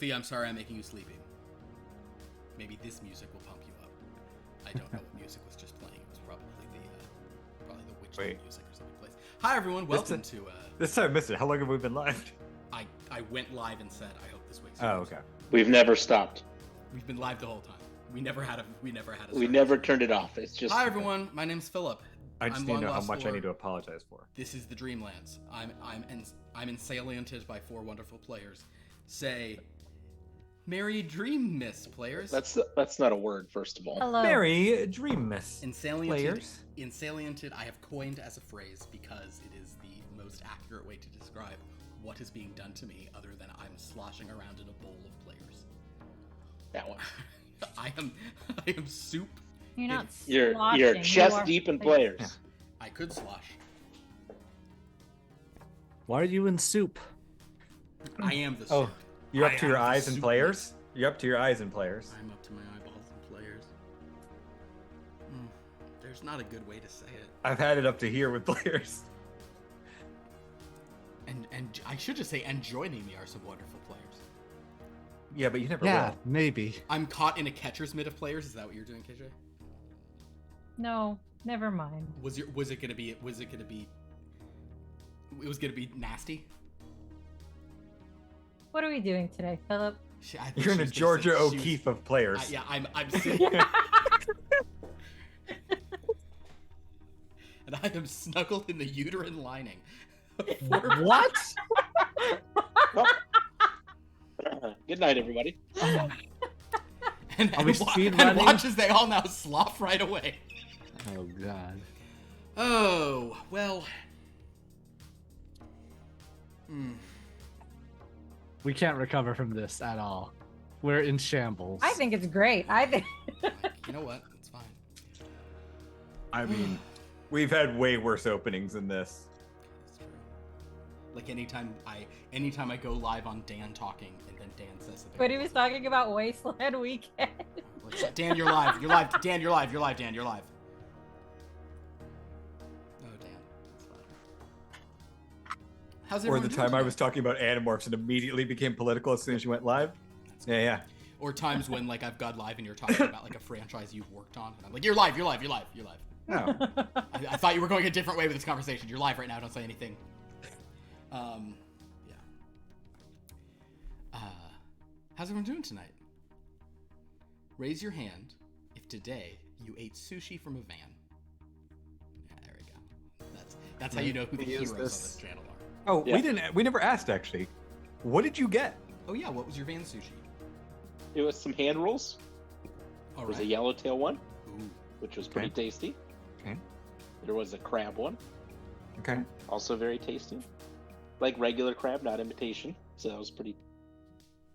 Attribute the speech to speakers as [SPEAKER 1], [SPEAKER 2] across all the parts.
[SPEAKER 1] Sophia, I'm sorry I'm making you sleepy. Maybe this music will pump you up. I don't know what music was just playing. It was probably the witch music or something plays. Hi everyone, welcome to
[SPEAKER 2] This time I missed it. How long have we been live?
[SPEAKER 1] I went live and said I hope this wakes
[SPEAKER 2] you. Oh, okay.
[SPEAKER 3] We've never stopped.
[SPEAKER 1] We've been live the whole time. We never turned it off. It's just Hi everyone, my name's Philip.
[SPEAKER 2] I just need to know how much I need to apologize for.
[SPEAKER 1] This is the Dreamlands. I'm ensaliented by 4 wonderful players. Say, Merry Dream Miss players.
[SPEAKER 3] That's not a word, first of all.
[SPEAKER 4] Hello.
[SPEAKER 2] Merry Dream Miss
[SPEAKER 1] players. Ensaliented I have coined as a phrase because it is the most accurate way to describe what is being done to me other than I'm sloshing around in a bowl of players.
[SPEAKER 3] That one.
[SPEAKER 1] I am soup.
[SPEAKER 4] You're not
[SPEAKER 3] You're chest deep in players.
[SPEAKER 1] Yeah. I could slosh.
[SPEAKER 5] Why are you in soup?
[SPEAKER 1] I am the soup.
[SPEAKER 2] Oh, you're up to your eyes in players? You're up to your eyes in players.
[SPEAKER 1] I'm up to my eyeballs in players. There's not a good way to say it.
[SPEAKER 2] I've had it up to here with players.
[SPEAKER 1] And I should just say, and joining me are some wonderful players.
[SPEAKER 2] Yeah, but you never will.
[SPEAKER 5] Maybe.
[SPEAKER 1] I'm caught in a catcher's mitt of players. Is that what you're doing, KJ?
[SPEAKER 4] No, never mind.
[SPEAKER 1] Was it gonna be nasty?
[SPEAKER 4] What are we doing today, Philip?
[SPEAKER 2] You're in a Georgia O'Keeffe of players.
[SPEAKER 1] Yeah, I'm sitting. And I am snuggled in the uterine lining.
[SPEAKER 5] What?
[SPEAKER 3] Good night, everybody.
[SPEAKER 1] And watch as they all now slough right away.
[SPEAKER 5] Oh, God.
[SPEAKER 1] Oh, well.
[SPEAKER 5] We can't recover from this at all. We're in shambles.
[SPEAKER 4] I think it's great.
[SPEAKER 1] You know what? It's fine.
[SPEAKER 2] I mean, we've had way worse openings than this.
[SPEAKER 1] That's true. Like anytime I go live on Dan talking and then Dan says something.
[SPEAKER 4] But he was talking about Wasteland Weekend.
[SPEAKER 1] Dan, you're live. You're live. Dan, you're live. You're live, Dan. You're live. Oh, Dan. It's fine. How's everyone
[SPEAKER 2] Or the
[SPEAKER 1] doing
[SPEAKER 2] time
[SPEAKER 1] tonight?
[SPEAKER 2] I was talking about Animorphs and immediately became political as soon as you went live. Yeah.
[SPEAKER 1] Or times when like I've got live and you're talking about like a franchise you've worked on. And I'm like, you're live. You're live. You're live. You're live.
[SPEAKER 2] No.
[SPEAKER 1] I thought you were going a different way with this conversation. You're live right now. Don't say anything. Yeah. How's everyone doing tonight? Raise your hand if today you ate sushi from a van. Yeah, there we go. That's how you know who the heroes on this channel are.
[SPEAKER 2] Oh,
[SPEAKER 3] Yeah.
[SPEAKER 2] we never asked actually. What did you get?
[SPEAKER 1] Oh yeah, what was your van sushi?
[SPEAKER 3] It was some hand rolls.
[SPEAKER 1] All
[SPEAKER 3] There was a
[SPEAKER 1] right.
[SPEAKER 3] yellowtail one,
[SPEAKER 1] Ooh.
[SPEAKER 3] which was pretty tasty.
[SPEAKER 2] Okay.
[SPEAKER 3] There was a crab one,
[SPEAKER 2] Okay.
[SPEAKER 3] also very tasty. Like regular crab, not imitation. So that was pretty.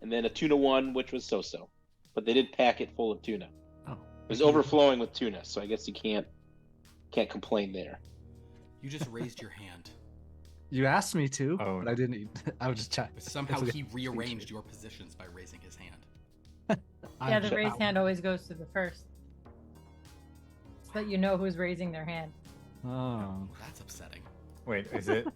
[SPEAKER 3] And then a tuna one, which was so-so. But they did pack it full of tuna.
[SPEAKER 5] Oh.
[SPEAKER 3] It was overflowing with tuna, so I guess you can't complain there.
[SPEAKER 1] You just raised your hand.
[SPEAKER 5] You asked me to,
[SPEAKER 2] Oh.
[SPEAKER 5] but I didn't eat. I was just chatting.
[SPEAKER 1] But somehow he rearranged your positions by raising his hand.
[SPEAKER 4] Yeah, the raised hand always goes to the first. So that you know who's raising their hand.
[SPEAKER 5] Oh.
[SPEAKER 1] That's upsetting.
[SPEAKER 2] Wait, is it?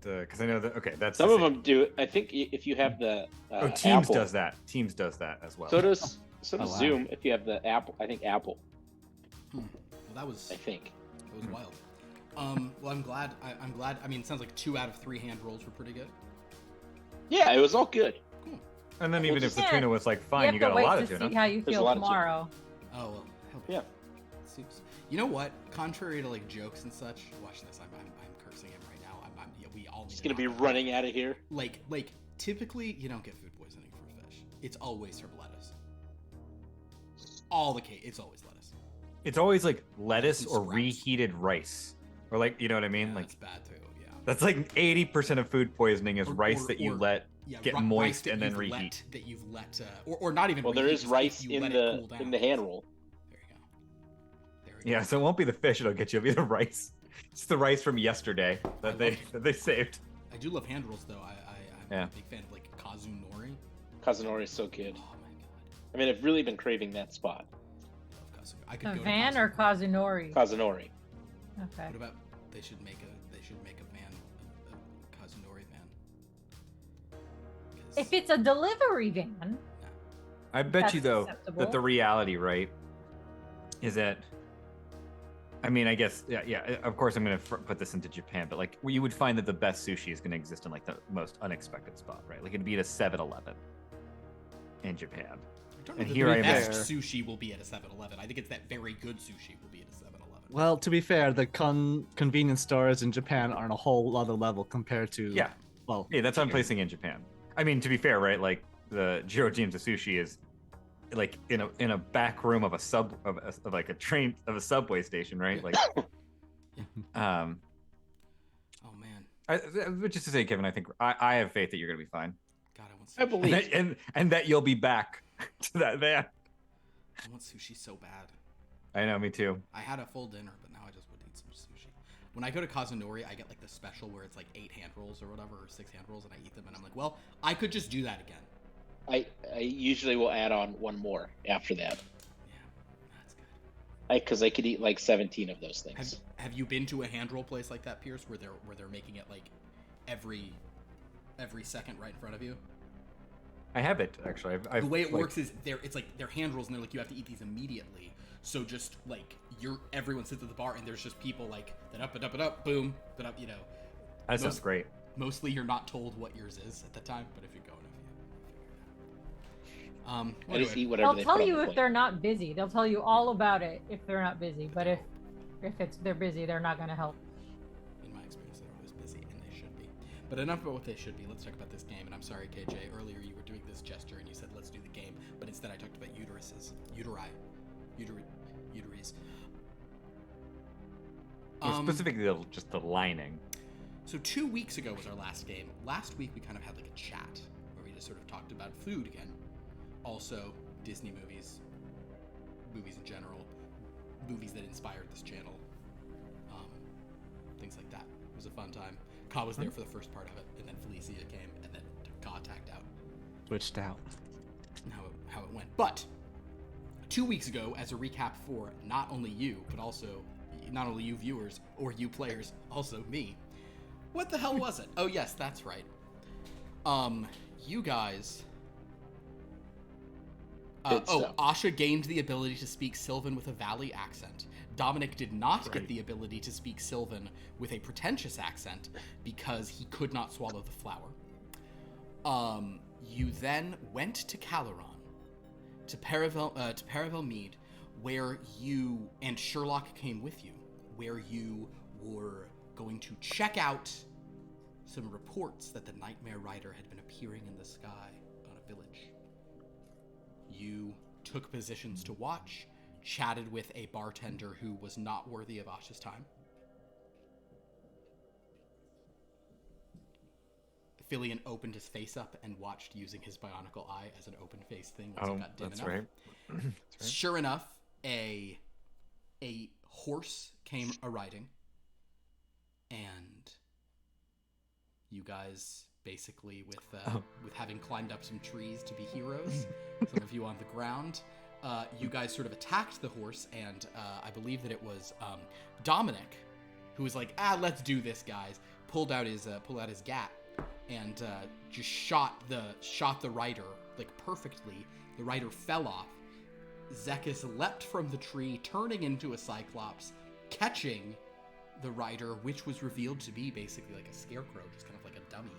[SPEAKER 2] Because I know that. Okay, that's
[SPEAKER 3] Some
[SPEAKER 2] the
[SPEAKER 3] of
[SPEAKER 2] same.
[SPEAKER 3] them do it. I think if you have the
[SPEAKER 2] Oh, Teams
[SPEAKER 3] Apple,
[SPEAKER 2] does that. Teams does that as well.
[SPEAKER 3] So does
[SPEAKER 5] Oh, wow.
[SPEAKER 3] Zoom if you have the Apple. I think Apple.
[SPEAKER 1] Well, that was
[SPEAKER 3] I think.
[SPEAKER 1] wild. Well, I'm glad. I'm glad. I mean, it sounds like 2 out of 3 hand rolls were pretty good.
[SPEAKER 3] Yeah, it was all good.
[SPEAKER 2] And then even if the
[SPEAKER 4] Yeah.
[SPEAKER 2] tuna was like fine, you
[SPEAKER 4] have
[SPEAKER 2] got
[SPEAKER 4] to
[SPEAKER 2] a
[SPEAKER 4] wait
[SPEAKER 2] lot
[SPEAKER 4] to
[SPEAKER 2] of
[SPEAKER 4] see
[SPEAKER 2] tuna.
[SPEAKER 4] how you
[SPEAKER 3] There's a
[SPEAKER 4] feel
[SPEAKER 3] lot of tuna.
[SPEAKER 4] tomorrow.
[SPEAKER 1] Oh well. Hell
[SPEAKER 3] Yeah.
[SPEAKER 1] Seems. You know what? Contrary to like jokes and such, watch this. I'm cursing him right now. Yeah, we all.
[SPEAKER 3] Just
[SPEAKER 1] need to
[SPEAKER 3] gonna be
[SPEAKER 1] knock that
[SPEAKER 3] running out of here.
[SPEAKER 1] out. Like typically you don't get food poisoning for fish. It's always from lettuce. All the case, it's always lettuce.
[SPEAKER 2] It's always like lettuce
[SPEAKER 1] Some
[SPEAKER 2] or
[SPEAKER 1] scraps.
[SPEAKER 2] reheated rice, or like you know what I mean.
[SPEAKER 1] Yeah,
[SPEAKER 2] Like
[SPEAKER 1] that's bad too. Yeah.
[SPEAKER 2] that's like 80% of food poisoning is rice that you let
[SPEAKER 1] Yeah,
[SPEAKER 2] get
[SPEAKER 1] rice
[SPEAKER 2] moist
[SPEAKER 1] that
[SPEAKER 2] and then
[SPEAKER 1] you've
[SPEAKER 2] reheat.
[SPEAKER 1] That you've let, or not even.
[SPEAKER 3] Well, there
[SPEAKER 1] reheat,
[SPEAKER 3] is
[SPEAKER 1] just
[SPEAKER 3] rice
[SPEAKER 1] if you
[SPEAKER 3] in
[SPEAKER 1] let
[SPEAKER 3] the
[SPEAKER 1] it cool down.
[SPEAKER 3] hand roll.
[SPEAKER 1] There you go. There we
[SPEAKER 2] Yeah,
[SPEAKER 1] go.
[SPEAKER 2] so it won't be the fish; it'll get you. It'll be the rice. It's the rice from yesterday that they saved.
[SPEAKER 1] I do love hand rolls though. I'm
[SPEAKER 2] Yeah.
[SPEAKER 1] a big fan of like kazunori.
[SPEAKER 3] Kazunori is so good.
[SPEAKER 1] Oh my god,
[SPEAKER 3] I mean, I've really been craving that spot.
[SPEAKER 1] love kazunori. I could
[SPEAKER 4] A
[SPEAKER 1] go
[SPEAKER 4] van
[SPEAKER 1] to
[SPEAKER 4] or Kazunori?
[SPEAKER 3] Kazunori.
[SPEAKER 4] Okay.
[SPEAKER 1] What about they should make a van, a kazunori van.
[SPEAKER 4] If it's a delivery van,
[SPEAKER 2] I bet
[SPEAKER 4] That's
[SPEAKER 2] you though
[SPEAKER 4] acceptable.
[SPEAKER 2] that the reality, right, is that. I mean, I guess, yeah. Of course, I'm gonna put this into Japan, but like, you would find that the best sushi is gonna exist in like the most unexpected spot, right? Like, it'd be at a 7-Eleven in Japan.
[SPEAKER 1] I don't know
[SPEAKER 2] And
[SPEAKER 1] that
[SPEAKER 2] here
[SPEAKER 1] the
[SPEAKER 2] I am.
[SPEAKER 1] best
[SPEAKER 5] Fair.
[SPEAKER 1] sushi will be at a 7-Eleven. I think it's that very good sushi will be at a 7-Eleven.
[SPEAKER 5] Well, to be fair, the convenience stores in Japan are on a whole other level compared to
[SPEAKER 2] Yeah,
[SPEAKER 5] well,
[SPEAKER 2] yeah, that's what I'm
[SPEAKER 5] here.
[SPEAKER 2] placing in Japan. I mean, to be fair, right? Like the Jiro James of sushi is like in a back room of a subway station, right? Like,
[SPEAKER 1] Oh man,
[SPEAKER 2] which is to say, Kevin, I think I have faith that you're gonna be fine,
[SPEAKER 1] God, I want sushi.
[SPEAKER 3] I believe.
[SPEAKER 2] and that you'll be back to that van.
[SPEAKER 1] I want sushi so bad.
[SPEAKER 2] I know, me too.
[SPEAKER 1] I had a full dinner, but now I just would eat some sushi. When I go to Kazunori, I get like the special where it's like 8 hand rolls or whatever, or 6 hand rolls, and I eat them, and I'm like, well, I could just do that again.
[SPEAKER 3] I usually will add on one more after that.
[SPEAKER 1] Yeah, that's good.
[SPEAKER 3] Because I could eat like 17 of those things.
[SPEAKER 1] Have you been to a hand roll place like that, Pierce, where they're making it like every second right in front of you?
[SPEAKER 2] I have it actually. I've
[SPEAKER 1] The way it
[SPEAKER 2] like,
[SPEAKER 1] works is it's like they're hand rolls, and they're like you have to eat these immediately. So just like everyone sits at the bar, and there's just people like that up and up and up, boom, that up, you know.
[SPEAKER 2] That sounds great.
[SPEAKER 1] Mostly, you're not told what yours is at the time, but if you go enough, you figure it out.
[SPEAKER 3] I just
[SPEAKER 1] Anyway,
[SPEAKER 3] eat whatever
[SPEAKER 4] they'll
[SPEAKER 3] they
[SPEAKER 4] tell
[SPEAKER 3] put on
[SPEAKER 4] you
[SPEAKER 3] the
[SPEAKER 4] if
[SPEAKER 3] plate.
[SPEAKER 4] they're not busy. They'll tell you all about it if they're not busy. But if they're busy, they're not going to help.
[SPEAKER 1] in my experience, they're always busy, and they should be. But enough about what they should be. Let's talk about this game. And I'm sorry, KJ. Earlier, you were doing this gesture, and you said, "Let's do the game," but instead, I talked about uteruses, uteris.
[SPEAKER 2] Specifically, just the lining.
[SPEAKER 1] So 2 weeks ago was our last game. Last week we kind of had like a chat where we just sort of talked about food again. Also, Disney movies in general, movies that inspired this channel, things like that. It was a fun time. Ka was there for the first part of it, and then Felicia came, and then Ka tagged out.
[SPEAKER 5] Switched out.
[SPEAKER 1] How it went. But 2 weeks ago, as a recap for not only you viewers or you players, also me. What the hell was it? Oh yes, that's right. You guys. Asha gained the ability to speak Sylvan with a Valley accent. Dominic did not get the ability to speak Sylvan with a pretentious accent because he could not swallow the flower. You then went to Caleron, to Paravel Mead, where you and Sherlock came with you, where you were going to check out some reports that the Nightmare Rider had been appearing in the sky on a village. You took positions to watch, chatted with a bartender who was not worthy of Asha's time. Filian opened his face up and watched using his bionicle eye as an open face thing once it got dim
[SPEAKER 2] that's
[SPEAKER 1] enough.
[SPEAKER 2] right. That's right.
[SPEAKER 1] Sure enough, a horse came a-riding, and you guys basically, with having climbed up some trees to be heroes, some of you on the ground, you guys sort of attacked the horse, and I believe that it was Dominic, who was like, let's do this, guys. Pulled out his gat and just shot the rider like perfectly. The rider fell off. Zekas leapt from the tree, turning into a cyclops, catching the rider, which was revealed to be basically like a scarecrow, just kind of like a dummy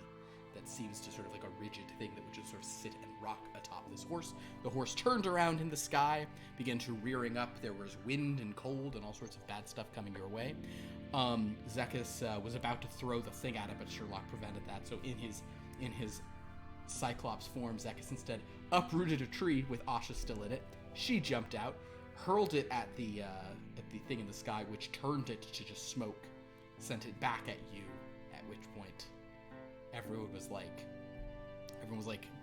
[SPEAKER 1] that seems to sort of like a rigid thing that would just sort of sit and rock atop this horse. The horse turned around in the sky, began to rearing up. There was wind and cold and all sorts of bad stuff coming your way. Zekas was about to throw the thing at it, but Sherlock prevented that. So in his cyclops form, Zekas instead uprooted a tree with Asha still in it. She jumped out, hurled it at the thing in the sky, which turned it to just smoke, sent it back at you, at which point everyone was like,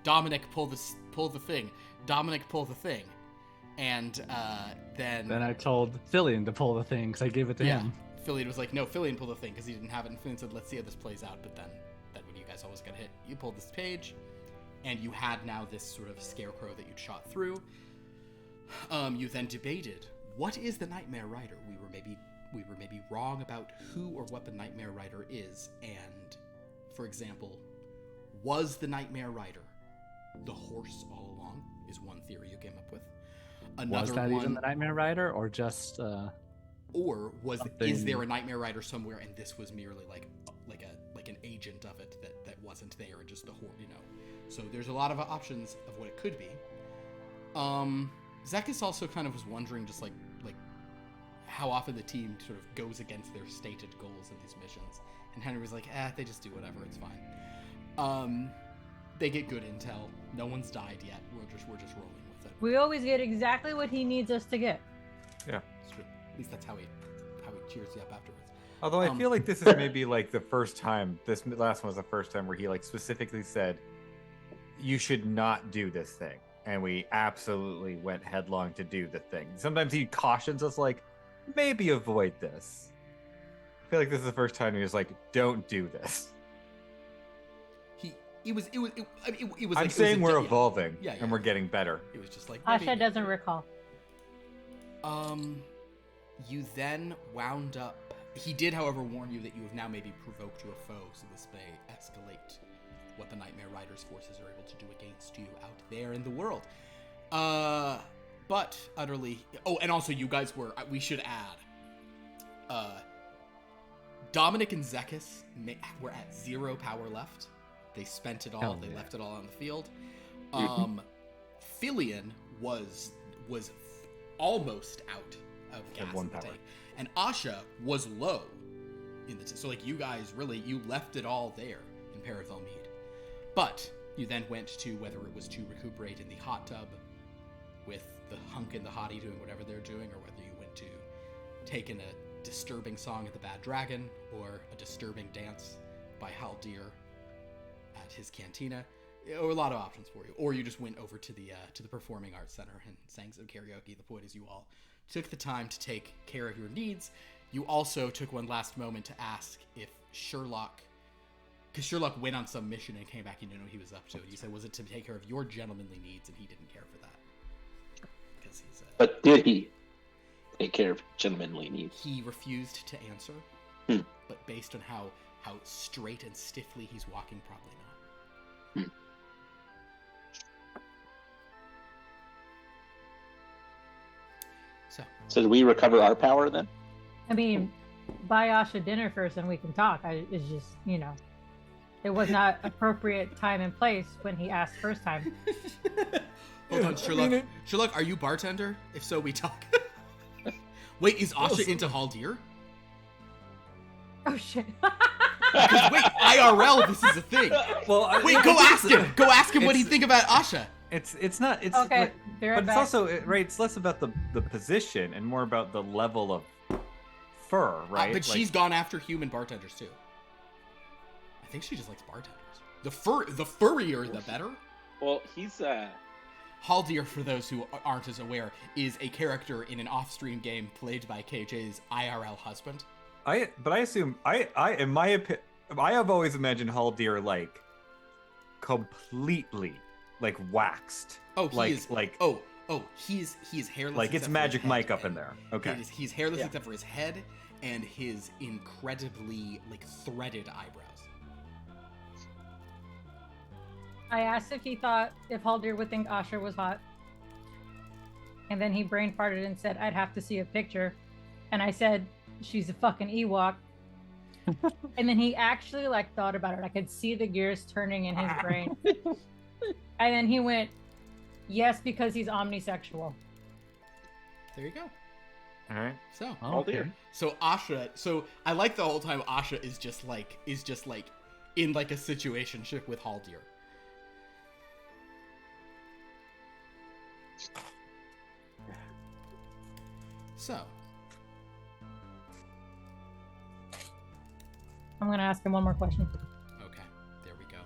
[SPEAKER 1] Dominic, pull the thing. Dominic, pull the thing. And then
[SPEAKER 5] I told Filian to pull the thing because I gave it to him.
[SPEAKER 1] Filian was like, no, Filian pulled the thing because he didn't have it. And Filian said, let's see how this plays out. But then when you guys always got hit, you pulled this page, and you had now this sort of scarecrow that you'd shot through. You then debated, what is the Nightmare Rider? We were maybe wrong about who or what the Nightmare Rider is. And, for example, was the Nightmare Rider the horse all along is one theory you came up with.
[SPEAKER 5] Was that even the Nightmare Rider, or just?
[SPEAKER 1] Or is
[SPEAKER 5] something-
[SPEAKER 1] there a Nightmare Rider somewhere, and this was merely like an agent of it that wasn't there, and just the horse, you know? So there's a lot of options of what it could be. Zekas also kind of was wondering just like how often the team sort of goes against their stated goals in these missions, and Henry was like, they just do whatever, it's fine. They get good intel. No one's died yet. We're just rolling with it.
[SPEAKER 4] We always get exactly what he needs us to get.
[SPEAKER 2] Yeah.
[SPEAKER 1] It's true. At least that's how he cheers you up afterwards.
[SPEAKER 2] Although I feel like this is maybe like the first time. This last one was the first time where he like specifically said, "You should not do this thing," and we absolutely went headlong to do the thing. Sometimes he cautions us, like, maybe avoid this. I feel like this is the first time he was like, "Don't do this."
[SPEAKER 1] It was.
[SPEAKER 2] I'm saying we're evolving,
[SPEAKER 1] yeah,
[SPEAKER 2] and we're getting better.
[SPEAKER 1] It was just like
[SPEAKER 4] Asha doesn't recall.
[SPEAKER 1] You then wound up. He did, however, warn you that you have now maybe provoked your foe, so this may escalate what the Nightmare Rider's forces are able to do against you out there in the world. But utterly. Oh, and also you guys were. We should add. Dominic and Zekas were at 0 power left. They spent it all. They left it all on the field. Filian was almost out of gas in the tank, and Asha was low in the so like you guys really left it all there in Paravel Mead. But you then went to whether it was to recuperate in the hot tub with the hunk and the hottie doing whatever they're doing, or whether you went to take in a disturbing song at the Bad Dragon or a disturbing dance by Haldir at his cantina. There were a lot of options for you. Or you just went over to the Performing Arts Center and sang some karaoke. The point is you all took the time to take care of your needs. You also took one last moment to ask if Sherlock, because Sherlock went on some mission and came back and you didn't know what he was up to. And you said, was it to take care of your gentlemanly needs? And he didn't care for that. Because he's
[SPEAKER 3] But did he take care of gentlemanly needs?
[SPEAKER 1] He refused to answer. But based on how straight and stiffly he's walking, probably not.
[SPEAKER 3] So did we recover our power then?
[SPEAKER 4] I mean, buy Asha dinner first and we can talk. It's just, it was not appropriate time and place when he asked first time.
[SPEAKER 1] Hold on, Sherlock. Sherlock, are you bartender? If so, we talk. Wait, is Asha into Haldir?
[SPEAKER 4] Oh shit.
[SPEAKER 1] Because wait, IRL, this is a thing.
[SPEAKER 2] Well,
[SPEAKER 1] wait, go ask him. Go ask him what he think about Asha.
[SPEAKER 2] It's not. It's
[SPEAKER 4] okay.
[SPEAKER 2] But it's also right. It's less about the position and more about the level of fur, right?
[SPEAKER 1] But she's gone after human bartenders too. I think she just likes bartenders. The furrier, the better.
[SPEAKER 3] Well, he's
[SPEAKER 1] Haldir, for those who aren't as aware, is a character in an off-stream game played by KJ's IRL husband.
[SPEAKER 2] I assume in my opinion, I have always imagined Haldir like completely like waxed.
[SPEAKER 1] Oh, he is
[SPEAKER 2] like
[SPEAKER 1] he's hairless.
[SPEAKER 2] Like it's Magic Mike up in there. Okay.
[SPEAKER 1] He's hairless except for his head and his incredibly like threaded eyebrows.
[SPEAKER 4] I asked if he thought if Haldir would think Asha was hot. And then he brain farted and said, I'd have to see a picture. And I said, she's a fucking Ewok. And then he actually like thought about it. I could see the gears turning in his brain. And then he went, yes, because he's omnisexual.
[SPEAKER 1] There you go.
[SPEAKER 2] All right.
[SPEAKER 1] So
[SPEAKER 3] Haldir.
[SPEAKER 1] So Asha. So I like the whole time Asha is just like in like a situationship with Haldir. So
[SPEAKER 4] I'm gonna ask him one more question.
[SPEAKER 1] okay, there we go.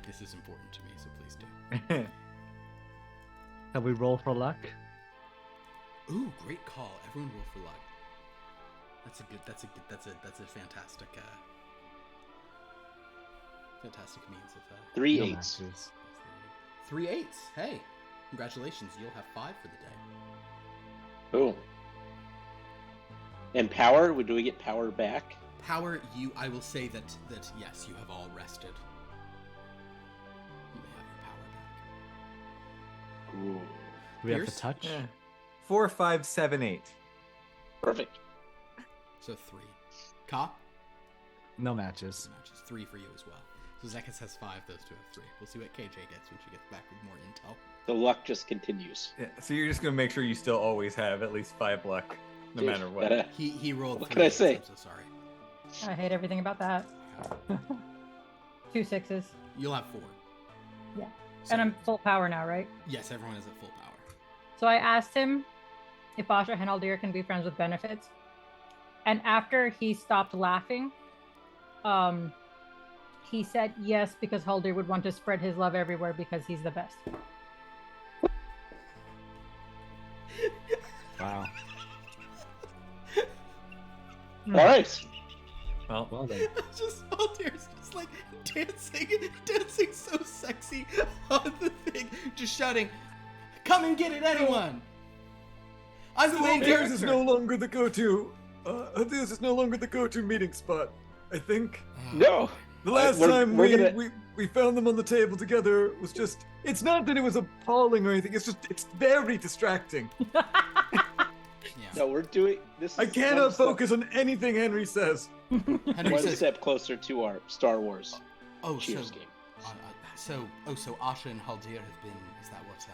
[SPEAKER 1] This is important to me, so please do.
[SPEAKER 5] Can we roll for luck?
[SPEAKER 1] Ooh, great call. Everyone roll for luck. That's a fantastic fantastic means of
[SPEAKER 3] 3
[SPEAKER 5] No
[SPEAKER 3] 8s.
[SPEAKER 5] matches.
[SPEAKER 1] 3 8s. Hey, congratulations. You'll have 5 for the day.
[SPEAKER 3] Boom. And power? Do we get power back?
[SPEAKER 1] Power, I will say that yes, you have all rested. You may have your power back.
[SPEAKER 3] Ooh,
[SPEAKER 5] Do we have to
[SPEAKER 1] Pierce?
[SPEAKER 5] touch?
[SPEAKER 2] 4, 5, 7, 8.
[SPEAKER 3] perfect.
[SPEAKER 1] So 3. Ka?
[SPEAKER 5] No matches.
[SPEAKER 1] Matches 3 for you as well. So Zekas has 5, those two have 3. We'll see what KJ gets when she gets back with more intel.
[SPEAKER 3] The luck just continues.
[SPEAKER 2] Yeah, so you're just gonna make sure you still always have at least 5 luck, no
[SPEAKER 3] Dude,
[SPEAKER 2] matter what.
[SPEAKER 3] gotta-
[SPEAKER 1] He rolled
[SPEAKER 3] What
[SPEAKER 1] 3.
[SPEAKER 3] can I say?
[SPEAKER 1] I'm so sorry.
[SPEAKER 4] I hate everything about that. 2 6s.
[SPEAKER 1] You'll have 4.
[SPEAKER 4] Yeah.
[SPEAKER 1] So,
[SPEAKER 4] And I'm full power now, right?
[SPEAKER 1] yes, everyone is at full power.
[SPEAKER 4] So I asked him if Asha and Haldir can be friends with benefits. And after he stopped laughing, he said yes, because Haldir would want to spread his love everywhere because he's the best.
[SPEAKER 5] Wow.
[SPEAKER 3] All right.
[SPEAKER 2] Well,
[SPEAKER 5] then.
[SPEAKER 1] Just Altair's just like dancing so sexy on the thing, just shouting, "Come and get it, anyone!" I'm the main character.
[SPEAKER 2] is no longer the go-to. This is no longer the go-to meeting spot. I think
[SPEAKER 3] No.
[SPEAKER 2] the last
[SPEAKER 3] We're-
[SPEAKER 2] time
[SPEAKER 3] we're gonna-
[SPEAKER 2] we found them on the table together was just. It's not that it was appalling or anything. It's very distracting.
[SPEAKER 1] Yeah.
[SPEAKER 3] No, we're doing this.
[SPEAKER 2] I
[SPEAKER 3] is
[SPEAKER 2] cannot
[SPEAKER 3] one step-
[SPEAKER 2] focus on anything Henry says.
[SPEAKER 1] Henry
[SPEAKER 3] One
[SPEAKER 1] says,
[SPEAKER 3] step closer to our Star Wars
[SPEAKER 1] "Oh,
[SPEAKER 3] Cheers game.
[SPEAKER 1] so Asha and Haldir have been. Is that what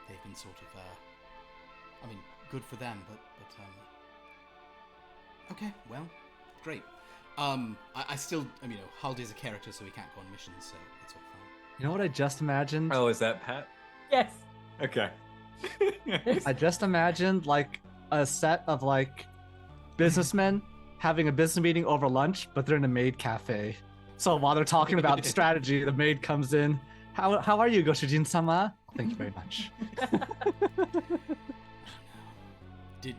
[SPEAKER 1] they've been sort of? I mean, good for them, but okay, well, great. I still, Haldir's a character, so he can't go on missions, so it's all fine.
[SPEAKER 5] You know what I just imagined?
[SPEAKER 2] Oh, is that Pat?
[SPEAKER 4] Yes.
[SPEAKER 2] Okay.
[SPEAKER 5] I just imagined like a set of like businessmen having a business meeting over lunch, but they're in a maid cafe. So while they're talking about strategy, the maid comes in. How are you, Goshujin-sama? Thank you very much.
[SPEAKER 1] Did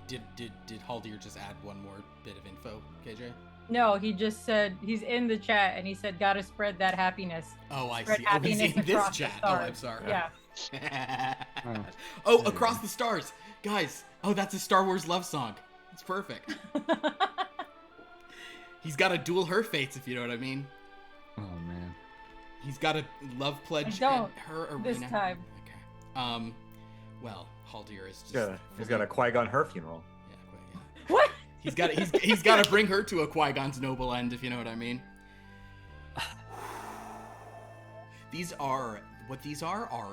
[SPEAKER 1] Haldir just add one more bit of info, KJ?
[SPEAKER 4] No, he just said he's in the chat and he said, "Gotta spread that happiness."
[SPEAKER 1] Oh, I
[SPEAKER 4] Spread
[SPEAKER 1] see. Oh, he's
[SPEAKER 4] happiness
[SPEAKER 1] in this
[SPEAKER 4] across the
[SPEAKER 1] chat. Oh, I'm
[SPEAKER 4] stars.
[SPEAKER 1] sorry.
[SPEAKER 4] Yeah.
[SPEAKER 1] Oh, Across the Stars. Guys, that's a Star Wars love song. It's perfect. He's got to duel her fates, if you know what I mean.
[SPEAKER 5] Oh man.
[SPEAKER 1] He's got a love pledge
[SPEAKER 4] I don't
[SPEAKER 1] at her arena.
[SPEAKER 4] this time.
[SPEAKER 1] Okay. Well, Haldir is just...
[SPEAKER 2] He's got a Qui-Gon her funeral.
[SPEAKER 1] Yeah.
[SPEAKER 4] What?
[SPEAKER 1] He's got to bring her to a Qui-Gon's noble end, if you know what I mean. These are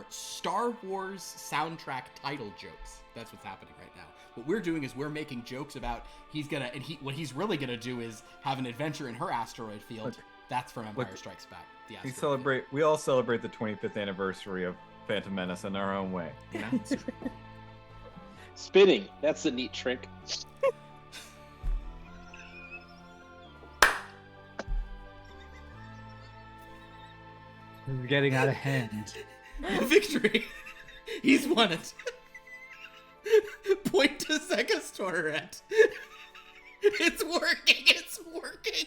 [SPEAKER 1] Star Wars soundtrack title jokes. That's what's happening right now. What we're doing is we're making jokes about what he's really gonna do is have an adventure in her asteroid field.
[SPEAKER 2] Look,
[SPEAKER 1] That's from Empire
[SPEAKER 2] look,
[SPEAKER 1] Strikes Back. The asteroid
[SPEAKER 2] We all celebrate the 25th anniversary of Phantom Menace in our own way.
[SPEAKER 1] field. Yeah, it's true.
[SPEAKER 3] Spinning. That's a neat trick.
[SPEAKER 5] We're getting out of hand.
[SPEAKER 1] Victory. He's won it. Point to Zekas Torrret. It's working. It's working.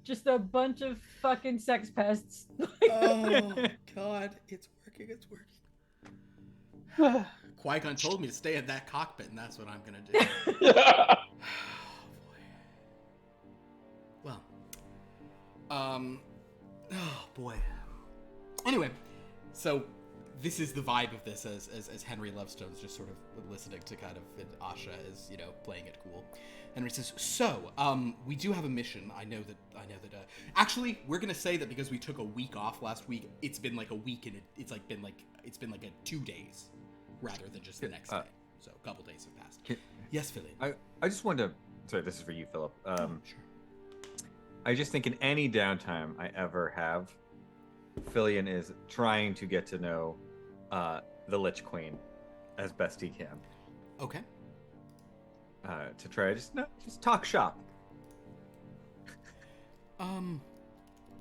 [SPEAKER 4] Just a bunch of fucking sex pests.
[SPEAKER 1] Oh God, it's working. It's working. Qui-Gon told me to stay in that cockpit, and that's what I'm gonna do. Oh boy. Well, oh boy. Anyway, so this is the vibe of this as Henry Lovestone's just sort of listening to kind of Asha is playing it cool. Henry says, "So, we do have a mission. I know that. Actually, we're gonna say that because we took a week off last week. It's been like a week, and it's been like a 2 days, rather than just the next day. So a couple days have passed. Yes, Philly.
[SPEAKER 2] I just wanted to. Sorry, this is for you, Philip.
[SPEAKER 1] Sure.
[SPEAKER 2] I just think in any downtime I ever have, Fillion is trying to get to know the Lich Queen as best he can.
[SPEAKER 1] Okay.
[SPEAKER 2] To try just talk shop.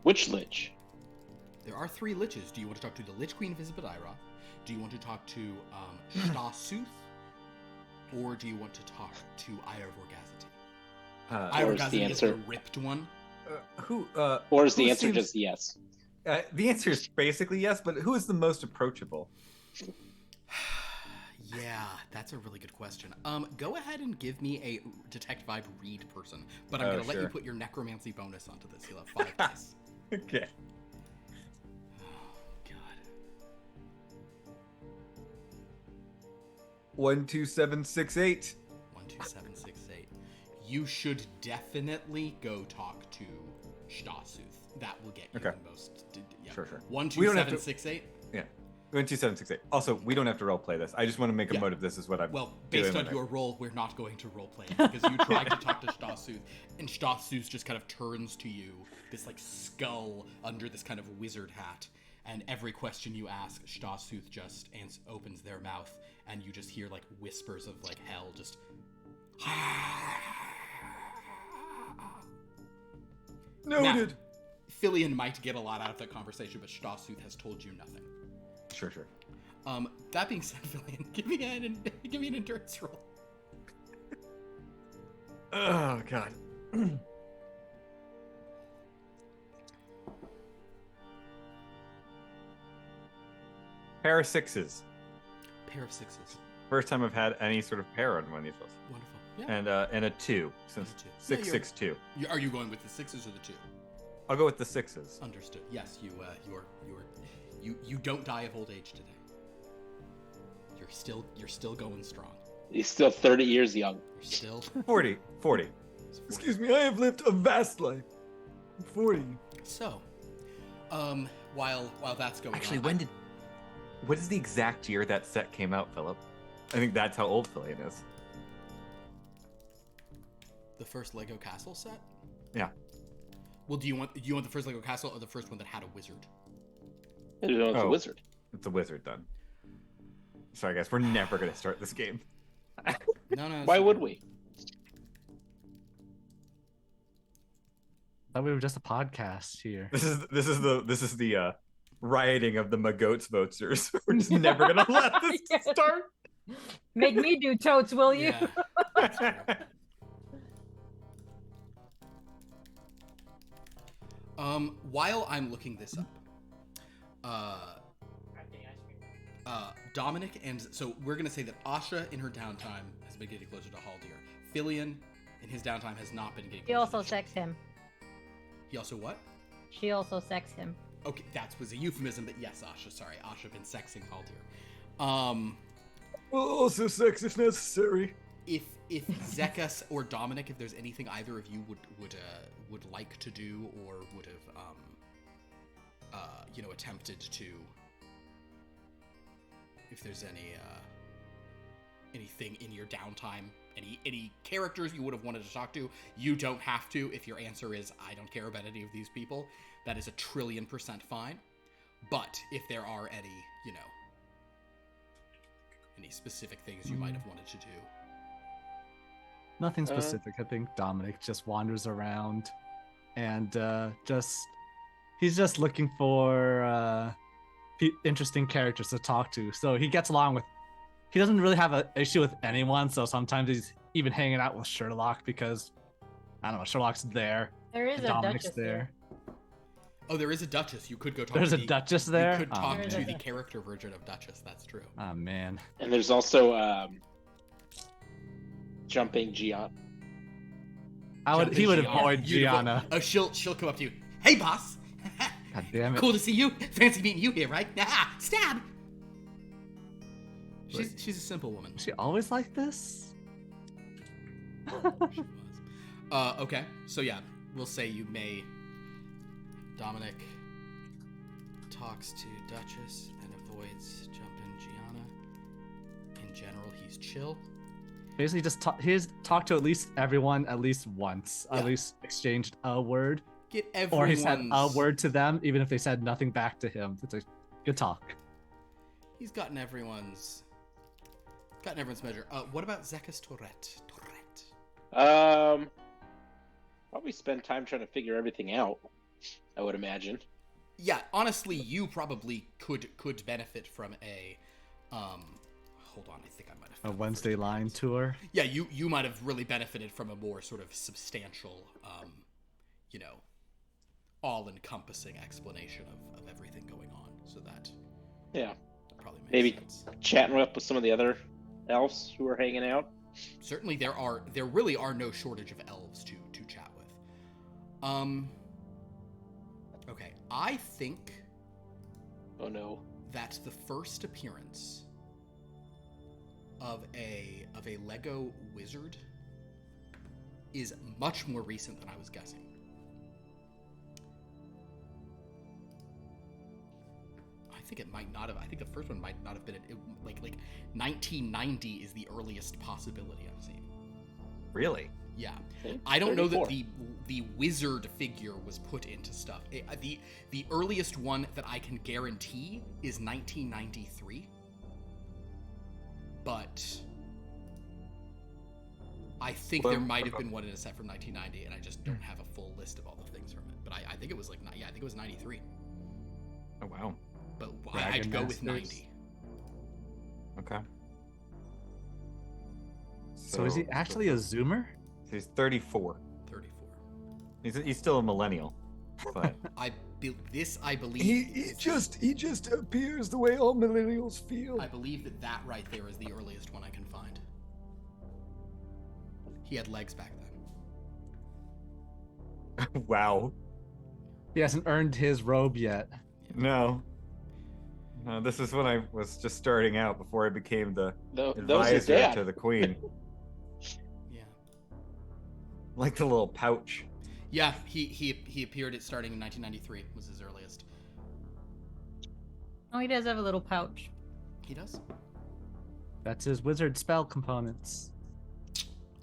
[SPEAKER 3] Which lich?
[SPEAKER 1] There are 3 liches. Do you want to talk to the Lich Queen of Isabadaira? Do you want to talk to Shtasuth? Or do you want to talk to Ire Vorgazity? Ire
[SPEAKER 3] Or is the
[SPEAKER 1] Vorgazity is the
[SPEAKER 3] answer-
[SPEAKER 1] ripped one.
[SPEAKER 3] Or is the
[SPEAKER 2] who
[SPEAKER 3] answer
[SPEAKER 2] seems-
[SPEAKER 3] just yes?
[SPEAKER 2] The answer is basically yes, but who is the most approachable?
[SPEAKER 1] Yeah, that's a really good question. Go ahead and give me a detect vibe read person, but I'm gonna let you put your necromancy bonus onto this. You'll have 5 dice.
[SPEAKER 2] Okay.
[SPEAKER 1] Oh God.
[SPEAKER 2] 12768.
[SPEAKER 1] 12768. You should definitely go talk to Shtasuth. That will get you the most. Yeah.
[SPEAKER 2] Sure.
[SPEAKER 1] 12768.
[SPEAKER 2] Yeah. 12768. Also, we don't have to roleplay this. I just want to make a note of this is what I'm
[SPEAKER 1] Well, based on your role, we're not going to roleplay it because you tried to talk to Shtasuth, and Shtasuth just kind of turns to you, this like skull under this kind of wizard hat, and every question you ask, Shtasuth just opens their mouth, and you just hear like whispers of like hell, just.
[SPEAKER 2] Noted.
[SPEAKER 1] Now, Filian might get a lot out of that conversation, but Shtasuth has told you nothing.
[SPEAKER 2] Sure.
[SPEAKER 1] That being said, Filian, give me an endurance roll.
[SPEAKER 2] Oh God. Pair of 6s.
[SPEAKER 1] Pair of 6s.
[SPEAKER 2] First time I've had any sort of pair on one of these rolls.
[SPEAKER 1] Wonderful. Yeah.
[SPEAKER 2] And a 2 since
[SPEAKER 1] And a 2.
[SPEAKER 2] 662.
[SPEAKER 1] Are you going with the 6s or the 2?
[SPEAKER 2] I'll go with the 6s.
[SPEAKER 1] Understood. Yes, you don't die of old age today. You're still going strong.
[SPEAKER 3] He's still 30 years young.
[SPEAKER 1] You're still
[SPEAKER 2] 40. Excuse me, I have lived a vast life. 40.
[SPEAKER 1] So, while that's going
[SPEAKER 2] Actually,
[SPEAKER 1] on,
[SPEAKER 2] what is the exact year that set came out, Philip? I think that's how old Filian is.
[SPEAKER 1] the first Lego Castle set?
[SPEAKER 2] Yeah.
[SPEAKER 1] Well, do you want the first Lego Castle or the first one that had a wizard?
[SPEAKER 3] It's a wizard.
[SPEAKER 2] It's a wizard then. Sorry guys, we're never gonna start this game.
[SPEAKER 1] No.
[SPEAKER 3] Why would we?
[SPEAKER 5] Thought we were just a podcast here.
[SPEAKER 2] This is the rioting of the Magoats voters. We're just never gonna let this start.
[SPEAKER 4] Make me do totes, will you?
[SPEAKER 1] Yeah, that's true. While I'm looking this up, Dominic, and so we're gonna say that Asha in her downtime has been getting closer to Haldir. Filian in his downtime has not been getting
[SPEAKER 4] She
[SPEAKER 1] closer
[SPEAKER 4] also
[SPEAKER 1] to
[SPEAKER 4] sexed him.
[SPEAKER 1] He also what?
[SPEAKER 4] She also sexed him.
[SPEAKER 1] Okay, that was a euphemism, but yes, Asha. Sorry, Asha been sexing Haldir.
[SPEAKER 2] We'll also sex if necessary.
[SPEAKER 1] If Zekas or Dominic, if there's anything either of you would like to do or would have attempted to, if there's anything in your downtime, any characters you would have wanted to talk to, you don't have to. If your answer is I don't care about any of these people, that is 1,000,000,000% fine. But if there are any specific things you might have wanted to do.
[SPEAKER 5] Nothing specific. I think Dominic just wanders around and he's just looking for interesting characters to talk to. So he gets along with. He doesn't really have an issue with anyone. So sometimes he's even hanging out with Sherlock because I don't know. Sherlock's there.
[SPEAKER 4] There is
[SPEAKER 5] and
[SPEAKER 4] a
[SPEAKER 5] Dominic's
[SPEAKER 4] Duchess
[SPEAKER 5] there.
[SPEAKER 1] Oh, there is a Duchess. You could go talk
[SPEAKER 5] There's
[SPEAKER 1] to
[SPEAKER 5] a Duchess there?
[SPEAKER 1] You could talk
[SPEAKER 5] Oh,
[SPEAKER 1] to
[SPEAKER 4] man.
[SPEAKER 1] the character version of Duchess. That's true.
[SPEAKER 5] Oh man.
[SPEAKER 3] And there's also Jumping Gian.
[SPEAKER 5] He would
[SPEAKER 1] Gianna.
[SPEAKER 5] avoid
[SPEAKER 1] Beautiful.
[SPEAKER 5] Gianna.
[SPEAKER 1] Oh, she'll come up to you. Hey, boss.
[SPEAKER 5] God damn it.
[SPEAKER 1] Cool to see you. Fancy meeting you here, right? Ah, stab. She's a simple woman.
[SPEAKER 5] Was she always like this?
[SPEAKER 1] She was. Okay. So yeah, we'll say you may. Dominic talks to Duchess and avoids Jumpin' Gianna. In general, he's chill.
[SPEAKER 5] Basically, he's talked to at least everyone at least once.
[SPEAKER 1] Yeah.
[SPEAKER 5] At least exchanged a word.
[SPEAKER 1] Get
[SPEAKER 5] Or
[SPEAKER 1] everyone's.
[SPEAKER 5] he said a word to them, even if they said nothing back to him. It's a good talk.
[SPEAKER 1] He's gotten everyone's measure. What about Zekas Torrret?
[SPEAKER 3] Probably spend time trying to figure everything out, I would imagine.
[SPEAKER 1] Yeah, honestly, you probably could benefit from a hold on, I think I might have
[SPEAKER 5] A
[SPEAKER 1] found
[SPEAKER 5] Wednesday
[SPEAKER 1] the first
[SPEAKER 5] line
[SPEAKER 1] words.
[SPEAKER 5] tour.
[SPEAKER 1] Yeah, you might have really benefited from a more sort of substantial all-encompassing explanation of everything going on. So that
[SPEAKER 3] Yeah.
[SPEAKER 1] probably makes
[SPEAKER 3] Maybe
[SPEAKER 1] sense.
[SPEAKER 3] chatting up with some of the other elves who are hanging out?
[SPEAKER 1] Certainly, there really are no shortage of elves to chat with. Okay, I think.
[SPEAKER 3] Oh no.
[SPEAKER 1] That the first appearance of a Lego wizard is much more recent than I was guessing. I think it might not have. I think the first one might not have been like 1990 is the earliest possibility I've seen.
[SPEAKER 2] Really?
[SPEAKER 1] Yeah,
[SPEAKER 3] Okay.
[SPEAKER 1] I don't know
[SPEAKER 3] 34.
[SPEAKER 1] that the wizard figure was put into stuff. The earliest one that I can guarantee is 1993, but I think there might have been one in a set from 1990, and I just don't have a full list of all the things from it. But I think it was I think it was 93.
[SPEAKER 2] Oh wow.
[SPEAKER 1] But I'd go with 90.
[SPEAKER 2] Okay.
[SPEAKER 5] So is he actually a Zoomer?
[SPEAKER 2] He's 34.
[SPEAKER 1] 34.
[SPEAKER 2] He's still a millennial, but
[SPEAKER 1] I believe
[SPEAKER 6] He just appears the way all millennials feel.
[SPEAKER 1] I believe that right there is the earliest one I can find. He had legs back then.
[SPEAKER 2] wow.
[SPEAKER 5] He hasn't earned his robe yet.
[SPEAKER 2] No. No, this is when I was just starting out before I became the
[SPEAKER 3] That was his
[SPEAKER 2] advisor
[SPEAKER 3] dad.
[SPEAKER 2] to the queen.
[SPEAKER 1] Yeah.
[SPEAKER 2] Like the little pouch.
[SPEAKER 1] Yeah, he appeared at starting in 1993 was his earliest.
[SPEAKER 4] Oh, he does have a little pouch.
[SPEAKER 1] He does.
[SPEAKER 5] That's his wizard spell components.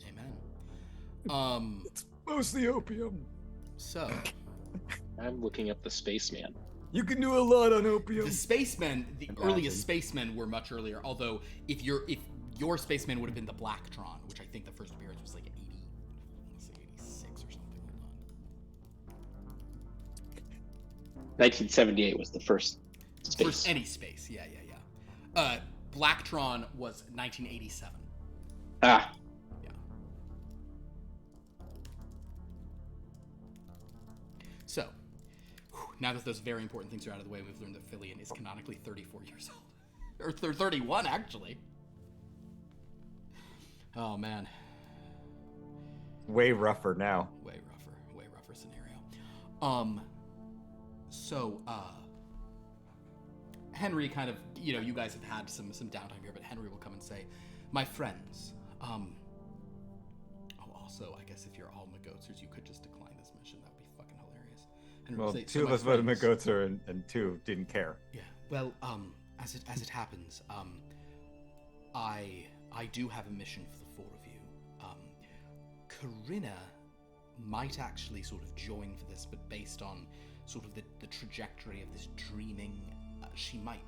[SPEAKER 1] Amen.
[SPEAKER 6] It's mostly opium.
[SPEAKER 1] So
[SPEAKER 3] I'm looking up the spaceman.
[SPEAKER 6] You can do a lot on opium.
[SPEAKER 1] the spacemen, the
[SPEAKER 5] Imagine.
[SPEAKER 1] earliest spacemen were much earlier. Although if your spaceman would have been the Blacktron, which I think the first appearance was like 80, let's say 86 or something. Hold on.
[SPEAKER 3] 1978 was the first space.
[SPEAKER 1] First any space, yeah. Blacktron was 1987.
[SPEAKER 3] Ah,
[SPEAKER 1] Yeah. So, now that those very important things are out of the way, we've learned that Filian is canonically 34 years old. Or 31, actually. Oh, man.
[SPEAKER 2] Way rougher now.
[SPEAKER 1] Way rougher scenario. So, Henry kind of, you guys have had some downtime here, but Henry will come and say, my friends, also, I guess if you're all Magotsers, you could just decline this mission. That would be fucking hilarious. Henry will
[SPEAKER 2] Well,
[SPEAKER 1] say,
[SPEAKER 2] two
[SPEAKER 1] "So
[SPEAKER 2] of
[SPEAKER 1] my
[SPEAKER 2] us voted
[SPEAKER 1] friends-"
[SPEAKER 2] Magotzer and two didn't care.
[SPEAKER 1] Yeah. Well, as it happens, I do have a mission for the four of you. Corinna might actually sort of join for this, but based on sort of the trajectory of this dreaming, she might.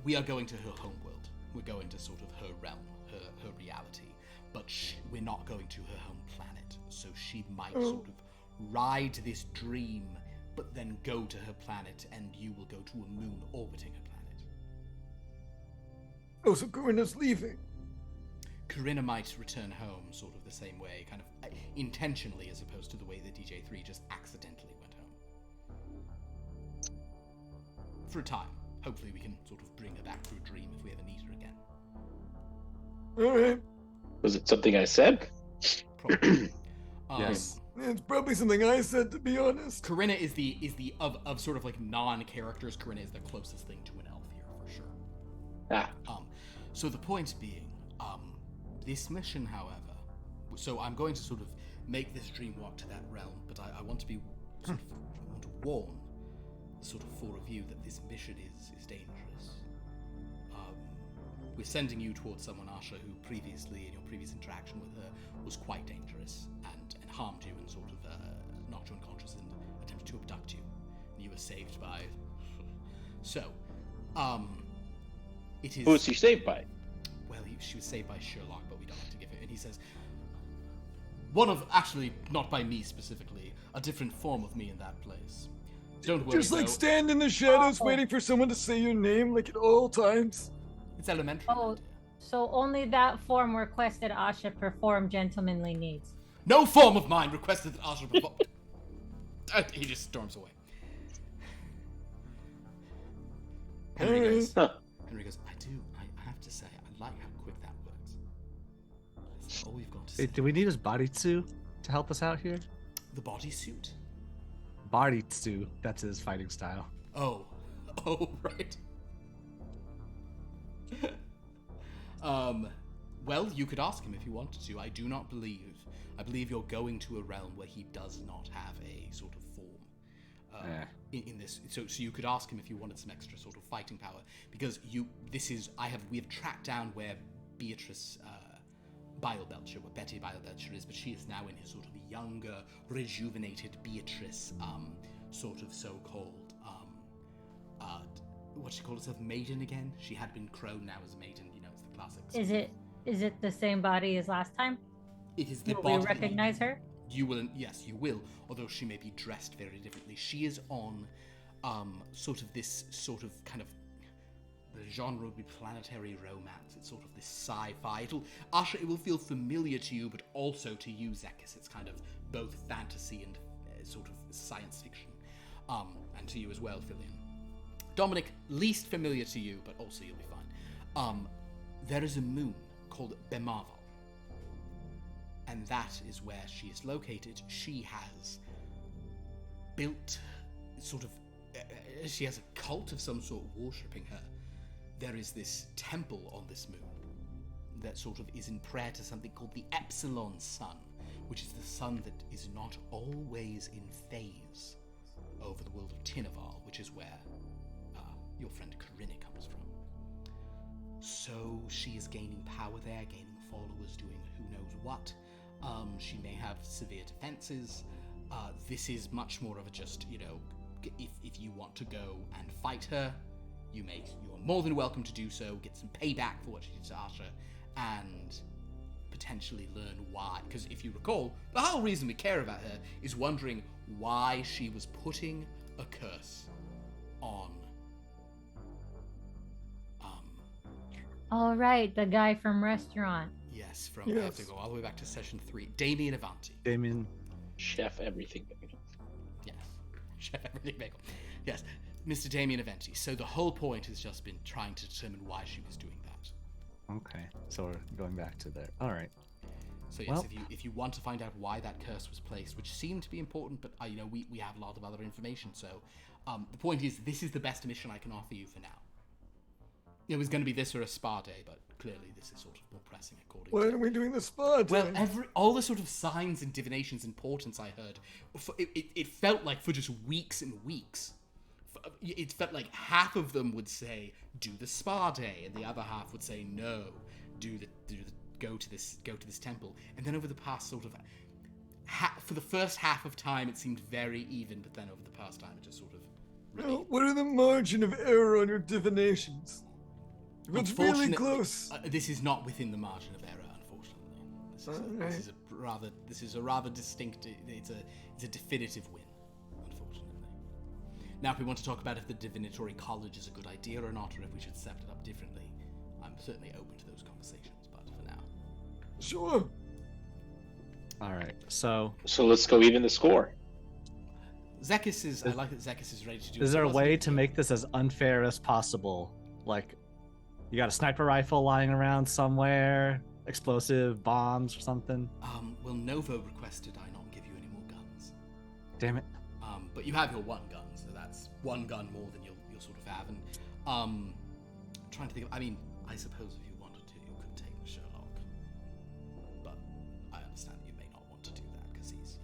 [SPEAKER 1] We are going to her homeworld. We're going to sort of her realm, her reality, but we're not going to her home planet. So she might sort of ride this dream, but then go to her planet, and you will go to a moon orbiting her planet.
[SPEAKER 6] Oh, so Corinna's leaving.
[SPEAKER 1] Corinna might return home sort of the same way, kind of intentionally, as opposed to the way that DJ3 just accidentally went home. For a time. Hopefully we can sort of bring her back through a dream if we ever need her again.
[SPEAKER 6] All right.
[SPEAKER 3] was it something I said?
[SPEAKER 1] Probably.
[SPEAKER 5] Yes.
[SPEAKER 6] It's probably something I said, to be honest.
[SPEAKER 1] Corinna is the of sort of like non-characters, Corinna is the closest thing to an elf here, for sure.
[SPEAKER 3] Ah,
[SPEAKER 1] So the point being, this mission, however, so I'm going to sort of make this dream walk to that realm, but I want to be sort of I want to warn the sort of four of you that this mission is dangerous. We're sending you towards someone, Asha, who previously, in your previous interaction with her, was quite dangerous and harmed you and sort of knocked you unconscious and attempted to abduct you. And you were saved by. So, it is.
[SPEAKER 3] who was she saved by?
[SPEAKER 1] Well, she was saved by Sherlock, but we don't have to give it. And he says, actually, not by me specifically, a different form of me in that place. Don't worry,
[SPEAKER 6] Just like
[SPEAKER 1] though.
[SPEAKER 6] stand in the shadows
[SPEAKER 4] Oh.
[SPEAKER 6] waiting for someone to say your name, like at all times.
[SPEAKER 1] It's elementary.
[SPEAKER 4] Oh.
[SPEAKER 1] my dear.
[SPEAKER 4] So only that form requested Asha perform gentlemanly needs.
[SPEAKER 1] No form of mine requested that Asha perform. He just storms away. Henry goes,
[SPEAKER 3] Huh.
[SPEAKER 1] I have to say, I like how
[SPEAKER 5] Wait, do we need his bodysuit to help us out here?
[SPEAKER 1] The bodysuit?
[SPEAKER 5] Bodysuit, that's his fighting style.
[SPEAKER 1] Oh. Oh, right. Well, you could ask him if you wanted to. I believe you're going to a realm where he does not have a sort of form in this. So you could ask him if you wanted some extra sort of fighting power, because we have tracked down where Beatrice Bilebelcher, where Betty Bilebelcher is, but she is now in his sort of younger, rejuvenated Beatrice, sort of so-called, what she called herself, maiden again? She had been crone, now as a maiden, it's the classics.
[SPEAKER 4] Is it the same body as last time?
[SPEAKER 1] It is the
[SPEAKER 4] Will
[SPEAKER 1] body.
[SPEAKER 4] we recognize her?
[SPEAKER 1] You will, yes, you will, although she may be dressed very differently. She is on, sort of this sort of kind of, the genre would be planetary romance. It's sort of this sci-fi. Asha, it will feel familiar to you, but also to you, Zekas. It's kind of both fantasy and sort of science fiction. And to you as well, Filian. Dominic, least familiar to you, but also you'll be fine. There is a moon called Bemarval. And that is where she is located. She has built sort of... she has a cult of some sort worshipping her. There is this temple on this moon that sort of is in prayer to something called the Epsilon Sun, which is the sun that is not always in phase over the world of Tinaval, which is where your friend Corinna comes from. So she is gaining power there, gaining followers, doing who knows what. She may have severe defenses. This is much more of a just, if you want to go and fight her, you are more than welcome to do so, get some payback for what she did to Asha, and potentially learn why. Because if you recall, the whole reason we care about her is wondering why she was putting a curse on...
[SPEAKER 4] All right, the guy from restaurant.
[SPEAKER 1] Yes, I have to go all the way back to session 3. Damien Avanti.
[SPEAKER 5] Damien.
[SPEAKER 3] Chef everything.
[SPEAKER 1] Yes. Chef everything bagel. Yes. Mr. Damien Avanti. So the whole point has just been trying to determine why she was doing that.
[SPEAKER 5] Okay, so we're going back to there. All right.
[SPEAKER 1] So yes, if you want to find out why that curse was placed, which seemed to be important, but we have a lot of other information. So the point is, this is the best mission I can offer you for now. It was going to be this or a spa day, but clearly this is sort of more pressing according
[SPEAKER 6] Why
[SPEAKER 1] to...
[SPEAKER 6] are we doing the spa day?
[SPEAKER 1] Well, all the sort of signs and divinations and portents I heard, it felt like for just weeks and weeks, it felt like half of them would say, do the spa day, and the other half would say, no, go to this temple. And then over the past sort of... for the first half of time, it seemed very even, but then over the past time, it just sort of...
[SPEAKER 6] Well, what are the margin of error on your divinations? It's really close.
[SPEAKER 1] This is not within the margin of error, unfortunately. This is a rather distinct. It's a definitive win, unfortunately. Now, if we want to talk about if the divinatory college is a good idea or not, or if we should set it up differently, I'm certainly open to those conversations. But for now,
[SPEAKER 6] Sure.
[SPEAKER 5] All right. So
[SPEAKER 3] let's go even the score.
[SPEAKER 1] Zekas is. I like that Zekas is ready to do.
[SPEAKER 5] is there a way to make this as unfair as possible? Like, you got a sniper rifle lying around somewhere, explosive bombs or something?
[SPEAKER 1] Well, Novo requested I not give you any more guns.
[SPEAKER 5] Damn it.
[SPEAKER 1] But you have your one gun, so that's one gun more than you'll sort of have. And trying to think of. I mean, I suppose if you wanted to, you could take Sherlock. But I understand you may not want to do that because he's,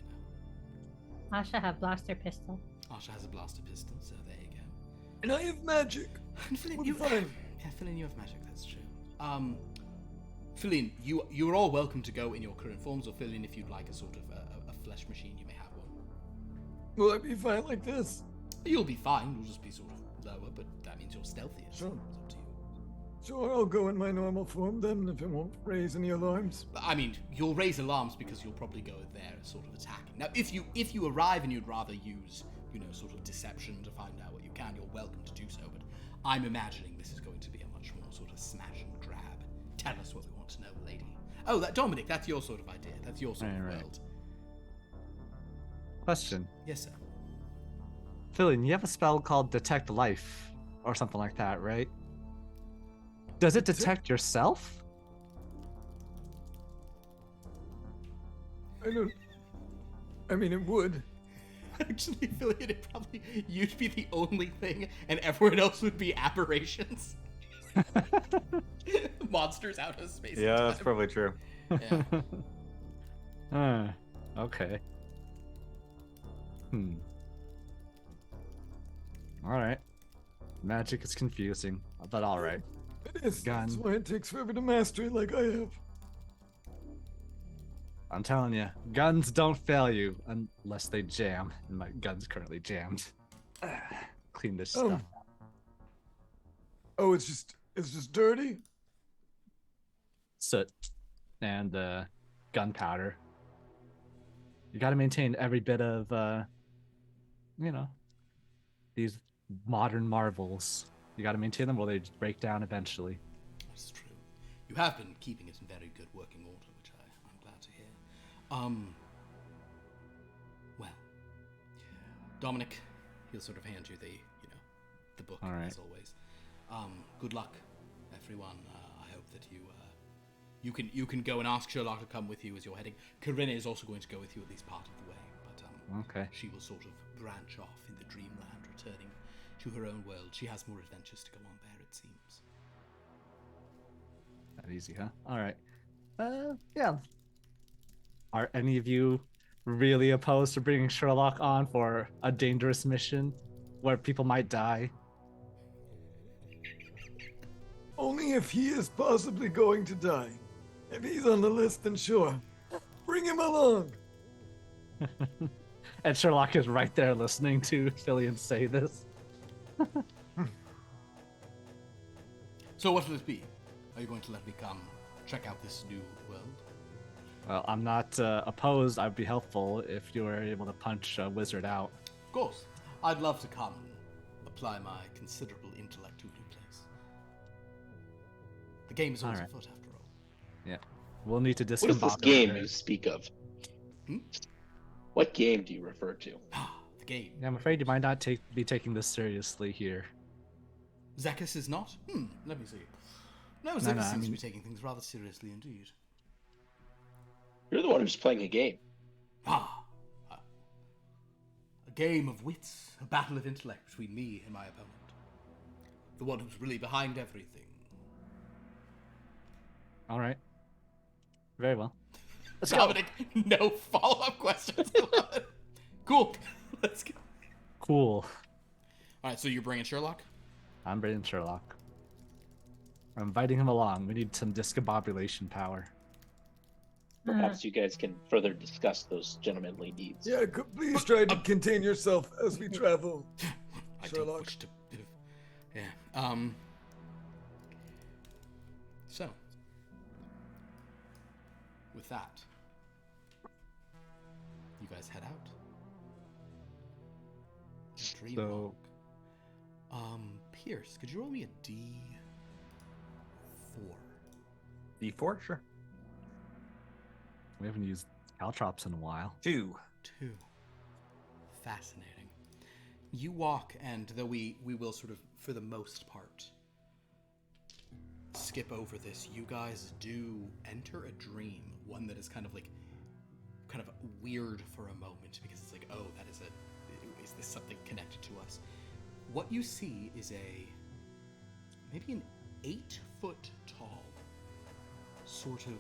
[SPEAKER 4] Asha have blaster pistol.
[SPEAKER 1] Asha has a blaster pistol, so there you go.
[SPEAKER 6] And I have magic.
[SPEAKER 1] And Philin,
[SPEAKER 6] We'll
[SPEAKER 1] you
[SPEAKER 6] be fine.
[SPEAKER 1] Yeah, Philin, you have magic. That's true. Philin, you're all welcome to go in your current forms, or Philin, if you'd like a sort of a flesh machine, you may have one.
[SPEAKER 6] Will I be fine like this?
[SPEAKER 1] You'll be fine. You'll just be sort of lower, but that means you're stealthier.
[SPEAKER 6] Sure.
[SPEAKER 1] It's up to you.
[SPEAKER 6] Sure, I'll go in my normal form then, if it won't raise any alarms.
[SPEAKER 1] I mean, you'll raise alarms because you'll probably go there as sort of attacking. Now, if you arrive and you'd rather use, sort of deception to find out what you can, you're welcome to do so. But I'm imagining this is going to be a much more sort of smash and grab. Tell us what we want to know, lady. Oh, Dominic, that's your sort of idea. That's your sort of
[SPEAKER 5] Right.
[SPEAKER 1] world.
[SPEAKER 5] Question.
[SPEAKER 1] Yes, sir.
[SPEAKER 5] Philin, you have a spell called Detect Life or something like that, right? Does it detect yourself?
[SPEAKER 6] I don't. I mean, it would.
[SPEAKER 1] Actually, Felicia, you'd be the only thing, and everyone else would be aberrations. Monsters out of space.
[SPEAKER 2] Yeah,
[SPEAKER 1] and
[SPEAKER 2] that's
[SPEAKER 1] time.
[SPEAKER 2] probably true.
[SPEAKER 1] Yeah.
[SPEAKER 5] Okay. Alright. Magic is confusing, but alright.
[SPEAKER 6] It is.
[SPEAKER 5] Gun.
[SPEAKER 6] That's why it takes forever to master it like I have.
[SPEAKER 5] I'm telling you, guns don't fail you unless they jam. And my gun's currently jammed. Clean this stuff.
[SPEAKER 6] Oh, it's just dirty?
[SPEAKER 5] Soot and gunpowder. You gotta maintain every bit of, these modern marvels. You gotta maintain them or they just break down eventually.
[SPEAKER 1] That's true. You have been keeping it in very good working order, which I'm glad to hear. Well, Dominic, he'll sort of hand you the book,
[SPEAKER 5] All right.
[SPEAKER 1] as always. Good luck, everyone. I hope that you can go and ask Sherlock to come with you as you're heading. Corinna is also going to go with you at least part of the way, but
[SPEAKER 5] Okay.
[SPEAKER 1] she will sort of branch off in the Dreamland, returning to her own world. She has more adventures to go on there, it seems.
[SPEAKER 5] That easy, huh? Alright. Yeah. Are any of you really opposed to bringing Sherlock on for a dangerous mission where people might die?
[SPEAKER 6] Only if he is possibly going to die. If he's on the list, then sure. Bring him along.
[SPEAKER 5] And Sherlock is right there listening to Fillion say this.
[SPEAKER 1] So what will it be? Are you going to let me come check out this new world?
[SPEAKER 5] Well, I'm not opposed. I'd be helpful if you were able to punch a wizard out.
[SPEAKER 1] Of course. I'd love to come and apply my considerable intellect to a new place. The game is always
[SPEAKER 5] Alright.
[SPEAKER 1] afoot, after all.
[SPEAKER 5] Yeah. We'll need to
[SPEAKER 3] What is this
[SPEAKER 5] discombobulate
[SPEAKER 3] game
[SPEAKER 5] her.
[SPEAKER 3] you speak of?
[SPEAKER 1] Hmm?
[SPEAKER 3] What game do you refer to?
[SPEAKER 1] The game.
[SPEAKER 5] Yeah, I'm afraid you might not be taking this seriously here.
[SPEAKER 1] Zekas is not? Let me see. No,
[SPEAKER 5] No,
[SPEAKER 1] Zekas
[SPEAKER 5] no, I
[SPEAKER 1] seems to
[SPEAKER 5] mean-
[SPEAKER 1] be taking things rather seriously indeed.
[SPEAKER 3] You're the one who's playing a game.
[SPEAKER 1] A game of wits, a battle of intellect between me and my opponent. The one who's really behind everything.
[SPEAKER 5] All right. Very well. Let's
[SPEAKER 1] Dominic, no follow-up questions. I love it. Cool. Let's go.
[SPEAKER 5] Cool.
[SPEAKER 1] All right, so you're bringing Sherlock?
[SPEAKER 5] I'm bringing Sherlock. I'm inviting him along. We need some discombobulation power.
[SPEAKER 3] Perhaps you guys can further discuss those gentlemanly needs.
[SPEAKER 6] Yeah, please try to contain yourself as we travel.
[SPEAKER 1] I
[SPEAKER 6] Sherlock.
[SPEAKER 1] don't wish to. Yeah. So, with that, you guys head out. Dream
[SPEAKER 5] So-
[SPEAKER 1] walk. Pierce, could you roll me a D4?
[SPEAKER 2] D4, sure.
[SPEAKER 5] We haven't used caltrops in a while.
[SPEAKER 2] 2.
[SPEAKER 1] 2. Fascinating. You walk, and though we will sort of, for the most part, skip over this, you guys do enter a dream. One that is kind of weird for a moment, because it's like, oh, is this something connected to us? What you see is maybe an 8-foot tall, sort of,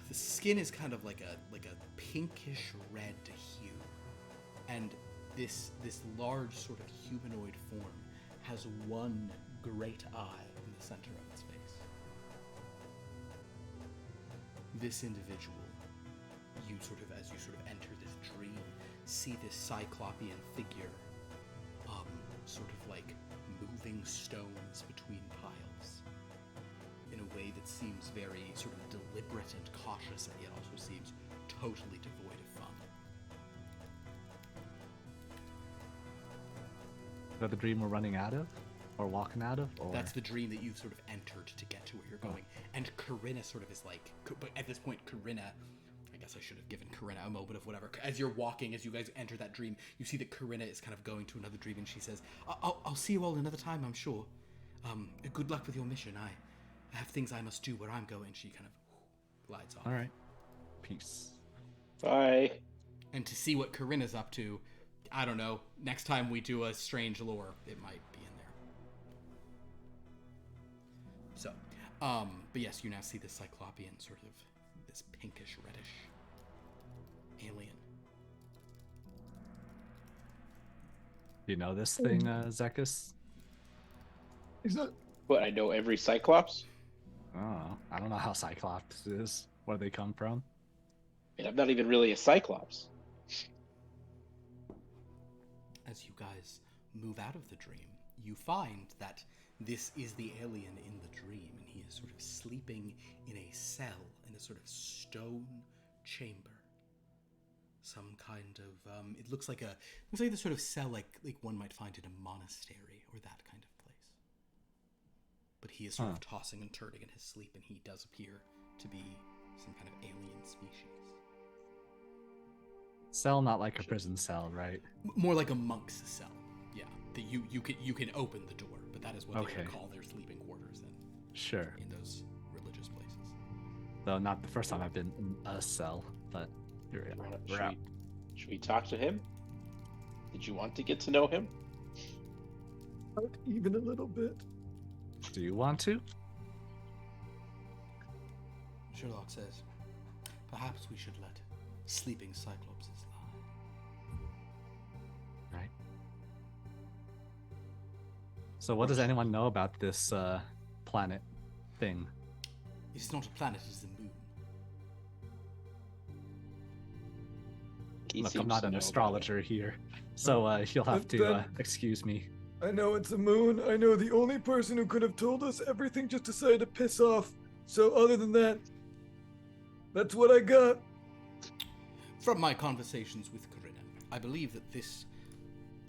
[SPEAKER 1] the skin is kind of like a pinkish red hue, and this large sort of humanoid form has one great eye in the center of its face. This individual, as you enter this dream, see this cyclopean figure, sort of like moving stones between piles in a way that seems very sort of deliberate and cautious, and yet also seems totally devoid of fun.
[SPEAKER 5] Is that the dream we're running out of? Or walking out of? Or...
[SPEAKER 1] That's the dream that you've sort of entered to get to where you're going. And Corinna sort of is like, but at this point, Corinna, I guess I should have given Corinna a moment of whatever. As you're walking, as you guys enter that dream, you see that Corinna is kind of going to another dream, and she says, I'll see you all another time, I'm sure. Good luck with your mission. I have things I must do where I'm going. She kind of glides off.
[SPEAKER 5] All right. Peace.
[SPEAKER 3] Bye.
[SPEAKER 1] And to see what Corinna's up to, I don't know. Next time we do a strange lore, it might be in there. So, but yes, you now see the Cyclopean sort of this pinkish reddish alien.
[SPEAKER 5] You know this thing, Zekas?
[SPEAKER 6] He's not.
[SPEAKER 3] What, I know every Cyclops?
[SPEAKER 5] Oh, I don't know how Cyclops is. Where they come from?
[SPEAKER 3] I mean, I'm not even really a Cyclops.
[SPEAKER 1] As you guys move out of the dream, you find that this is the alien in the dream, and he is sort of sleeping in a cell in a sort of stone chamber. Some kind of it looks like the sort of cell like one might find in a monastery or that kind of place. But he is sort of tossing and turning in his sleep, and he does appear to be some kind of alien species.
[SPEAKER 5] Cell, not like a prison cell, right?
[SPEAKER 1] More like a monk's cell. Yeah, that you can open the door, but that is what they would call their sleeping quarters
[SPEAKER 5] Sure.
[SPEAKER 1] in those religious places.
[SPEAKER 5] Though not the first time I've been in a cell, but here we are.
[SPEAKER 3] Should we talk to him? Did you want to get to know him?
[SPEAKER 6] Not even a little bit.
[SPEAKER 5] Do you want to?
[SPEAKER 1] Sherlock says, perhaps we should let sleeping cyclopses lie.
[SPEAKER 5] Right. So what does anyone know about this planet thing?
[SPEAKER 1] It is not a planet, it is the moon.
[SPEAKER 3] He
[SPEAKER 5] Look,
[SPEAKER 3] seems
[SPEAKER 5] I'm not
[SPEAKER 3] to
[SPEAKER 5] an
[SPEAKER 3] know about
[SPEAKER 5] astrologer here, so you'll have to
[SPEAKER 6] Ben-
[SPEAKER 5] excuse me.
[SPEAKER 6] I know it's a moon. I know the only person who could have told us everything just decided to piss off. So other than that, that's what I got.
[SPEAKER 1] From my conversations with Corinna, I believe that this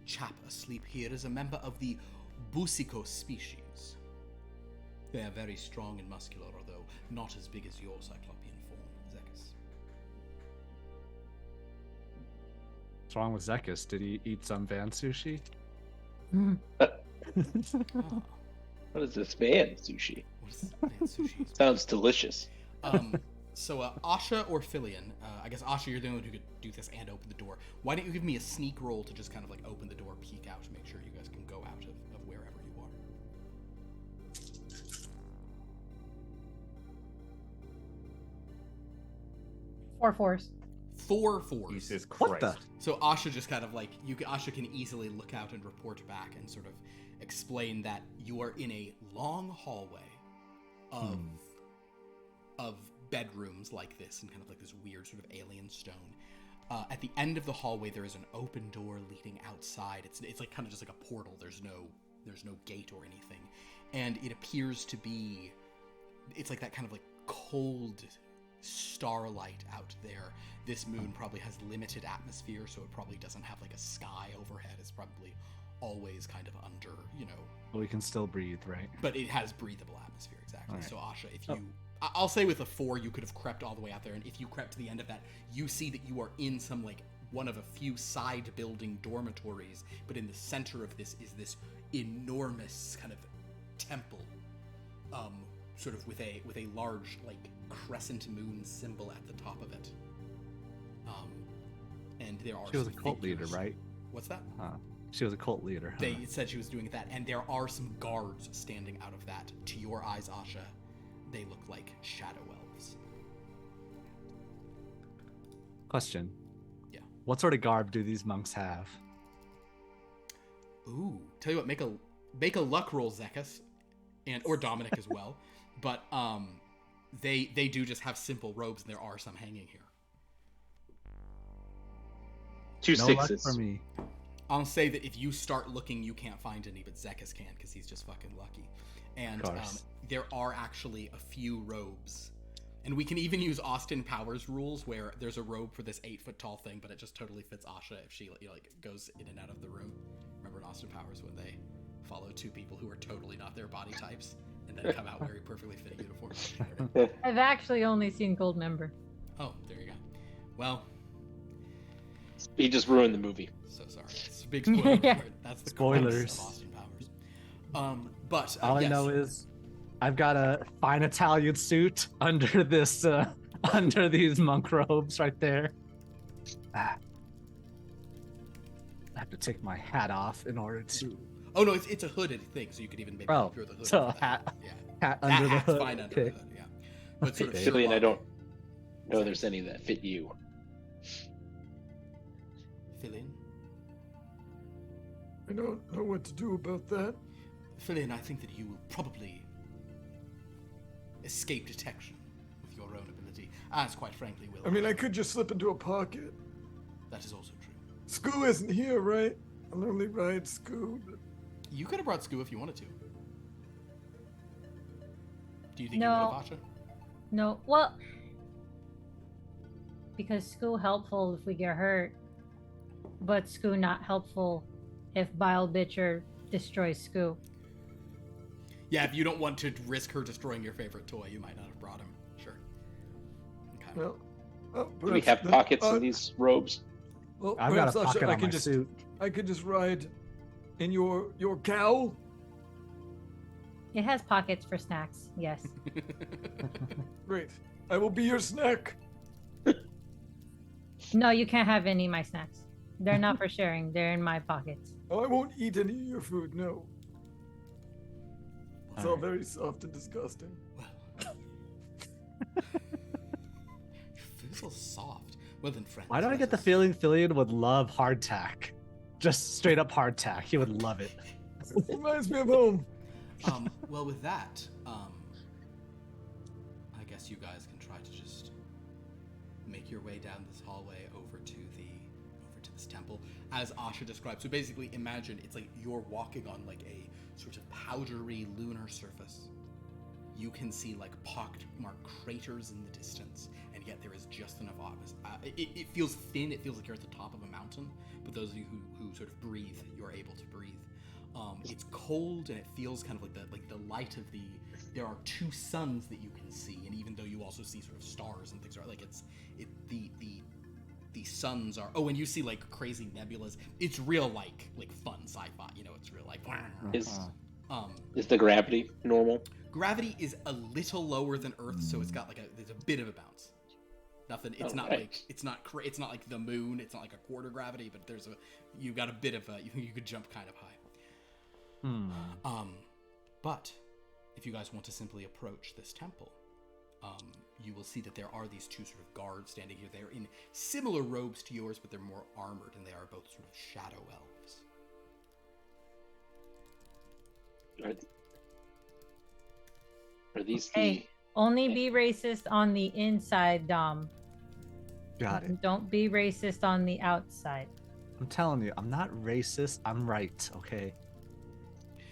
[SPEAKER 1] chap asleep here is a member of the Busico species. They are very strong and muscular, although not as big as your cyclopean form, Zekas.
[SPEAKER 5] What's wrong with Zekas? Did he eat some van sushi?
[SPEAKER 1] Ah,
[SPEAKER 3] What is this van sushi?
[SPEAKER 1] what is man sushi?
[SPEAKER 3] Sounds delicious.
[SPEAKER 1] So Asha or Filian, I guess Asha, you're the only one who could do this and open the door. Why don't you give me a sneak roll to just kind of like open the door, peek out, to make sure you guys can go out of wherever you are.
[SPEAKER 4] Four fours.
[SPEAKER 1] 4 fours.
[SPEAKER 2] Jesus Christ.
[SPEAKER 5] What the?
[SPEAKER 1] So Asha just kind of like Asha can easily look out and report back and sort of explain that you are in a long hallway of bedrooms like this and kind of like this weird sort of alien stone. At the end of the hallway there is an open door leading outside. It's like kind of just like a portal. There's no gate or anything, and it appears to be. It's like that kind of like cold starlight out there. This moon probably has limited atmosphere, so it probably doesn't have like a sky overhead. It's probably always kind of under,
[SPEAKER 5] We can still breathe, right?
[SPEAKER 1] but it has breathable atmosphere, exactly.
[SPEAKER 5] Alright.
[SPEAKER 1] So Asha, if you I'll say with a 4 you could have crept all the way out there, and if you crept to the end of that, you see that you are in some like one of a few side building dormitories, but in the center of this is this enormous kind of temple, sort of with a large like crescent moon symbol at the top of it. And there are
[SPEAKER 5] She was a
[SPEAKER 1] some
[SPEAKER 5] cult leader,
[SPEAKER 1] figures.
[SPEAKER 5] right?
[SPEAKER 1] What's that?
[SPEAKER 5] She was a cult leader. Huh?
[SPEAKER 1] They said she was doing that, and there are some guards standing out of that. To your eyes, Asha, they look like shadow elves.
[SPEAKER 5] Question.
[SPEAKER 1] Yeah.
[SPEAKER 5] What sort of garb do these monks have?
[SPEAKER 1] Ooh, tell you what, make a luck roll, Zekas, or Dominic as well. But they do just have simple robes, and there are some hanging here.
[SPEAKER 3] 2
[SPEAKER 5] No luck
[SPEAKER 3] sixes.
[SPEAKER 5] for me.
[SPEAKER 1] I'll say that if you start looking, you can't find any, but Zekas can, because he's just fucking lucky. And
[SPEAKER 5] Of course.
[SPEAKER 1] there are actually a few robes. And we can even use Austin Powers rules, where there's a robe for this 8-foot-tall thing, but it just totally fits Asha if she like goes in and out of the room. Remember in Austin Powers when they follow 2 people who are totally not their body types, and then come out wearing perfectly fitting uniforms?
[SPEAKER 4] I've actually only seen Goldmember.
[SPEAKER 1] Oh, there you go. Well,
[SPEAKER 3] He just ruined the movie.
[SPEAKER 1] so sorry. It's a big spoiler.
[SPEAKER 4] Yeah.
[SPEAKER 1] That's the
[SPEAKER 5] Spoilers.
[SPEAKER 1] crux of Austin Powers. But
[SPEAKER 5] All I
[SPEAKER 1] yes.
[SPEAKER 5] know is I've got a fine Italian suit under this under these monk robes right there. Ah. I have to take my hat off in order to.
[SPEAKER 1] Oh no, it's a hooded thing, so you could even maybe
[SPEAKER 5] Oh,
[SPEAKER 1] through the hood.
[SPEAKER 5] so
[SPEAKER 1] of the
[SPEAKER 5] hat-
[SPEAKER 1] Yeah,
[SPEAKER 5] Hat
[SPEAKER 1] that
[SPEAKER 5] under the
[SPEAKER 1] hat's
[SPEAKER 5] hood.
[SPEAKER 1] fine under
[SPEAKER 5] Okay.
[SPEAKER 1] the hood. Yeah, but sort of
[SPEAKER 5] Okay.
[SPEAKER 3] Cillian, I
[SPEAKER 1] show
[SPEAKER 3] don't
[SPEAKER 1] off.
[SPEAKER 3] know there's any that fit you.
[SPEAKER 1] Fill in.
[SPEAKER 6] I don't know what to do about that.
[SPEAKER 1] Fill in. I think that you will probably escape detection with your own ability, as quite frankly will.
[SPEAKER 6] I mean, I could just slip into a pocket.
[SPEAKER 1] That is also true.
[SPEAKER 6] Scoo isn't here, right? I'll only ride Scoo. But...
[SPEAKER 1] You could have brought Scoo if you wanted to. Do you think
[SPEAKER 4] No.
[SPEAKER 1] you would have, Asha?
[SPEAKER 4] No, well, because Scoo helpful if we get hurt, but Scoo not helpful if Bile Bitcher destroys Scoo.
[SPEAKER 1] Yeah, if you don't want to risk her destroying your favorite toy, you might not have brought him. Sure. Okay.
[SPEAKER 6] Well,
[SPEAKER 3] Do we have pockets in these robes?
[SPEAKER 6] Well,
[SPEAKER 5] I've got a
[SPEAKER 6] perhaps,
[SPEAKER 5] pocket
[SPEAKER 6] Asha,
[SPEAKER 5] on my suit.
[SPEAKER 6] I could just ride in your cowl.
[SPEAKER 4] It has pockets for snacks, yes.
[SPEAKER 6] Great. I will be your snack.
[SPEAKER 4] No, you can't have any of my snacks. They're not for sharing. They're in my pockets.
[SPEAKER 6] Oh, I won't eat any of your food. No. It's all
[SPEAKER 5] Alright.
[SPEAKER 6] very soft and disgusting.
[SPEAKER 1] Well. Your food's all soft. Well then, friends.
[SPEAKER 5] Why do I
[SPEAKER 1] let
[SPEAKER 5] get the
[SPEAKER 1] us-
[SPEAKER 5] feeling Fillion would love hardtack? Just straight up hardtack. He would love it.
[SPEAKER 6] Reminds me of home.
[SPEAKER 1] Well, with that, I guess you guys can try to just make your way down this hallway over to this temple, as Asha described. So basically, imagine it's like you're walking on like a sort of powdery lunar surface. You can see like pockmarked craters in the distance, and yet there is just enough obvious. It feels thin. It feels like you're at the top of a mountain. But those of you who sort of breathe, you're able to breathe. It's cold, and it feels kind of like the light of the. There are two suns that you can see, and even though you also see sort of stars and things, right? Like the suns are. Oh, and you see like crazy nebulas. It's real like fun sci-fi. You know, it's real like.
[SPEAKER 3] Is the gravity normal?
[SPEAKER 1] Gravity is a little lower than Earth, so it's got like there's a bit of a bounce. Nothing. It's not
[SPEAKER 3] Okay.
[SPEAKER 1] like it's not like the moon. It's not like a quarter gravity, but you got a bit of a. You could jump kind of high. But if you guys want to simply approach this temple, you will see that there are these two sort of guards standing here. They're in similar robes to yours, but they're more armored, and they are both sort of shadow elves.
[SPEAKER 3] Are these
[SPEAKER 4] Hey, only be racist on the inside, Dom.
[SPEAKER 5] Got it.
[SPEAKER 4] Don't be racist on the outside.
[SPEAKER 5] I'm telling you, I'm not racist. I'm right. Okay.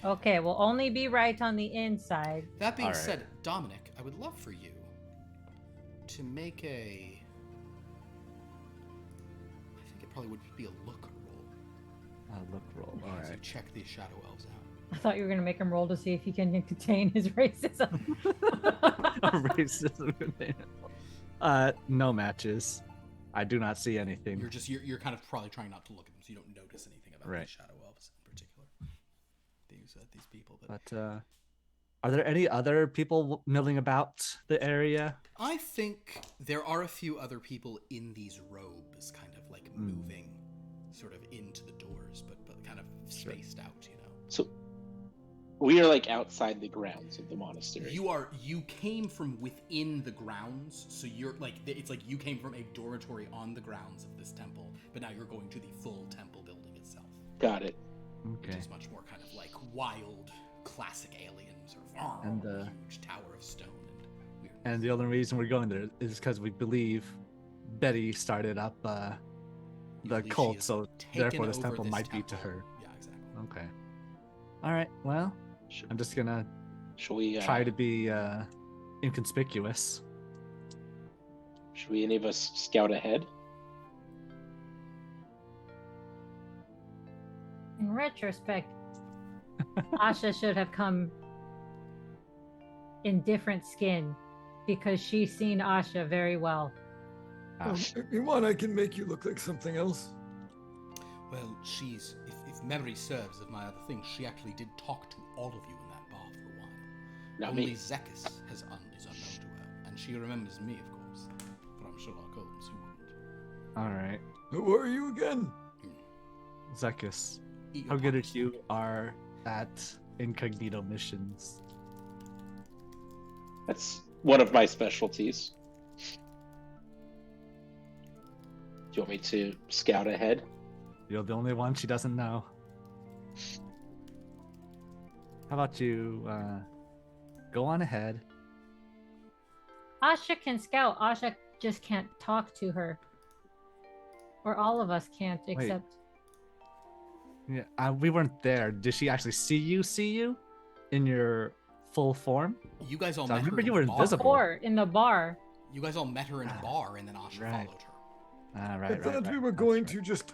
[SPEAKER 4] Okay, well, only be right on the inside.
[SPEAKER 1] That being
[SPEAKER 5] All right.
[SPEAKER 1] said, Dominic, I would love for you to make a. I think it probably would be a look roll
[SPEAKER 5] Look roll. All
[SPEAKER 1] as you
[SPEAKER 5] right.
[SPEAKER 1] check these shadow elves out.
[SPEAKER 4] I thought you were going to make him roll to see if he can contain his racism.
[SPEAKER 5] Racism. No matches. I do not see anything.
[SPEAKER 1] You're kind of probably trying not to look at them, so you don't notice anything about
[SPEAKER 5] Right.
[SPEAKER 1] these shadow elves in particular. These people.
[SPEAKER 5] But are there any other people milling about the area?
[SPEAKER 1] I think there are a few other people in these robes, kind of like moving, sort of into the doors, but kind of spaced out. You know.
[SPEAKER 3] So we are like outside the grounds of the monastery.
[SPEAKER 1] You came from within the grounds, so you're like it's like you came from a dormitory on the grounds of this temple, but now you're going to the full temple building itself,
[SPEAKER 3] Got it.
[SPEAKER 1] which
[SPEAKER 5] Okay.
[SPEAKER 1] is much more kind of like wild, classic alien sort of
[SPEAKER 5] And,
[SPEAKER 1] huge tower of stone and weirdness.
[SPEAKER 5] And the only reason we're going there is because we believe Betty started up
[SPEAKER 1] You
[SPEAKER 5] the
[SPEAKER 1] believe she
[SPEAKER 5] cult,
[SPEAKER 1] has
[SPEAKER 5] so
[SPEAKER 1] taken
[SPEAKER 5] therefore this
[SPEAKER 1] over
[SPEAKER 5] temple
[SPEAKER 1] this
[SPEAKER 5] might be to
[SPEAKER 1] temple.
[SPEAKER 5] her.
[SPEAKER 1] Yeah, exactly.
[SPEAKER 5] Okay. All right. Well,
[SPEAKER 3] Should,
[SPEAKER 5] I'm just gonna
[SPEAKER 3] should we
[SPEAKER 5] try to be inconspicuous.
[SPEAKER 3] Should we any of us scout ahead?
[SPEAKER 4] In retrospect, Asha should have come in different skin because she's seen Asha very well.
[SPEAKER 6] If you want, I can make you look like something else.
[SPEAKER 1] Well, she's if memory serves of my other things, she actually did talk to all of you in that bar for a while.
[SPEAKER 3] Not
[SPEAKER 1] Only
[SPEAKER 3] me.
[SPEAKER 1] Zekas is unknown to her, and she remembers me, of course. knows. But I'm Sherlock Holmes, who wouldn't?
[SPEAKER 5] All right,
[SPEAKER 6] Who are you again?
[SPEAKER 5] Zekas.
[SPEAKER 1] Eat your
[SPEAKER 5] How good
[SPEAKER 1] pockets.
[SPEAKER 5] at you are at incognito missions?
[SPEAKER 3] That's one of my specialties. Do you want me to scout ahead?
[SPEAKER 5] You're the only one she doesn't know. How about you go on ahead?
[SPEAKER 4] Asha can scout. Asha just can't talk to her. Or all of us can't, except
[SPEAKER 5] Yeah, we weren't there. Did she actually see you in your full form?
[SPEAKER 1] You guys all
[SPEAKER 5] So I
[SPEAKER 1] met her
[SPEAKER 5] remember
[SPEAKER 1] in
[SPEAKER 5] you
[SPEAKER 1] the
[SPEAKER 5] were
[SPEAKER 1] bar.
[SPEAKER 5] invisible.
[SPEAKER 4] or in the bar.
[SPEAKER 1] You guys all met her in a bar, and then Asha
[SPEAKER 5] right.
[SPEAKER 1] followed her.
[SPEAKER 5] Right,
[SPEAKER 6] I thought we were
[SPEAKER 5] that's
[SPEAKER 6] going
[SPEAKER 5] right.
[SPEAKER 6] to just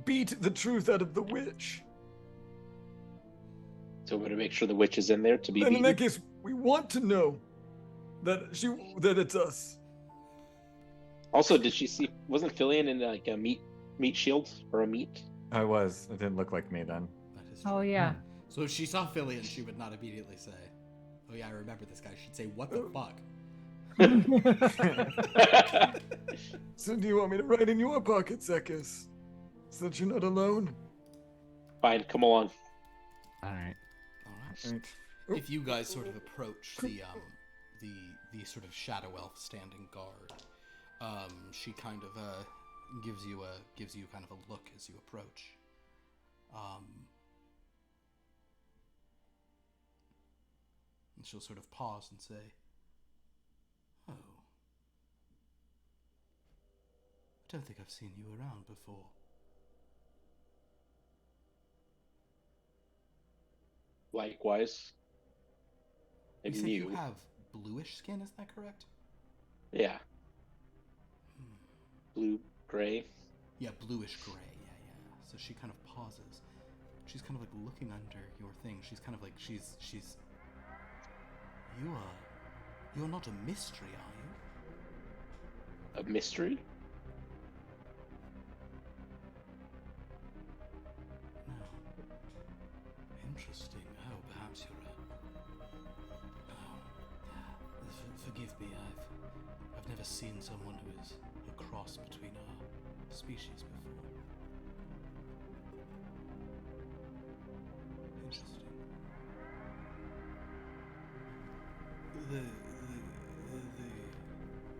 [SPEAKER 6] beat the truth out of the witch.
[SPEAKER 3] So we're going to make sure the witch is in there to be
[SPEAKER 6] And in that
[SPEAKER 3] beaten.
[SPEAKER 6] case, we want to know that it's us.
[SPEAKER 3] Also, did she see? Wasn't Fillion in like a meat shield or a meat?
[SPEAKER 2] I was. It didn't look like me then.
[SPEAKER 1] That is
[SPEAKER 4] Oh
[SPEAKER 1] true.
[SPEAKER 4] yeah.
[SPEAKER 1] So if she saw Filion, she would not immediately say, "Oh yeah, I remember this guy." She'd say, "What the fuck?"
[SPEAKER 6] So do you want me to write in your pocket, Zekas? So that you're not alone?
[SPEAKER 3] Fine, come along.
[SPEAKER 5] All right.
[SPEAKER 1] All right. If you guys sort of approach the sort of shadow elf standing guard, she kind of gives you kind of a look as you approach. And she'll sort of pause and say, "Oh, I don't think I've seen you around before."
[SPEAKER 3] Likewise.
[SPEAKER 1] You
[SPEAKER 3] Maybe
[SPEAKER 1] said
[SPEAKER 3] you.
[SPEAKER 1] you have bluish skin, is that correct?
[SPEAKER 3] Yeah. Blue, gray.
[SPEAKER 1] Yeah, bluish gray. Yeah. So she kind of pauses. She's kind of like looking under your thing. She's kind of like she's. You're not a mystery, are you?
[SPEAKER 3] A mystery?
[SPEAKER 1] No. Interesting. Oh, perhaps you're forgive me. I've never seen someone who is a cross between our species before. Interesting.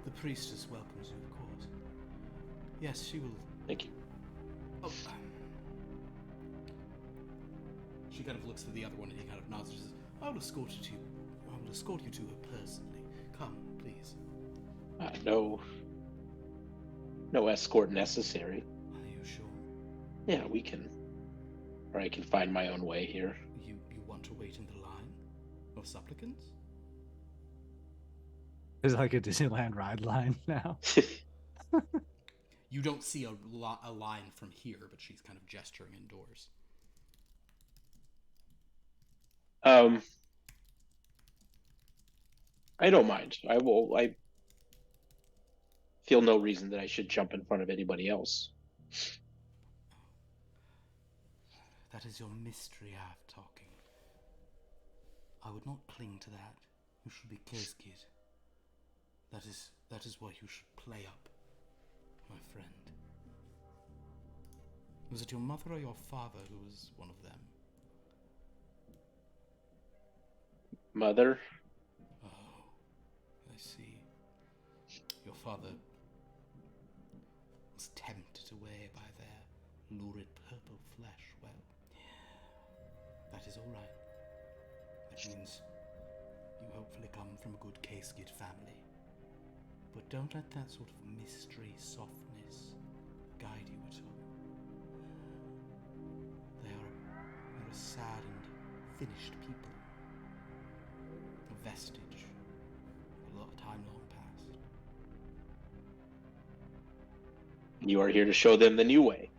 [SPEAKER 1] The priestess welcomes you, of course. Yes, she will.
[SPEAKER 3] Thank you.
[SPEAKER 1] Oh. She kind of looks to the other one and he kind of nods and says, I will escort you to her personally. Come, please.
[SPEAKER 3] No escort necessary.
[SPEAKER 1] Are you sure?
[SPEAKER 3] Yeah, we can. Or I can find my own way here.
[SPEAKER 1] You want to wait in the line of supplicants?
[SPEAKER 5] It's like a Disneyland ride line now.
[SPEAKER 1] You don't see a line from here, but she's kind of gesturing indoors.
[SPEAKER 3] I don't mind. I feel no reason that I should jump in front of anybody else.
[SPEAKER 1] That is your mystery I have talking. I would not cling to that. You should be Keskid. That is what you should play up, my friend. Was it your mother or your father who was one of them?
[SPEAKER 3] Mother?
[SPEAKER 1] Oh, I see. Your father was tempted away by their lurid purple flesh. Well, that is all right. That means you hopefully come from a good Keskid family. But don't let that sort of mystery softness guide you at all. They're a sad and finished people. A vestige of a lot of time long past.
[SPEAKER 3] You are here to show them the new way.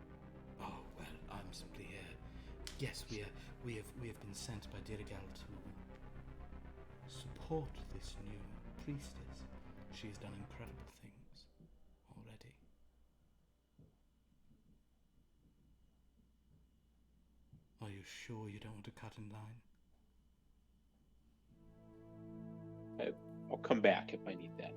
[SPEAKER 1] Oh, well, I'm simply here. Yes, we have been sent by Dirigal to support this new priestess. She has done incredible things already. Are you sure you don't want to cut in line?
[SPEAKER 3] I'll come back if I need that.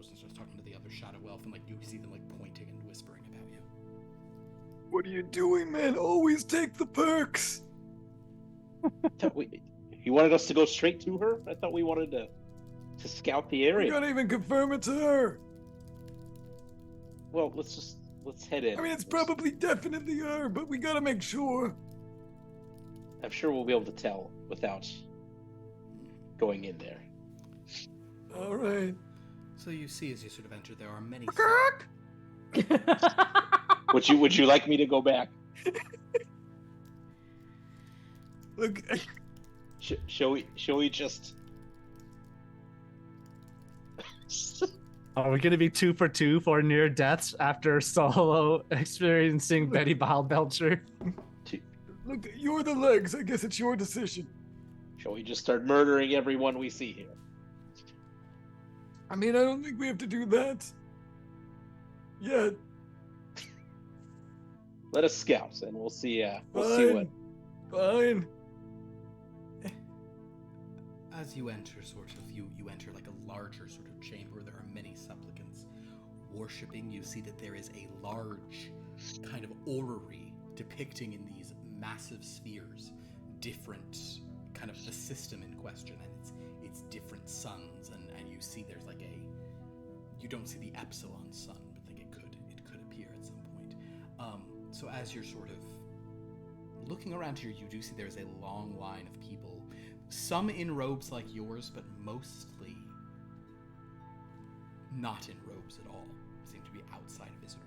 [SPEAKER 1] goes and starts talking to the other shadow elf, and like you see them like pointing and whispering about you.
[SPEAKER 6] What are you doing, man? Always take the perks.
[SPEAKER 3] You wanted us to go straight to her? I thought we wanted to scout the
[SPEAKER 6] We
[SPEAKER 3] area.
[SPEAKER 6] gotta even confirm it's her.
[SPEAKER 3] Well, let's head in.
[SPEAKER 6] I mean, it's probably definitely her, but we gotta make sure.
[SPEAKER 3] I'm sure we'll be able to tell without going in there.
[SPEAKER 6] All right.
[SPEAKER 1] So you see, as you sort of enter, there are many.
[SPEAKER 3] Would you like me to go back?
[SPEAKER 6] Look,
[SPEAKER 3] Shall we just?
[SPEAKER 5] Are we gonna be 2 for 2 for near deaths after Solo experiencing Betty Bile Belcher?
[SPEAKER 6] look, you're the legs. I guess it's your decision.
[SPEAKER 3] Shall we just start murdering everyone we see here?
[SPEAKER 6] I mean, I don't think we have to do that. Yet.
[SPEAKER 3] Let us scout, and we'll see. We'll see what.
[SPEAKER 6] Fine.
[SPEAKER 1] As you enter, you enter like a larger sort of chamber. There are many supplicants worshipping. You see that there is a large kind of orrery depicting in these massive spheres different kind of the system in question, and it's different suns, and you see there's like you don't see the epsilon sun, but like it could appear at some point. So as you're sort of looking around here, you do see there's a long line of people, some in robes like yours, but mostly not in robes at all. Seem to be outside visitors.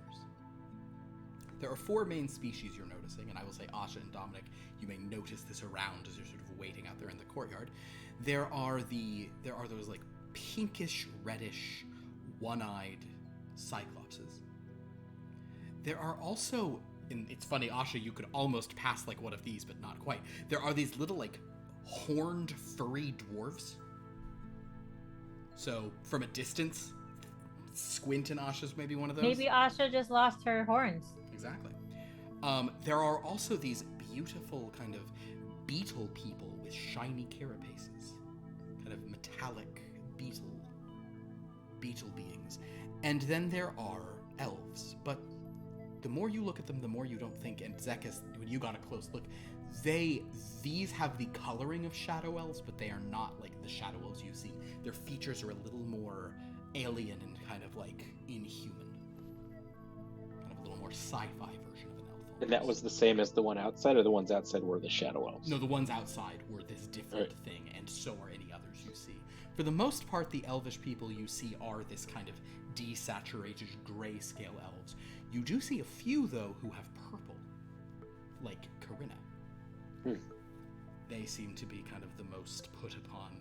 [SPEAKER 1] There are 4 main species you're noticing, and I will say Asha and Dominic, you may notice this around as you're sort of waiting out there in the courtyard. There are those like pinkish, reddish, one-eyed cyclopses. There are also, and it's funny, Asha, you could almost pass like one of these, but not quite. There are these little like horned, furry dwarves. So from a distance, Squint and Asha's maybe one of those.
[SPEAKER 4] Maybe Asha just lost her horns.
[SPEAKER 1] Exactly. There are also these beautiful kind of beetle people with shiny carapaces, kind of metallic beetle beings. And then there are elves, but the more you look at them, the more you don't think. And Zekas, when you got a close look, these have the coloring of shadow elves, but they are not like the shadow elves you see. Their features are a little more alien and kind of like inhuman, kind of a little more sci-fi version of an elf.
[SPEAKER 3] And that was the same as the one outside, or the ones outside were the shadow elves?
[SPEAKER 1] No, the ones outside were this different thing, and so are any others you see. For the most part, the elvish people you see are this kind of desaturated grayscale elves. You do see a few, though, who have purple, like Corinna. They seem to be kind of the most put upon,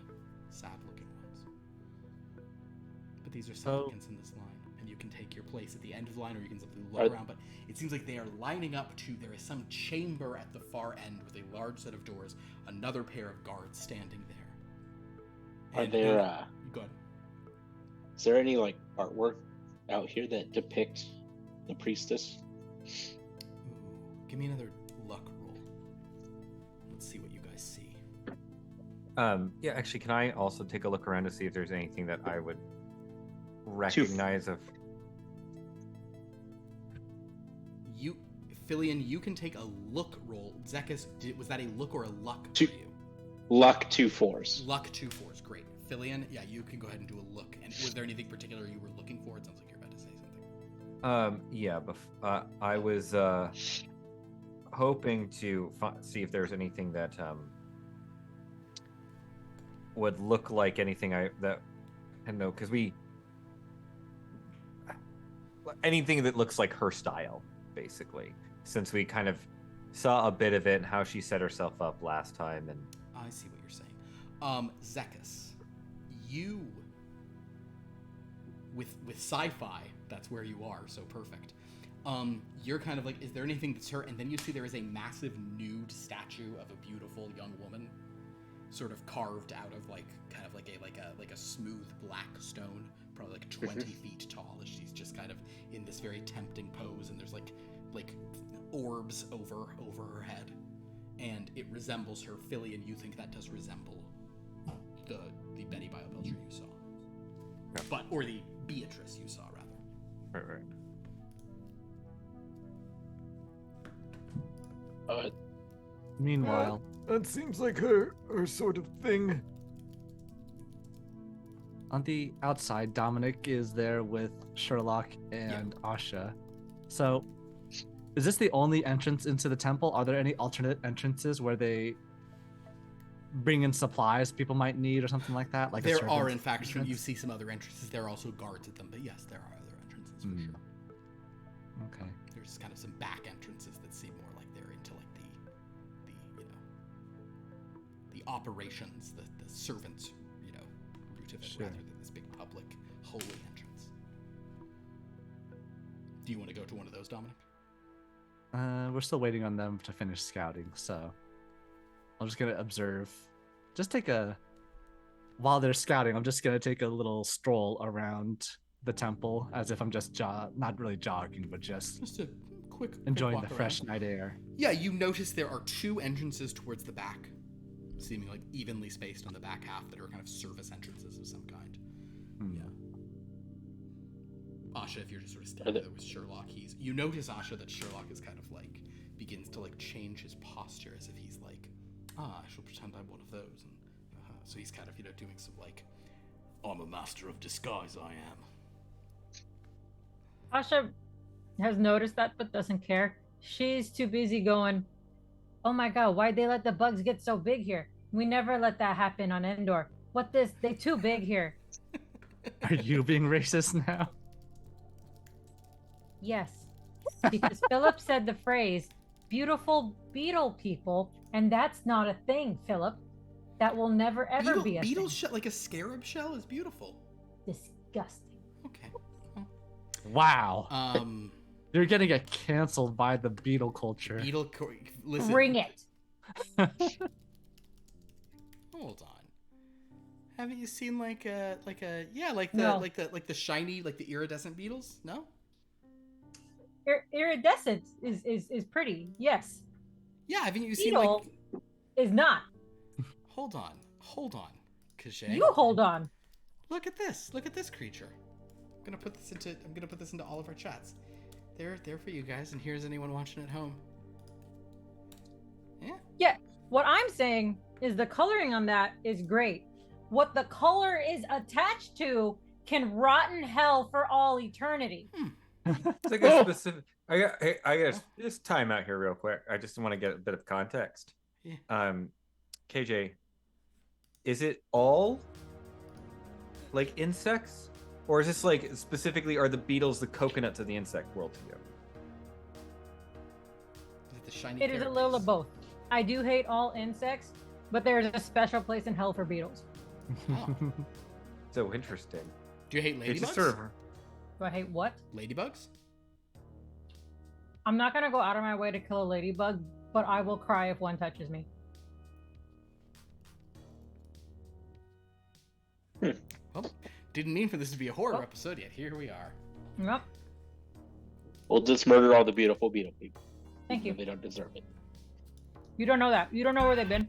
[SPEAKER 1] sad-looking ones. But these are supplicants in this line, and you can take your place at the end of the line, or you can simply look around. But it seems like they are lining up to, there is some chamber at the far end with a large set of doors, another pair of guards standing there.
[SPEAKER 3] Are there,
[SPEAKER 1] Go ahead.
[SPEAKER 3] Is there any, like, artwork out here that depict the priestess?
[SPEAKER 1] Ooh, give me another luck roll. Let's see what you guys see.
[SPEAKER 2] Yeah, actually, can I also take a look around to see if there's anything that I would recognize of?
[SPEAKER 1] Filian, you can take a look roll. Zekas, was that a look or a luck
[SPEAKER 3] Two.
[SPEAKER 1] for you?
[SPEAKER 3] Luck 2 4s.
[SPEAKER 1] Luck 2 4s, great. Filian, yeah, you can go ahead and do a look. And was there anything particular you were looking for? It sounds like you're about to say something.
[SPEAKER 2] Yeah, I was hoping to see if there's anything that would look like anything I know, because anything that looks like her style, basically, since we kind of saw a bit of it and how she set herself up last time. And
[SPEAKER 1] I see what you're saying. Zekas, you with sci-fi, that's where you are, so perfect. You're kind of like, is there anything that's her? And then you see there is a massive nude statue of a beautiful young woman, sort of carved out of like kind of like a smooth black stone, probably like 20 feet tall. As she's just kind of in this very tempting pose, and there's like orbs over her head, and it resembles her. Philly, and you think that does resemble the Betty Bile Belcher you saw.
[SPEAKER 2] Okay.
[SPEAKER 1] or the Beatrice you saw rather.
[SPEAKER 2] Right.
[SPEAKER 5] Meanwhile,
[SPEAKER 6] That seems like her sort of thing.
[SPEAKER 5] on the outside, Dominic is there with Sherlock and Asha. So, is this the only entrance into the temple? Are there any alternate entrances where they bring in supplies people might need or something like that? Like
[SPEAKER 1] There
[SPEAKER 5] a
[SPEAKER 1] are,
[SPEAKER 5] servant's
[SPEAKER 1] in fact,
[SPEAKER 5] entrance?
[SPEAKER 1] you see some other entrances. There are also guards at them, but yes, there are other entrances for
[SPEAKER 5] Hmm.
[SPEAKER 1] sure.
[SPEAKER 5] Okay.
[SPEAKER 1] There's kind of some back entrances that seem more like they're into like the the operations, the servants, route of it,
[SPEAKER 5] Sure.
[SPEAKER 1] rather than this big public holy entrance. Do you want to go to one of those, Dominic?
[SPEAKER 5] We're still waiting on them to finish scouting, so I'm just gonna observe. While they're scouting, I'm just gonna take a little stroll around the temple as if I'm just not really jogging, but just
[SPEAKER 1] Just a quick
[SPEAKER 5] enjoying
[SPEAKER 1] walk
[SPEAKER 5] the fresh
[SPEAKER 1] around.
[SPEAKER 5] night air.
[SPEAKER 1] Yeah, you notice there are 2 entrances towards the back, seeming like evenly spaced on the back half that are kind of service entrances of some kind.
[SPEAKER 5] Hmm.
[SPEAKER 1] Yeah. Asha, if you're just sort of standing there with Sherlock, you notice, Asha, that Sherlock is kind of like begins to like change his posture as if he's like, I shall pretend I'm one of those, and so he's kind of doing some like, I'm a master of disguise, I am.
[SPEAKER 4] Asha has noticed that but doesn't care. She's too busy going, oh my god, why'd they let the bugs get so big here? We never let that happen on Endor. They too big here.
[SPEAKER 5] Are you being racist now?
[SPEAKER 4] Yes. Because Philip said the phrase, beautiful beetle people, and that's not a thing, Philip. That will never ever be a
[SPEAKER 1] Beetle
[SPEAKER 4] thing.
[SPEAKER 1] shell, like a scarab shell, is beautiful.
[SPEAKER 4] Disgusting.
[SPEAKER 1] Okay.
[SPEAKER 5] Wow. You're gonna get canceled by the beetle culture.
[SPEAKER 1] Listen.
[SPEAKER 4] Bring it.
[SPEAKER 1] Hold on. Haven't you seen like the
[SPEAKER 4] No.
[SPEAKER 1] shiny, like the iridescent beetles? No?
[SPEAKER 4] Iridescent is pretty, yes.
[SPEAKER 1] Yeah, haven't you seen
[SPEAKER 4] Beetle is not.
[SPEAKER 1] Hold on, Kaje.
[SPEAKER 4] You hold on.
[SPEAKER 1] Look at this creature. I'm gonna put this into all of our chats. They're for you guys, and here's anyone watching at home. Yeah.
[SPEAKER 4] Yeah. What I'm saying is the coloring on that is great. What the color is attached to can rot in hell for all eternity.
[SPEAKER 2] It's like a specific. I got just time out here real quick. I just want to get a bit of context.
[SPEAKER 1] Yeah.
[SPEAKER 2] KJ, is it all like insects, or is this like specifically are the beetles the coconuts of the insect world to you?
[SPEAKER 1] Is it the shiny?
[SPEAKER 4] It is a little of both. I do hate all insects, but there's a special place in hell for beetles.
[SPEAKER 1] Oh.
[SPEAKER 2] So interesting.
[SPEAKER 1] Do you hate
[SPEAKER 2] It's
[SPEAKER 1] ladybugs?
[SPEAKER 2] just sort of.
[SPEAKER 4] Do I hate what?
[SPEAKER 1] Ladybugs?
[SPEAKER 4] I'm not gonna go out of my way to kill a ladybug, but I will cry if one touches me.
[SPEAKER 1] Well, didn't mean for this to be a horror episode yet. Here we are.
[SPEAKER 4] Yep.
[SPEAKER 3] We'll just murder all the beautiful beetle people.
[SPEAKER 4] Thank you.
[SPEAKER 3] They don't deserve it.
[SPEAKER 4] You don't know that. You don't know where they've been.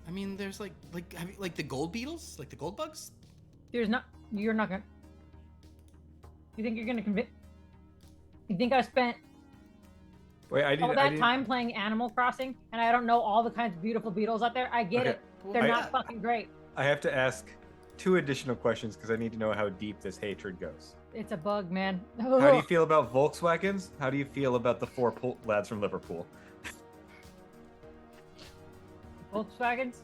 [SPEAKER 1] I mean, there's like the gold beetles, like the gold bugs.
[SPEAKER 4] You're not gonna. You think you're gonna convince? You think I spent
[SPEAKER 2] Wait, I
[SPEAKER 4] all that time playing Animal Crossing and I don't know all the kinds of beautiful beetles out there? I get
[SPEAKER 2] Okay.
[SPEAKER 4] it. They're not fucking great.
[SPEAKER 2] I have to ask 2 additional questions because I need to know how deep this hatred goes.
[SPEAKER 4] It's a bug, man.
[SPEAKER 2] How do you feel about Volkswagens? How do you feel about the 4 lads from Liverpool?
[SPEAKER 4] Volkswagens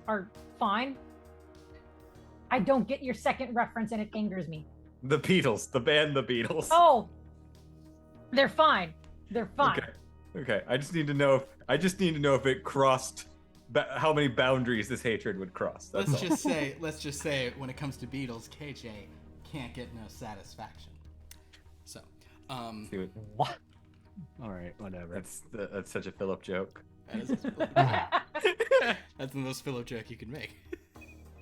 [SPEAKER 4] are fine. I don't get your second reference and it angers me.
[SPEAKER 2] The Beatles, the band The Beatles.
[SPEAKER 4] Oh, they're fine. They're fine.
[SPEAKER 2] Okay. I just need to know if it crossed how many boundaries this hatred would cross. That's
[SPEAKER 1] Let's
[SPEAKER 2] all.
[SPEAKER 1] just say, when it comes to beetles, KJ can't get no satisfaction. So,
[SPEAKER 2] Dude,
[SPEAKER 5] What? All right, whatever.
[SPEAKER 2] that's such a Philip joke.
[SPEAKER 1] that is that's the most Philip joke you can make.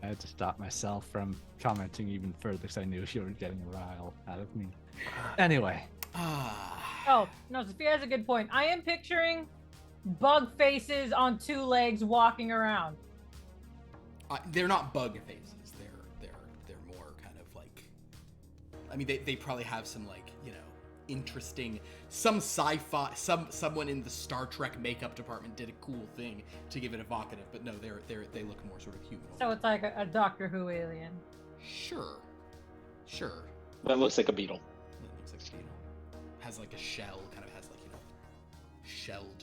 [SPEAKER 5] I had to stop myself from commenting even further because I knew you were getting a rile out of me. Anyway,
[SPEAKER 4] Oh, no, Sophia has a good point. I am picturing bug faces on 2 legs walking around.
[SPEAKER 1] They're not bug faces. They're I mean, they probably have some like interesting, some sci-fi, someone in the Star Trek makeup department did a cool thing to give it evocative, but no, they look more sort of human.
[SPEAKER 4] So it's like a Doctor Who alien.
[SPEAKER 1] Sure.
[SPEAKER 3] That looks like a beetle.
[SPEAKER 1] That looks like a beetle. Has like a shell, kind of has like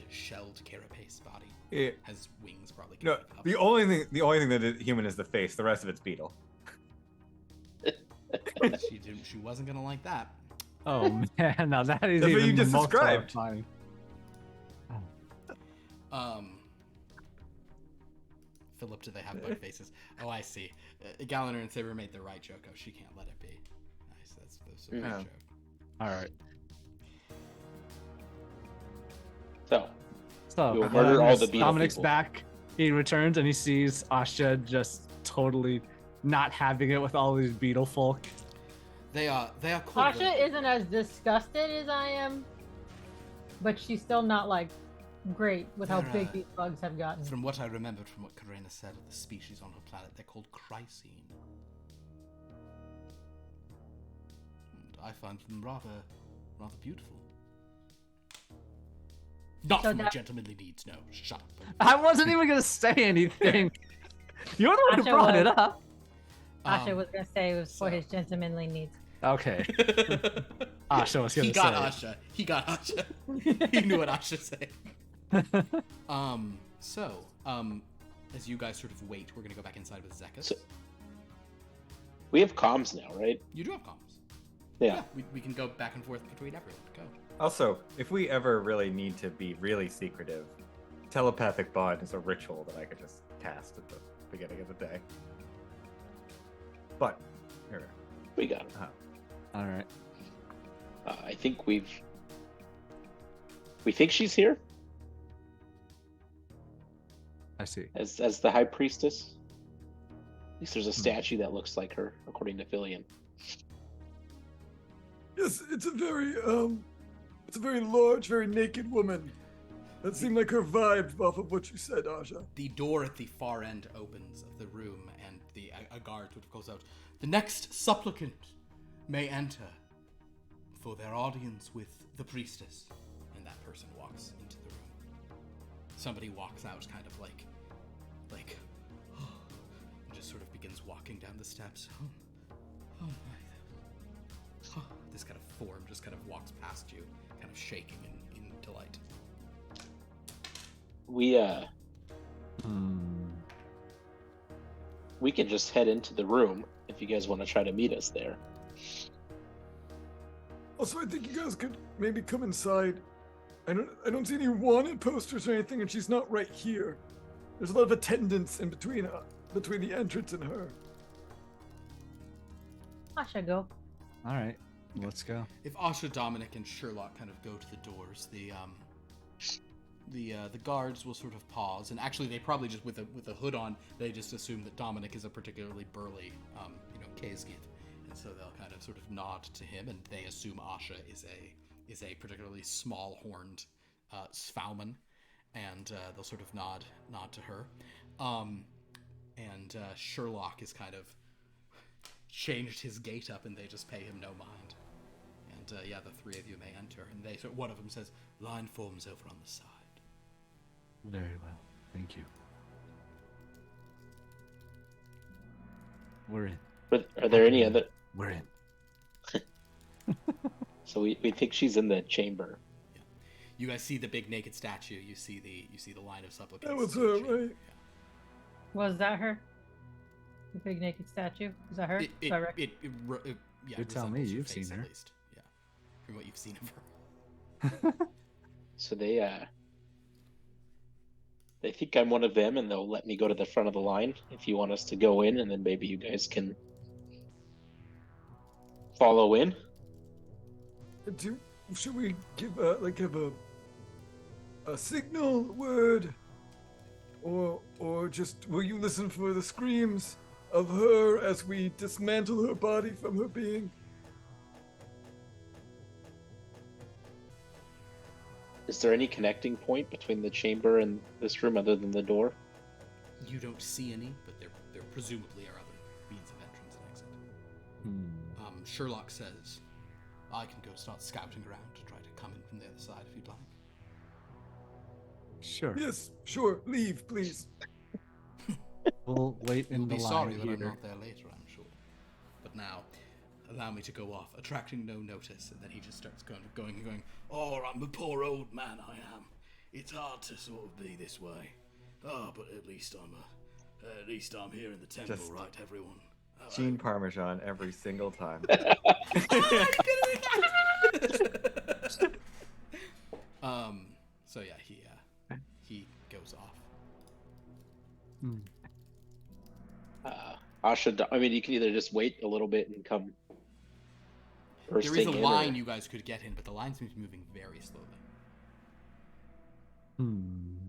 [SPEAKER 1] shelled carapace body.
[SPEAKER 2] It,
[SPEAKER 1] Has wings probably.
[SPEAKER 2] no, the only thing that is human is the face. The rest of it's beetle.
[SPEAKER 1] She wasn't gonna like that.
[SPEAKER 5] Oh man, now that is
[SPEAKER 2] That's what
[SPEAKER 5] even
[SPEAKER 2] you just
[SPEAKER 5] more
[SPEAKER 2] described.
[SPEAKER 5] horrifying.
[SPEAKER 1] Philip, do they have bug faces? Oh, I see. Galliner and Saber made the right joke. Oh, she can't let it be. Nice. That's a good
[SPEAKER 2] Yeah.
[SPEAKER 1] joke.
[SPEAKER 5] All right.
[SPEAKER 3] So
[SPEAKER 5] So
[SPEAKER 3] We'll murder all the beetle
[SPEAKER 5] Dominic's
[SPEAKER 3] people.
[SPEAKER 5] back. He returns and he sees Asha just totally not having it with all these beetle folk.
[SPEAKER 1] They are cool.
[SPEAKER 4] Asha isn't as disgusted as I am, but she's still not like great with how
[SPEAKER 1] They're,
[SPEAKER 4] big these bugs have gotten.
[SPEAKER 1] From what I remembered from what Karina said of the species on her planet, they're called Chrysene. And I find them rather beautiful. Not
[SPEAKER 4] So
[SPEAKER 1] for my
[SPEAKER 4] that-
[SPEAKER 1] gentlemanly needs, no. Shut up.
[SPEAKER 5] I wasn't even gonna say anything. You're the one who
[SPEAKER 4] Asha
[SPEAKER 5] brought
[SPEAKER 4] was-
[SPEAKER 5] it up.
[SPEAKER 4] Asha was gonna say it was for
[SPEAKER 1] so-
[SPEAKER 4] his gentlemanly needs.
[SPEAKER 5] Okay. Asha was gonna
[SPEAKER 1] He got
[SPEAKER 5] say.
[SPEAKER 1] Asha. He got Asha. He knew what Asha said. As you guys sort of wait, we're gonna go back inside with Zekas.
[SPEAKER 3] So- we have comms now, right?
[SPEAKER 1] You do have comms.
[SPEAKER 3] Yeah.
[SPEAKER 1] We can go back and forth between everyone. Go.
[SPEAKER 2] Also, if we ever really need to be really secretive, telepathic bond is a ritual that I could just cast at the beginning of the day. But here,
[SPEAKER 3] We got it.
[SPEAKER 5] All right.
[SPEAKER 3] I think we think she's here
[SPEAKER 5] I see.
[SPEAKER 3] as the high priestess. At least there's a statue that looks like her, according to Fillion.
[SPEAKER 6] Yes, it's a very large, very naked woman. That seemed like her vibe off of what you said, Asha.
[SPEAKER 1] The door at the far end opens of the room, and a guard sort of calls out, "The next supplicant may enter for their audience with the priestess." And that person walks into the room. Somebody walks out, kind of like, and just sort of begins walking down the steps. Oh my. This kind of form just kind of walks past you, kind of shaking in delight.
[SPEAKER 3] We can just head into the room if you guys want to try to meet us there.
[SPEAKER 6] Also, I think you guys could maybe come inside. I don't see any wanted posters or anything, and she's not right here. There's a lot of attendants in between the entrance and her.
[SPEAKER 4] Asha, go.
[SPEAKER 5] All right. Let's go.
[SPEAKER 1] If Asha, Dominic, and Sherlock kind of go to the doors, the guards will sort of pause, and actually they probably just with a hood on, they just assume that Dominic is a particularly burly, Kaysgith, and so they'll kind of sort of nod to him, and they assume Asha is a particularly small-horned Svalman, and they'll sort of nod to her, and Sherlock is kind of changed his gait up, and they just pay him no mind. And the three of you may enter, and one of them says, "Line forms over on the side."
[SPEAKER 5] Very well. Thank you. We're in.
[SPEAKER 3] But are there any other?
[SPEAKER 5] We're in.
[SPEAKER 3] So we think she's in the chamber.
[SPEAKER 1] You guys see the big naked statue. You see the line of supplicants.
[SPEAKER 6] That was her, right?
[SPEAKER 4] Was that her? The big naked statue? Was that her?
[SPEAKER 1] Yeah.
[SPEAKER 4] Sorry.
[SPEAKER 5] You tell me,
[SPEAKER 1] resembles your
[SPEAKER 5] you've
[SPEAKER 1] face
[SPEAKER 5] seen
[SPEAKER 1] at
[SPEAKER 5] her.
[SPEAKER 1] least. Yeah, from what you've seen of her.
[SPEAKER 3] So they think I'm one of them, and they'll let me go to the front of the line if you want us to go in, and then maybe you guys can follow in.
[SPEAKER 6] Should we give have a signal word, or just will you listen for the screams of her as we dismantle her body from her being?
[SPEAKER 3] Is there any connecting point between the chamber and this room other than the door?
[SPEAKER 1] You don't see any, but there presumably are other means of entrance and exit. Sherlock says, I can go start scouting around to try to come in from the other side if you'd like.
[SPEAKER 5] Sure.
[SPEAKER 6] Yes, sure. Leave, please.
[SPEAKER 5] We'll wait in
[SPEAKER 1] You'll
[SPEAKER 5] the
[SPEAKER 1] be
[SPEAKER 5] line
[SPEAKER 1] sorry that
[SPEAKER 5] here.
[SPEAKER 1] I'm not there later, I'm sure. But now, allow me to go off, attracting no notice, and then he just starts going, oh, I'm a poor old man, I am. It's hard to sort of be this way. Oh, but at least I'm here in the temple,
[SPEAKER 2] Just-
[SPEAKER 1] right, everyone?
[SPEAKER 2] Gene Parmesan every single time.
[SPEAKER 1] So yeah, he goes off.
[SPEAKER 3] Asha, I mean, you can either just wait a little bit and come.
[SPEAKER 1] There is a line you guys could get in, but the line seems to be moving very slowly.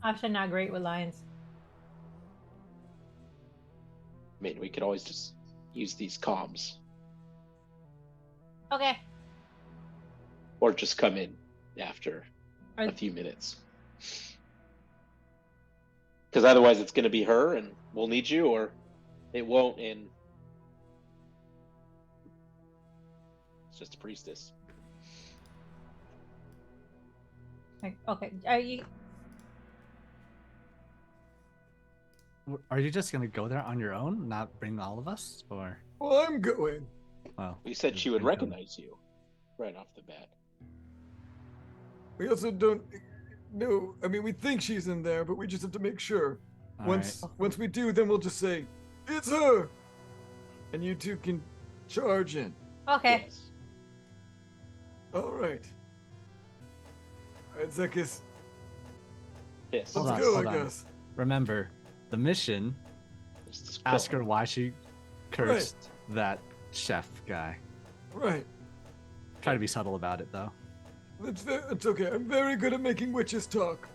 [SPEAKER 4] Asha not great with lines.
[SPEAKER 3] I mean, we could always just use these comms,
[SPEAKER 4] Okay.
[SPEAKER 3] or just come in after
[SPEAKER 4] Are-
[SPEAKER 3] a few minutes. Because otherwise, it's going to be her, and we'll need you, or it won't, and it's just a priestess.
[SPEAKER 4] Okay. Are you?
[SPEAKER 5] Are you just gonna go there on your own, not bring all of us, or?
[SPEAKER 6] Well, I'm going.
[SPEAKER 5] Well,
[SPEAKER 3] We said she would
[SPEAKER 5] bring them.
[SPEAKER 3] recognize you right off the bat.
[SPEAKER 6] We also don't know. I mean, we think she's in there, but we just have to make sure.
[SPEAKER 5] All
[SPEAKER 6] Once
[SPEAKER 5] right.
[SPEAKER 6] once we do, then we'll just say, "It's her," and you two can charge in.
[SPEAKER 4] Okay.
[SPEAKER 3] Yes.
[SPEAKER 6] All right. All right, Zekas,
[SPEAKER 3] Yes.
[SPEAKER 6] let's
[SPEAKER 5] Hold on,
[SPEAKER 6] go.
[SPEAKER 5] hold
[SPEAKER 6] I
[SPEAKER 5] on.
[SPEAKER 6] guess.
[SPEAKER 5] Remember, the mission.
[SPEAKER 3] Just
[SPEAKER 5] Ask
[SPEAKER 3] go.
[SPEAKER 5] her why she cursed that chef guy.
[SPEAKER 6] Right.
[SPEAKER 5] Try to be subtle about it, though.
[SPEAKER 6] It's okay. I'm very good at making witches talk.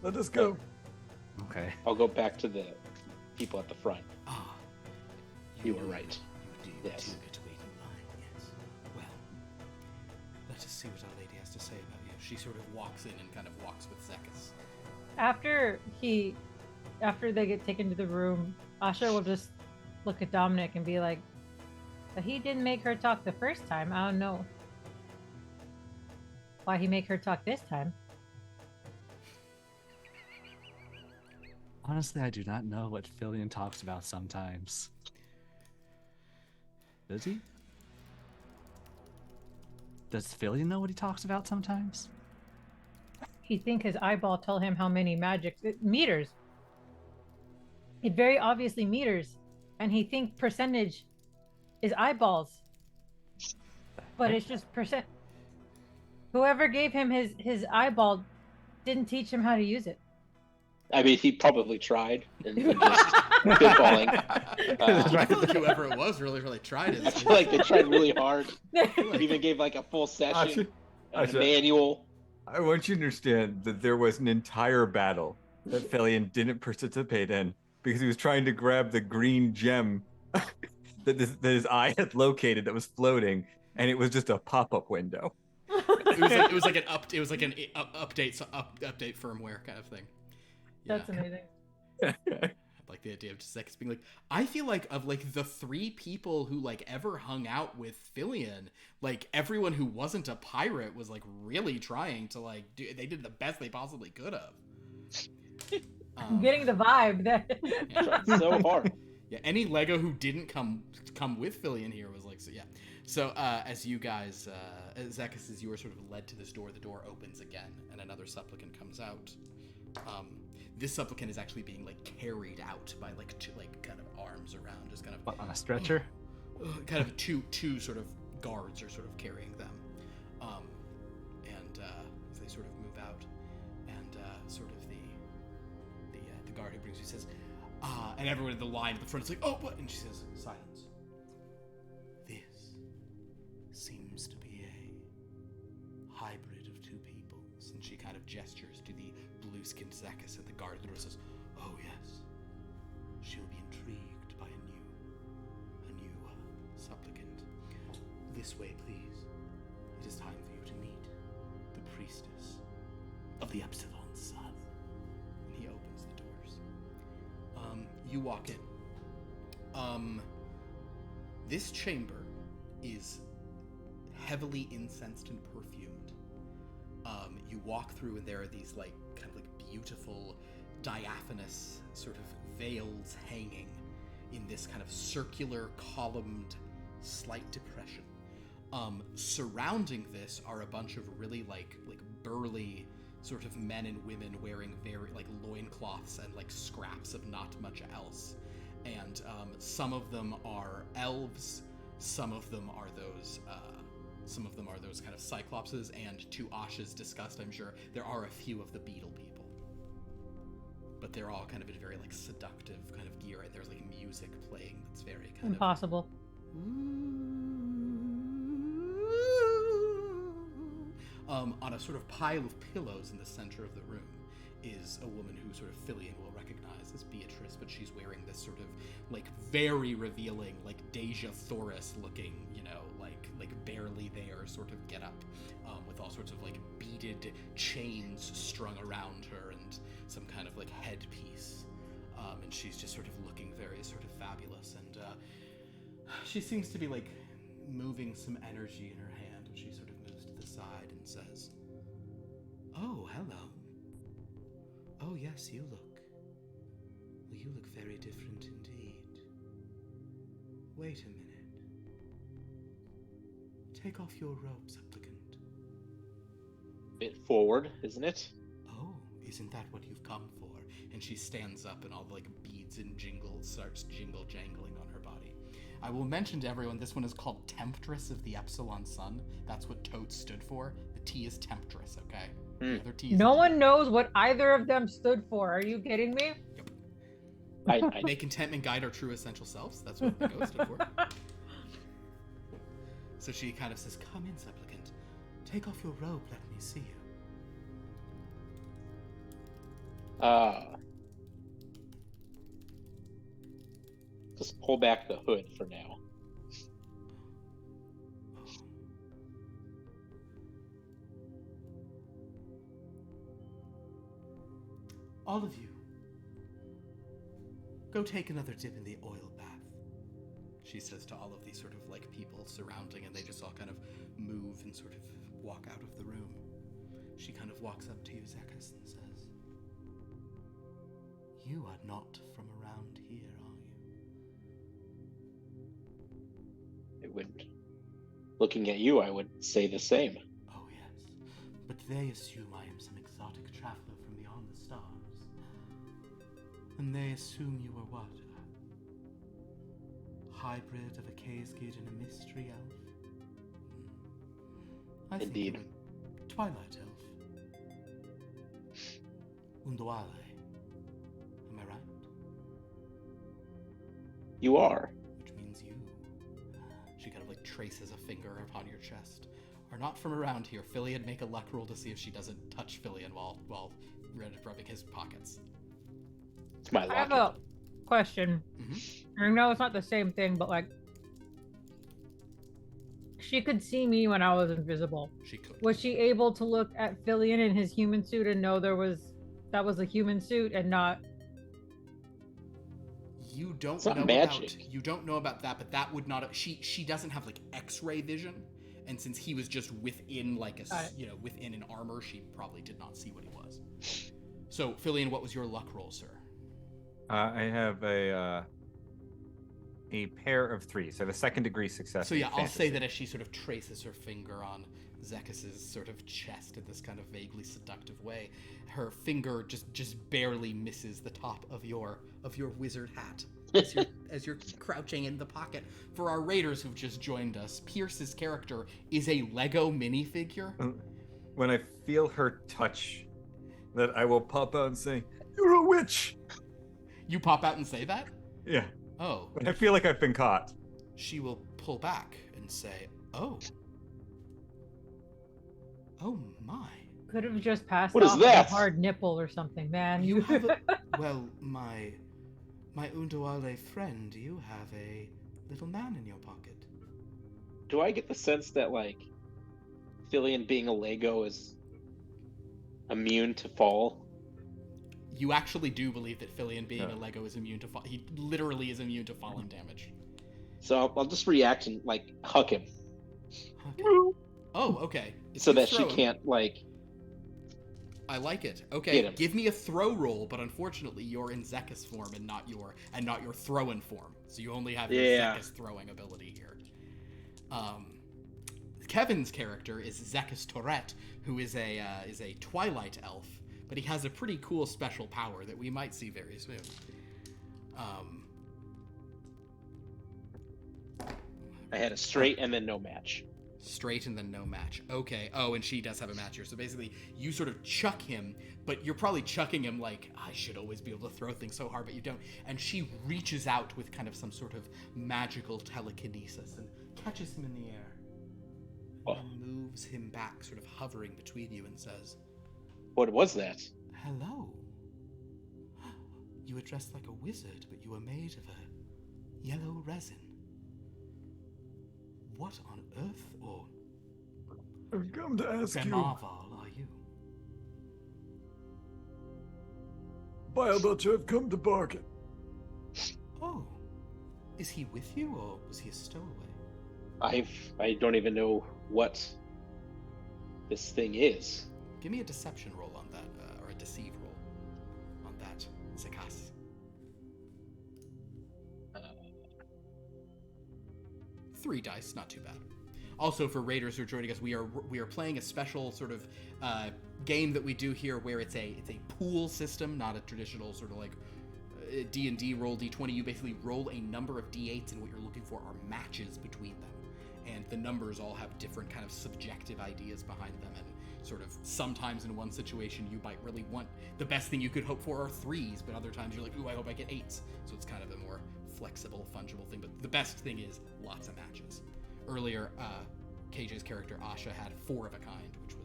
[SPEAKER 6] Let us go.
[SPEAKER 5] Okay.
[SPEAKER 3] I'll go back to the people at the front.
[SPEAKER 1] Ah,
[SPEAKER 3] You were right.
[SPEAKER 1] You do
[SPEAKER 3] Yes.
[SPEAKER 1] get to wait in line, yes. Well, let us see what our lady has to say about you. She sort of walks in and kind of walks with Zekas.
[SPEAKER 4] After they get taken to the room, Asha will just look at Dominic and be like, "But he didn't make her talk the first time. I don't know why he make her talk this time."
[SPEAKER 5] Honestly, I do not know what Filion talks about sometimes. Does he? Does Filion know what he talks about sometimes?
[SPEAKER 4] He think his eyeball tell him how many meters. It very obviously meters, and he think percentage is eyeballs, but it's just percent. Whoever gave him his eyeball didn't teach him how to use it.
[SPEAKER 3] I mean, he probably tried and just spitballing.
[SPEAKER 1] I feel like whoever it was really tried
[SPEAKER 3] I
[SPEAKER 1] it.
[SPEAKER 3] feel like they tried really hard. Even gave like a full session, and a
[SPEAKER 2] Asha,
[SPEAKER 3] manual.
[SPEAKER 2] I want you to understand that there was an entire battle that Felion didn't participate in because he was trying to grab the green gem that his eye had located that was floating, and it was just a pop-up window.
[SPEAKER 1] It was like an update firmware kind of thing. Yeah.
[SPEAKER 4] That's amazing.
[SPEAKER 1] Like the idea of just like being like, I feel like of like the 3 people who like ever hung out with Filion, like everyone who wasn't a pirate was like really trying to like do. They did the best they possibly could have.
[SPEAKER 4] I'm getting the vibe that.
[SPEAKER 3] Tried so hard.
[SPEAKER 1] Yeah, any Lego who didn't come with Filion here was like, so yeah. So as you guys, Zekas, as you are sort of led to this door, the door opens again, and another supplicant comes out. This supplicant is actually being like carried out by like 2 like kind of arms around, just kind of
[SPEAKER 5] What, on a stretcher?
[SPEAKER 1] kind of two sort of guards are sort of carrying them, and as they sort of move out, and sort of the guard who brings you says, and everyone in the line at the front is like, oh, what? And she says, silence. This seems to be a hybrid of 2 peoples, and she kind of gestures to the blue-skinned Zekas at the guard at the door, says, oh yes, she'll be intrigued by a new supplicant. This way, please. It is time for you to meet the priestess of the Epsilon Sun. And he opens the doors. You walk in. This chamber is heavily incensed and perfumed. You walk through and there are these like kind of like beautiful diaphanous sort of veils hanging in this kind of circular columned slight depression. Surrounding this are a bunch of really like burly sort of men and women wearing very like loincloths and like scraps of not much else. And some of them are elves, some of them are those kind of cyclopses, and to Asha's disgust, I'm sure, there are a few of the beetle people. But they're all kind of in very like seductive kind of gear, and there's like music playing that's very kind
[SPEAKER 4] Impossible.
[SPEAKER 1] of... on a sort of pile of pillows in the center of the room is a woman who sort of Filian will recognize as Beatrice, but she's wearing this sort of like very revealing, like Deja Thoris looking, you know, like barely there sort of get up, with all sorts of like beaded chains strung around her and some kind of like headpiece, and she's just sort of looking very sort of fabulous, and she seems to be like moving some energy in her hand, and she sort of moves to the side and says, "Oh, hello. Oh, yes, you look. Well, you look very different indeed. Wait a minute. Take off your robe, supplicant."
[SPEAKER 3] Bit forward, isn't it?
[SPEAKER 1] "Oh, isn't that what you've come for?" And she stands up and all the like beads and jingles starts jangling on her body. I will mention to everyone, this one is called Temptress of the Epsilon Sun. That's what Totes stood for. The T is Temptress, okay? The other T is
[SPEAKER 4] No one knows what either of them stood for. Are you kidding me?
[SPEAKER 1] Yep.
[SPEAKER 3] I
[SPEAKER 1] May contentment guide our true essential selves. That's what the ghost stood for. So she kind of says, "Come in, supplicant. Take off your robe, let me see you."
[SPEAKER 3] Just pull back the hood for now.
[SPEAKER 1] "All of you, go take another dip in the oil bath," she says to all of these sort of like people surrounding, and they just all kind of move and sort of walk out of the room. She kind of walks up to you, Zekas, and says, "You are not from around here, are you?"
[SPEAKER 3] It would. Looking at you, I would say the same.
[SPEAKER 1] "Oh, yes. But they assume I am some exotic traveler from beyond the stars. And they assume you are what? A hybrid of a Kaysgid and a mystery elf? I think
[SPEAKER 3] Indeed.
[SPEAKER 1] you're a Twilight elf. Undwale. Am I right?
[SPEAKER 3] You are.
[SPEAKER 1] Which means you," she kind of like traces a finger upon your chest, "are not from around here. Filian, make a luck roll to see if she doesn't touch Filian while rubbing his pockets."
[SPEAKER 3] It's my
[SPEAKER 4] I have
[SPEAKER 3] locket.
[SPEAKER 4] a question.
[SPEAKER 1] Mm-hmm.
[SPEAKER 4] I know it's not the same thing, but like, she could see me when I was invisible.
[SPEAKER 1] She could.
[SPEAKER 4] Was she able to look at Filian in his human suit and know that was a human suit and not?
[SPEAKER 1] You don't
[SPEAKER 3] It's not
[SPEAKER 1] know
[SPEAKER 3] magic.
[SPEAKER 1] you don't know about that, but that would not. She doesn't have like X-ray vision, and since he was just within like within an armor, she probably did not see what he was. So, Filian, what was your luck roll, sir?
[SPEAKER 2] I have a pair of 3, so I have a second degree success.
[SPEAKER 1] So
[SPEAKER 2] in
[SPEAKER 1] yeah, I'll say
[SPEAKER 2] fantasy.
[SPEAKER 1] that as she sort of traces her finger on Zekas's sort of chest in this kind of vaguely seductive way, her finger just barely misses the top of your wizard hat as you're crouching in the pocket. For our raiders who've just joined us, Pierce's character is a Lego minifigure.
[SPEAKER 2] When I feel her touch, that I will pop out and say, "You're a witch!"
[SPEAKER 1] You pop out and say that?
[SPEAKER 2] Yeah.
[SPEAKER 1] Oh.
[SPEAKER 2] When I feel like I've been caught.
[SPEAKER 1] She will pull back and say, "Oh. Oh my.
[SPEAKER 4] Could have just passed
[SPEAKER 3] What is
[SPEAKER 4] off
[SPEAKER 3] that?
[SPEAKER 4] a hard nipple or something, man.
[SPEAKER 1] You have a, well, my Undwale friend, you have a little man in your pocket."
[SPEAKER 3] Do I get the sense that like Filian being a Lego is immune to fall?
[SPEAKER 1] You actually do believe that Filian being a Lego is immune to fall. He literally is immune to falling damage.
[SPEAKER 3] So I'll just react and like hug him,
[SPEAKER 1] Okay. Oh, okay. If
[SPEAKER 3] so
[SPEAKER 1] you
[SPEAKER 3] that she
[SPEAKER 1] throw him-
[SPEAKER 3] can't like.
[SPEAKER 1] I like it.
[SPEAKER 3] Get
[SPEAKER 1] Okay,
[SPEAKER 3] him.
[SPEAKER 1] give me a throw roll, but unfortunately you're in Zekas form and not your throwing form. So you only have your
[SPEAKER 3] Yeah.
[SPEAKER 1] Zekas throwing ability here. Kevin's character is Zekas Torrret, who is a Twilight elf, but he has a pretty cool special power that we might see very soon.
[SPEAKER 3] I had a straight and then no match.
[SPEAKER 1] Straight and then no match. Okay. Oh, and she does have a match here. So basically, you sort of chuck him, but you're probably chucking him like, I should always be able to throw things so hard, but you don't. And she reaches out with kind of some sort of magical telekinesis and catches him in the air. And then moves him back, sort of hovering between you, and says,
[SPEAKER 3] What was that?
[SPEAKER 1] Hello. You are dressed like a wizard, but you are made of a yellow resin. What on earth or
[SPEAKER 6] I've come to ask you,
[SPEAKER 1] Bemarval are you?
[SPEAKER 6] Butcher, I've come to bargain.
[SPEAKER 1] Oh, is he with you, or was he a stowaway?
[SPEAKER 3] I don't even know what this thing is.
[SPEAKER 1] Give me a deception roll on that, or a deceive roll on that, Zekas. 3 dice, not too bad. Also, for raiders who are joining us, we are playing a special sort of game that we do here, where it's a pool system, not a traditional sort of like D&D roll D20. You basically roll a number of D8s, and what you're looking for are matches between them. And the numbers all have different kind of subjective ideas behind them, and sort of sometimes in one situation you might really want, the best thing you could hope for are 3s, but other times you're like, ooh, I hope I get 8s. So it's kind of a more flexible, fungible thing. But the best thing is lots of matches. Earlier, KJ's character Asha had 4 of a kind, which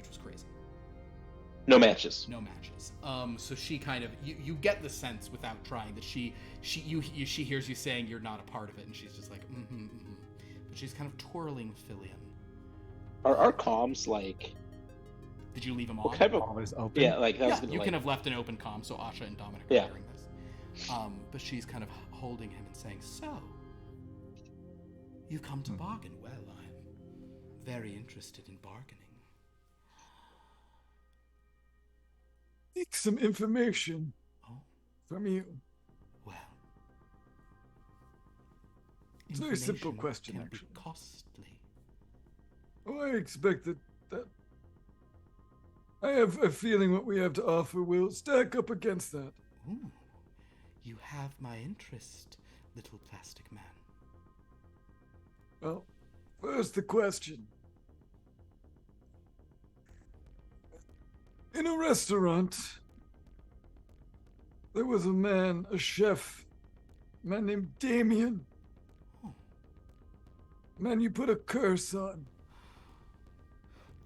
[SPEAKER 1] was crazy.
[SPEAKER 3] No matches.
[SPEAKER 1] No matches. So she kind of, you get the sense without trying that she hears you saying you're not a part of it, and she's just like, But she's kind of twirling Filion.
[SPEAKER 3] Are our comms like?
[SPEAKER 1] Did you leave them on?
[SPEAKER 3] What type of?
[SPEAKER 5] Always open.
[SPEAKER 3] Yeah, like that was
[SPEAKER 1] Yeah,
[SPEAKER 3] gonna,
[SPEAKER 1] you
[SPEAKER 3] like,
[SPEAKER 1] can have left an open comm, so Asha and Dominic are
[SPEAKER 3] Yeah.
[SPEAKER 1] hearing this. But she's kind of holding him and saying, so, you've come to bargain. Well, I'm very interested in bargaining.
[SPEAKER 6] Seek some information
[SPEAKER 1] Oh,
[SPEAKER 6] from you.
[SPEAKER 1] well.
[SPEAKER 6] It's a very simple
[SPEAKER 1] information
[SPEAKER 6] question,
[SPEAKER 1] can
[SPEAKER 6] actually.
[SPEAKER 1] be costly.
[SPEAKER 6] Oh, I expect that I have a feeling what we have to offer will stack up against that.
[SPEAKER 1] Ooh, you have my interest, little plastic man.
[SPEAKER 6] Well, first the question. In a restaurant, there was a chef, a man named Damien.
[SPEAKER 1] Oh.
[SPEAKER 6] Man, you put a curse on.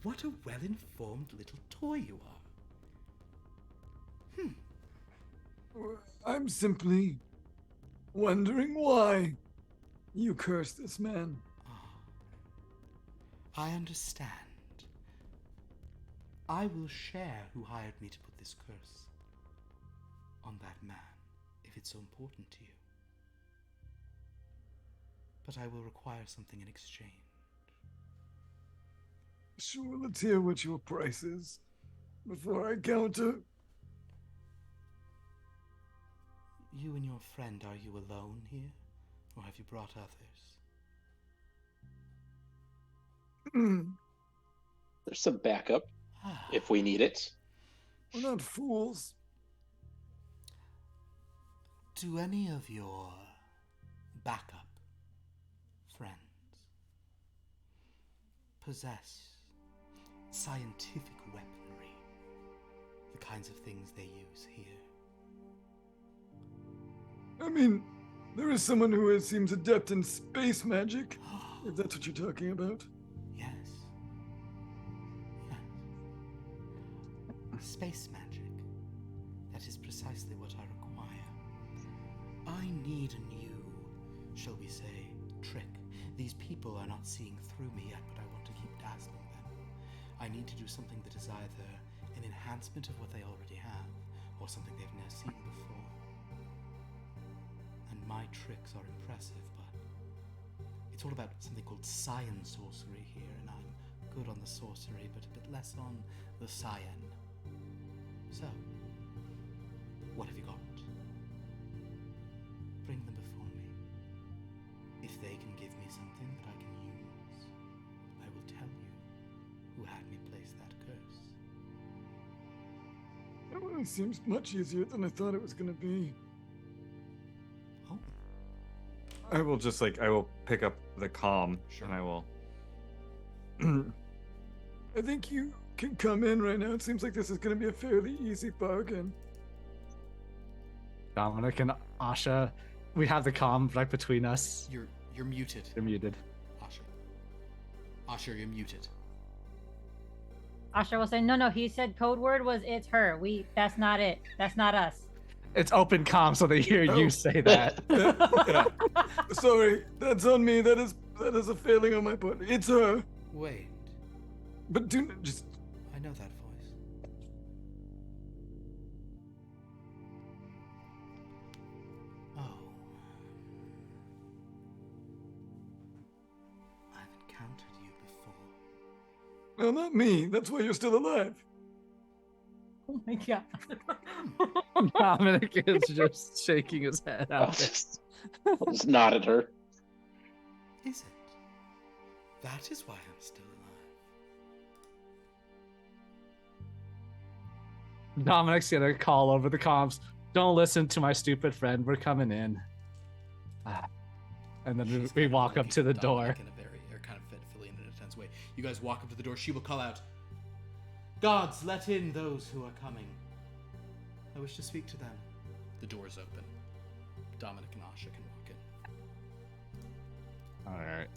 [SPEAKER 1] What a well-informed little toy you are.
[SPEAKER 6] I'm simply wondering why you cursed this man.
[SPEAKER 1] I understand. I will share who hired me to put this curse on that man, if it's so important to you. But I will require something in exchange.
[SPEAKER 6] Sure, let's hear what your price is before I counter.
[SPEAKER 1] You and your friend, are you alone here? Or have you brought others?
[SPEAKER 3] There's some backup if we need it.
[SPEAKER 6] We're not fools.
[SPEAKER 1] Do any of your backup friends possess scientific weaponry? The kinds of things they use here?
[SPEAKER 6] I mean, there is someone who seems adept in space magic, if that's what you're talking about.
[SPEAKER 1] Yes. Yes. Space magic. That is precisely what I require. I need a new, shall we say, trick. These people are not seeing through me yet, but I want to keep dazzling them. I need to do something that is either an enhancement of what they already have, or something they've never seen before. And my tricks are impressive, but It's all about something called cyan sorcery here, and I'm good on the sorcery, but a bit less on the cyan. So, what have you got? Bring them before me. If they can give me something that I can use, I will tell you who had me place that curse.
[SPEAKER 6] Well, it seems much easier than I thought it was gonna be.
[SPEAKER 1] Oh,
[SPEAKER 2] I will just I will pick up the comm
[SPEAKER 1] Sure.
[SPEAKER 2] and I will.
[SPEAKER 6] I think you can come in right now. It seems like this is gonna be a fairly easy bargain.
[SPEAKER 5] Dominic and Asha, we have the comm right between us.
[SPEAKER 1] you're muted,
[SPEAKER 5] You're muted.
[SPEAKER 1] Asher. Asher, you're muted.
[SPEAKER 4] Asha will say, no, he said code word was it's her. That's not it. That's not us.
[SPEAKER 5] It's open comm, so they hear
[SPEAKER 6] Oh.
[SPEAKER 5] you say that.
[SPEAKER 6] Yeah. Sorry, that's on me. That is a failing on my part. It's her.
[SPEAKER 1] Wait,
[SPEAKER 6] But just
[SPEAKER 1] I know that voice. Oh. I've encountered you before.
[SPEAKER 6] no, not me. That's why you're still alive.
[SPEAKER 4] Oh my god.
[SPEAKER 5] Dominic is just shaking his head
[SPEAKER 3] I'll
[SPEAKER 5] out.
[SPEAKER 3] just nod at her.
[SPEAKER 1] Is it? That is why I'm still alive.
[SPEAKER 5] Dominic's gonna call over the comms. Don't listen to my stupid friend. We're coming in. And then
[SPEAKER 1] She's
[SPEAKER 5] we
[SPEAKER 1] kind of
[SPEAKER 5] walk up
[SPEAKER 1] looking
[SPEAKER 5] to
[SPEAKER 1] at
[SPEAKER 5] the
[SPEAKER 1] Dominic
[SPEAKER 5] door.
[SPEAKER 1] in a very, or kind of fitfully in an intense way. You guys walk up to the door. She will call out, "Gods, let in those who are coming. I wish to speak to them." The door's open. Dominic and Asha can walk in.
[SPEAKER 5] All right.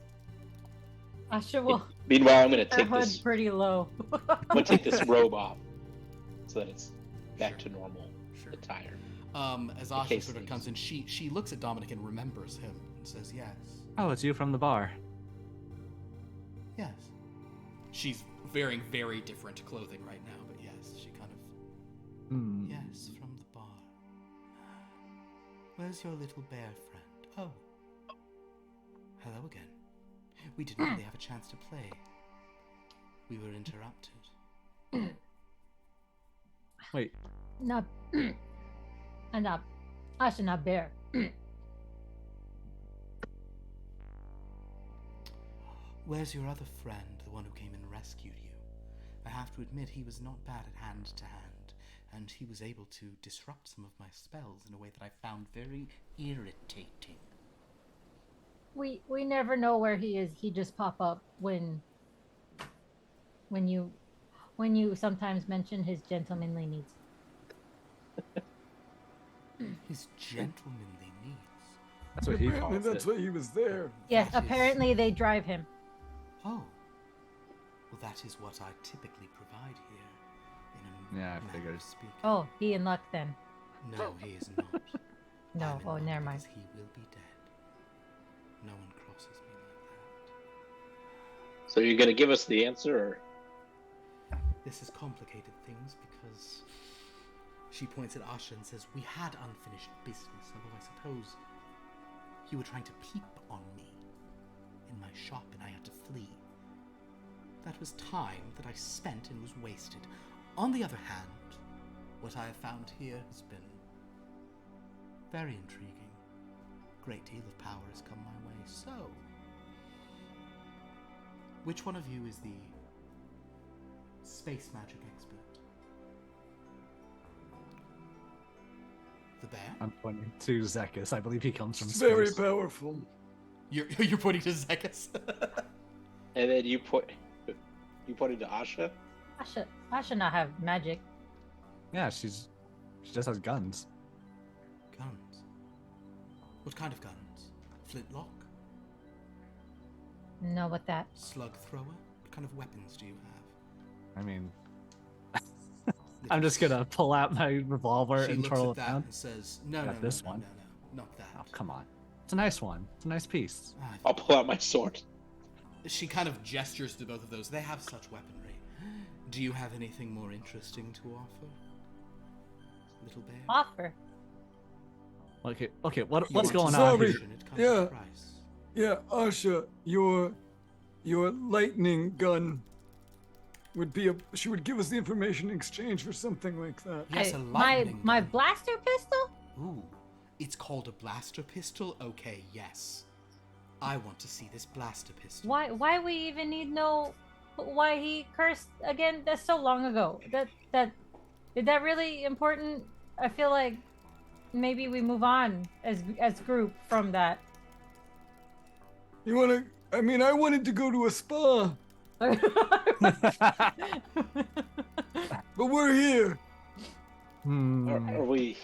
[SPEAKER 4] Asha will
[SPEAKER 3] Meanwhile, I'm gonna
[SPEAKER 4] her
[SPEAKER 3] take
[SPEAKER 4] hood
[SPEAKER 3] this.
[SPEAKER 4] pretty low.
[SPEAKER 3] I'm gonna take this robe off so that it's back
[SPEAKER 1] Sure.
[SPEAKER 3] to normal
[SPEAKER 1] Sure.
[SPEAKER 3] attire.
[SPEAKER 1] As Asha
[SPEAKER 3] case
[SPEAKER 1] sort of
[SPEAKER 3] these.
[SPEAKER 1] comes in, she looks at Dominic and remembers him and says, "Yes,
[SPEAKER 5] Oh, it's you from the bar.
[SPEAKER 1] yes." She's wearing very different clothing right now, but yes, she kind of
[SPEAKER 5] Hmm.
[SPEAKER 1] Yes, from the bar. Where's your little bear friend? Oh. Hello again. We didn't really have a chance to play. We were interrupted.
[SPEAKER 5] Wait.
[SPEAKER 4] Not enough. Asha not bear.
[SPEAKER 1] Where's your other friend, the one who came and rescued you? I have to admit, he was not bad at hand to hand, and he was able to disrupt some of my spells in a way that I found very irritating.
[SPEAKER 4] We never know where he is. He just pop up when you sometimes mention his gentlemanly needs.
[SPEAKER 1] His gentlemanly needs.
[SPEAKER 5] That's what he
[SPEAKER 6] Apparently,
[SPEAKER 5] calls
[SPEAKER 6] that's
[SPEAKER 5] it.
[SPEAKER 6] why he was there.
[SPEAKER 4] Yes,
[SPEAKER 1] That is-
[SPEAKER 4] apparently they drive him.
[SPEAKER 1] Oh. Well, that is what I typically provide here. In a
[SPEAKER 5] Yeah, I
[SPEAKER 1] manner
[SPEAKER 5] figured.
[SPEAKER 1] of speaking.
[SPEAKER 4] Oh, he in luck then.
[SPEAKER 1] No, he is not.
[SPEAKER 4] No,
[SPEAKER 1] I'm in
[SPEAKER 4] oh,
[SPEAKER 1] luck
[SPEAKER 4] never mind.
[SPEAKER 1] because he will be dead. No one crosses me like
[SPEAKER 3] So you're gonna give us the answer, or
[SPEAKER 1] that. This has complicated things because she points at Asha and says, "We had unfinished business, although I suppose you were trying to peep on me in my shop and I had to flee. That was time that I spent and was wasted. On the other hand, what I have found here has been very intriguing. A great deal of power has come my way. So, which one of you is the space magic expert? The bear?
[SPEAKER 5] I'm pointing to Zekas. I believe he comes from
[SPEAKER 6] It's very
[SPEAKER 5] space.
[SPEAKER 6] powerful.
[SPEAKER 1] You're pointing to Zekas.
[SPEAKER 3] and then you pointed to Asha.
[SPEAKER 4] Asha not have magic.
[SPEAKER 5] Yeah, she just has guns.
[SPEAKER 1] Guns. What kind of guns? Flintlock?
[SPEAKER 4] No, what that?
[SPEAKER 1] Slug thrower? What kind of weapons do you have?
[SPEAKER 5] I mean, I'm just gonna pull out my revolver
[SPEAKER 1] She
[SPEAKER 5] and
[SPEAKER 1] looks
[SPEAKER 5] twirl
[SPEAKER 1] at
[SPEAKER 5] it
[SPEAKER 1] that
[SPEAKER 5] down.
[SPEAKER 1] and says, "No,
[SPEAKER 5] Got
[SPEAKER 1] no,
[SPEAKER 5] this
[SPEAKER 1] no,
[SPEAKER 5] one.
[SPEAKER 1] no, not that."
[SPEAKER 5] Oh, come on. It's a nice one. It's a nice piece.
[SPEAKER 1] Ah,
[SPEAKER 3] I'll pull out my sword.
[SPEAKER 1] She kind of gestures to both of those. They have such weaponry. Do you have anything more interesting to offer, little bear?
[SPEAKER 4] Offer.
[SPEAKER 5] Okay.
[SPEAKER 1] You
[SPEAKER 5] What's
[SPEAKER 1] want to
[SPEAKER 5] going on
[SPEAKER 6] Sorry.
[SPEAKER 5] here?
[SPEAKER 1] and it comes
[SPEAKER 6] Yeah.
[SPEAKER 1] at a price.
[SPEAKER 6] Yeah, Asha, your lightning gun would be she would give us the information in exchange for something like that.
[SPEAKER 1] Yes, a
[SPEAKER 4] my
[SPEAKER 1] lightning
[SPEAKER 4] my
[SPEAKER 1] gun.
[SPEAKER 4] blaster pistol?
[SPEAKER 1] Ooh, it's called a blaster pistol? Okay, yes. I want to see this blaster pistol.
[SPEAKER 4] Why we even need know why he cursed again? That's so long ago. That is that really important? I feel like maybe we move on as group from that.
[SPEAKER 6] You wanna? I mean, I wanted to go to a spa, but we're here.
[SPEAKER 3] Are we?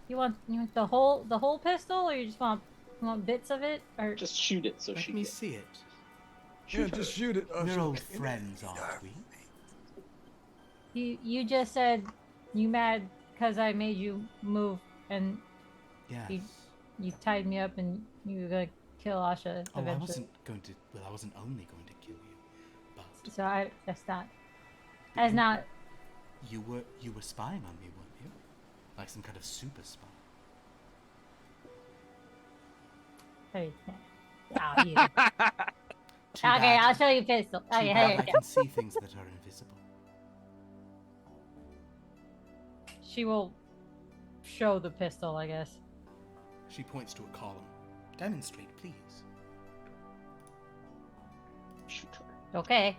[SPEAKER 4] You want the whole pistol, or you just want bits of it, or
[SPEAKER 3] Just shoot it so
[SPEAKER 1] Let
[SPEAKER 3] she
[SPEAKER 1] me
[SPEAKER 3] can.
[SPEAKER 1] see it.
[SPEAKER 6] Yeah, just shoot it,
[SPEAKER 1] We're
[SPEAKER 6] Asha.
[SPEAKER 1] old friends, aren't we?
[SPEAKER 4] you just said you mad because I made you move and
[SPEAKER 1] Yes.
[SPEAKER 4] you tied me up and you were gonna kill Asha
[SPEAKER 1] Oh, I
[SPEAKER 4] eventually.
[SPEAKER 1] wasn't going to. Well, I wasn't only going to kill you, but
[SPEAKER 4] So that's not.
[SPEAKER 1] you were spying on me, weren't you? Like some kind of super spy.
[SPEAKER 4] Oh, you.
[SPEAKER 1] Too
[SPEAKER 4] Okay,
[SPEAKER 1] bad-
[SPEAKER 4] I'll show you pistol.
[SPEAKER 1] Too
[SPEAKER 4] Okay,
[SPEAKER 1] bad
[SPEAKER 4] here
[SPEAKER 1] I
[SPEAKER 4] you go.
[SPEAKER 1] can see things that are invisible.
[SPEAKER 4] She will show the pistol, I guess.
[SPEAKER 1] She points to a column. Demonstrate, please.
[SPEAKER 3] Shoot her.
[SPEAKER 4] Okay.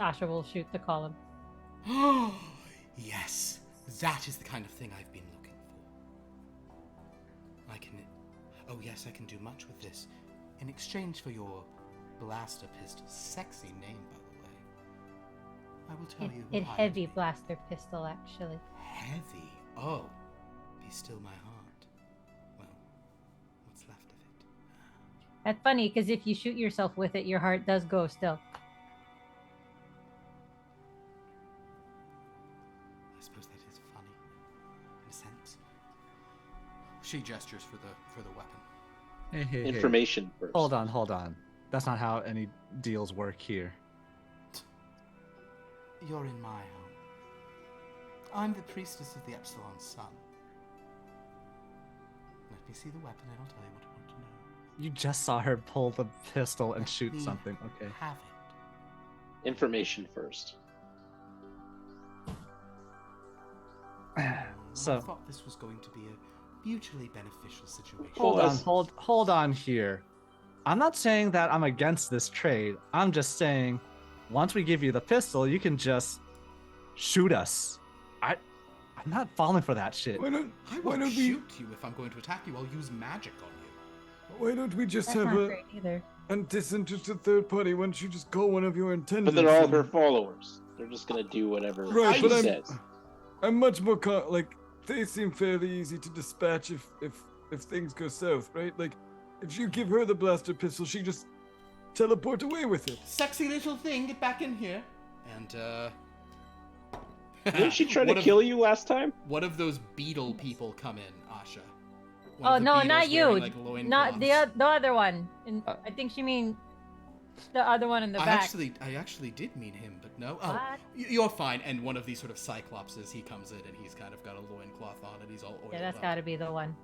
[SPEAKER 4] Asha will shoot the column.
[SPEAKER 1] Yes, that is the kind of thing I've been looking for. I can. Oh yes, I can do much with this. In exchange for your blaster pistol, sexy name by the way. I will tell you. Who
[SPEAKER 4] It
[SPEAKER 1] hired
[SPEAKER 4] heavy
[SPEAKER 1] me.
[SPEAKER 4] blaster pistol, actually.
[SPEAKER 1] Heavy. Oh, be still my heart. Well, what's left of it?
[SPEAKER 4] That's funny because if you shoot yourself with it, your heart does go still.
[SPEAKER 1] I suppose that is funny, in a sense. She gestures for the weapon.
[SPEAKER 5] Hey.
[SPEAKER 3] Information first.
[SPEAKER 5] Hold on. That's not how any deals work here.
[SPEAKER 1] You're in my home. I'm the priestess of the Epsilon Sun. Let me see the weapon and I'll tell you what I want to know.
[SPEAKER 5] You just saw her pull the pistol and
[SPEAKER 1] Let
[SPEAKER 5] shoot
[SPEAKER 1] me
[SPEAKER 5] something. Okay.
[SPEAKER 1] Have it.
[SPEAKER 3] Information first.
[SPEAKER 5] So-
[SPEAKER 1] I thought this was going to be a mutually beneficial situation.
[SPEAKER 5] Hold on here. I'm not saying that I'm against this trade. I'm just saying once we give you the pistol, you can just shoot us. I'm not falling for that shit.
[SPEAKER 6] Why don't
[SPEAKER 1] I
[SPEAKER 6] why
[SPEAKER 1] won't
[SPEAKER 6] don't we
[SPEAKER 1] shoot you if I'm going to attack you. I'll use magic on you.
[SPEAKER 6] why don't we just
[SPEAKER 4] That's
[SPEAKER 6] have
[SPEAKER 4] not
[SPEAKER 6] a
[SPEAKER 4] great either.
[SPEAKER 6] disinterested third party? Why don't you just call one of your
[SPEAKER 3] But
[SPEAKER 6] attendants?
[SPEAKER 3] they're all
[SPEAKER 6] and-
[SPEAKER 3] her followers. They're just gonna do whatever
[SPEAKER 6] Right,
[SPEAKER 3] she
[SPEAKER 6] but I'm-
[SPEAKER 3] says.
[SPEAKER 6] I'm much more like they seem fairly easy to dispatch if things go south, right? Like if you give her the blaster pistol, she just teleport away with it.
[SPEAKER 1] Sexy little thing, get back in here. And
[SPEAKER 3] Didn't she try to
[SPEAKER 1] One of-
[SPEAKER 3] kill you last time?
[SPEAKER 1] One of those beetle people come in, Asha. One
[SPEAKER 4] Oh
[SPEAKER 1] of the
[SPEAKER 4] no,
[SPEAKER 1] beetles
[SPEAKER 4] not you.
[SPEAKER 1] wearing, like, loincloths.
[SPEAKER 4] Not the other one. And I think she mean the other one in the
[SPEAKER 1] I
[SPEAKER 4] back.
[SPEAKER 1] actually did mean him, but no. Oh,
[SPEAKER 4] What?
[SPEAKER 1] you're fine. And one of these sort of cyclopses, he comes in and he's kind of got a loincloth on and he's all oiled
[SPEAKER 4] Yeah, that's
[SPEAKER 1] up.
[SPEAKER 4] got to be the one.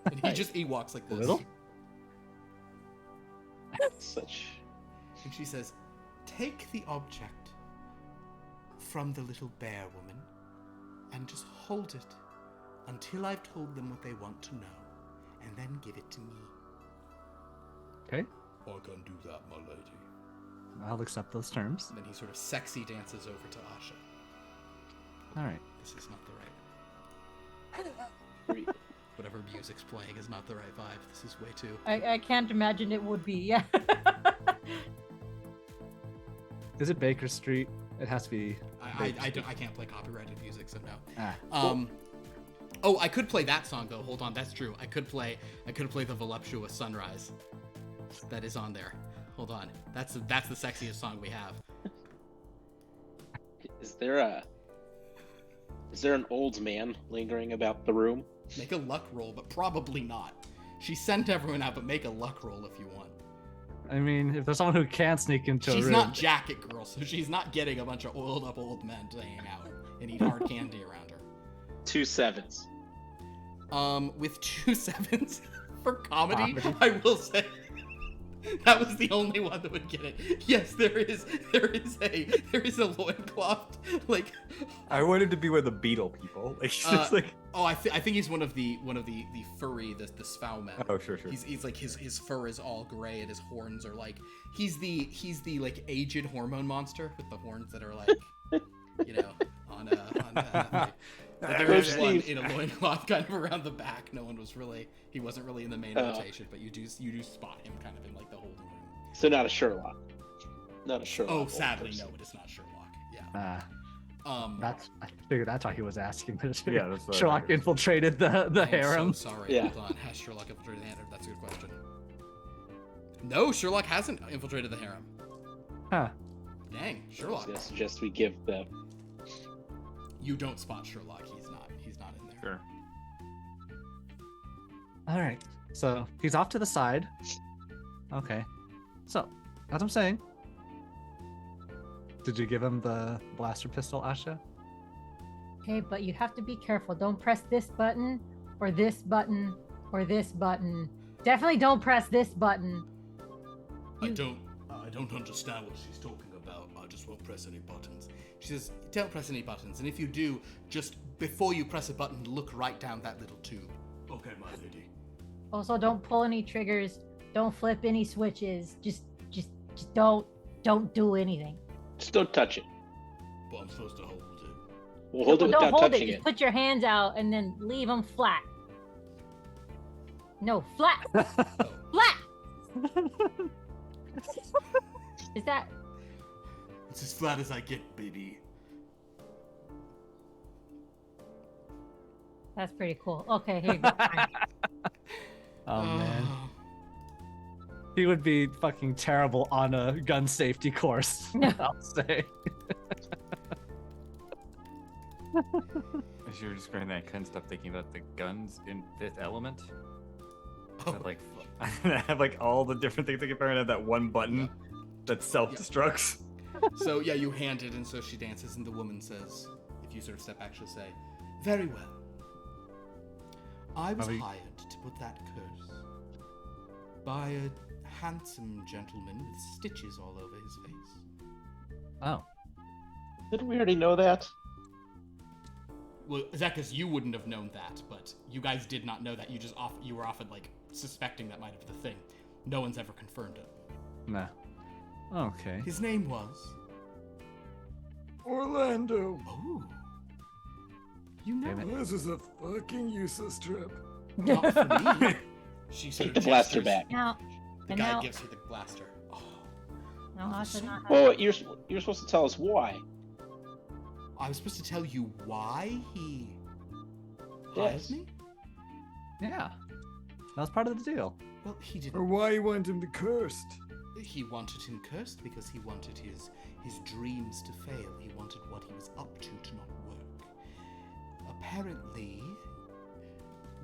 [SPEAKER 1] And he walks like this.
[SPEAKER 5] Little?
[SPEAKER 3] Such.
[SPEAKER 1] And she says, "Take the object from the little bear woman and just hold it until I've told them what they want to know, and then give it to me."
[SPEAKER 5] Okay.
[SPEAKER 1] I can do that, my lady.
[SPEAKER 5] I'll accept those terms.
[SPEAKER 1] And then he sort of sexy dances over to Asha.
[SPEAKER 5] All right.
[SPEAKER 1] This is not the right. Whatever music's playing is not the right vibe. This is way too.
[SPEAKER 4] I can't imagine it would be. Yeah.
[SPEAKER 5] Is it Baker Street? It has to be.
[SPEAKER 1] I can't play copyrighted music, so no.
[SPEAKER 5] Ah.
[SPEAKER 1] Oh, I could play that song though. Hold on, that's true. I could play the Voluptuous Sunrise. That is on there. Hold on. That's the sexiest song we have.
[SPEAKER 3] Is there an old man lingering about the room?
[SPEAKER 1] Make a luck roll, but probably not. She sent everyone out, but make a luck roll if you want.
[SPEAKER 5] I mean, if there's someone who can sneak into a
[SPEAKER 1] She's
[SPEAKER 5] room,
[SPEAKER 1] not Jacket Girl, so she's not getting a bunch of oiled up old men to hang out and eat hard candy around her.
[SPEAKER 3] 2 sevens.
[SPEAKER 1] With 2 sevens, For comedy, I will say that was the only one that would get it. Yes, there is a loincloth. Like,
[SPEAKER 2] I wanted to be one of the beetle people. Like, just like.
[SPEAKER 1] Oh, I think he's one of the furry, the Svalmen.
[SPEAKER 2] Oh, sure.
[SPEAKER 1] He's like his fur is all gray and his horns are like he's the like aged hormone monster with the horns that are like on but there is one in a loincloth kind of around the back. He wasn't really in the main rotation, but you do spot him kind of in like the holding room.
[SPEAKER 3] So not a Sherlock. Not a Sherlock.
[SPEAKER 1] Oh, sadly, no, it is not Sherlock. Yeah.
[SPEAKER 5] I figured that's why he was asking.
[SPEAKER 2] Yeah, that's what
[SPEAKER 5] Sherlock infiltrated the harem.
[SPEAKER 1] I'm so sorry.
[SPEAKER 3] Yeah.
[SPEAKER 1] Hold on. Has Sherlock infiltrated the harem? That's a good question. No, Sherlock hasn't infiltrated the harem.
[SPEAKER 5] Huh.
[SPEAKER 1] Dang,
[SPEAKER 3] I was
[SPEAKER 1] Sherlock.
[SPEAKER 3] gonna suggest we give the.
[SPEAKER 1] You don't spot Sherlock. He's not in there.
[SPEAKER 2] Sure.
[SPEAKER 5] All right. So he's off to the side. Okay. So, as I'm saying, did you give him the blaster pistol, Asha?
[SPEAKER 4] Okay, but you have to be careful. Don't press this button or this button or this button. Definitely don't press this button.
[SPEAKER 1] I don't understand what she's talking about. I just won't press any buttons. She says, don't press any buttons, and if you do, just before you press a button, look right down that little tube. Okay, my lady.
[SPEAKER 4] Also, don't pull any triggers. Don't flip any switches. Just don't do anything.
[SPEAKER 3] Just don't touch it.
[SPEAKER 1] But I'm supposed to hold it.
[SPEAKER 3] We'll hold it
[SPEAKER 4] Don't
[SPEAKER 3] without
[SPEAKER 4] hold
[SPEAKER 3] touching
[SPEAKER 4] it.
[SPEAKER 3] it.
[SPEAKER 4] Just put your hands out and then leave them flat. No, flat. Flat. Is that?
[SPEAKER 1] It's as flat as I get, baby.
[SPEAKER 4] That's pretty cool. Okay, here you go.
[SPEAKER 5] Oh man. He would be fucking terrible on a gun safety course, I'll say.
[SPEAKER 2] As you were describing that, I couldn't stop thinking about the guns in Fifth Element.
[SPEAKER 1] Oh,
[SPEAKER 2] That, like, I have like all the different things I can find. Have that one button that self-destructs.
[SPEAKER 1] So yeah, you hand it, and so she dances, and the woman says, if you sort of step back, she'll say, very well. I was hired to put that curse by a handsome gentleman with stitches all over his face.
[SPEAKER 5] Oh.
[SPEAKER 3] Didn't we already know that?
[SPEAKER 1] Well, Zekas, you wouldn't have known that, but you guys did not know that. You were often like suspecting that might have been the thing. No one's ever confirmed it.
[SPEAKER 5] Nah. Okay.
[SPEAKER 1] His name was.
[SPEAKER 6] Orlando.
[SPEAKER 1] Oh. You know
[SPEAKER 5] Damn it.
[SPEAKER 1] it.
[SPEAKER 6] This is a fucking useless trip.
[SPEAKER 1] Not for me. She sort
[SPEAKER 3] Take
[SPEAKER 1] of
[SPEAKER 3] the blaster
[SPEAKER 1] gestures.
[SPEAKER 3] back.
[SPEAKER 4] Now,
[SPEAKER 1] The
[SPEAKER 4] and
[SPEAKER 1] guy
[SPEAKER 4] now,
[SPEAKER 1] gives her the blaster. Oh.
[SPEAKER 4] now Asha not
[SPEAKER 3] Well, you're supposed to tell us why.
[SPEAKER 1] I was supposed to tell you why he
[SPEAKER 3] Yes.
[SPEAKER 1] hired me?
[SPEAKER 5] Yeah. That was part of the deal.
[SPEAKER 1] Well, he
[SPEAKER 6] Or
[SPEAKER 1] didn't.
[SPEAKER 6] why you want him to cursed.
[SPEAKER 1] He wanted him cursed because he wanted his dreams to fail. He wanted what he was up to not work. Apparently,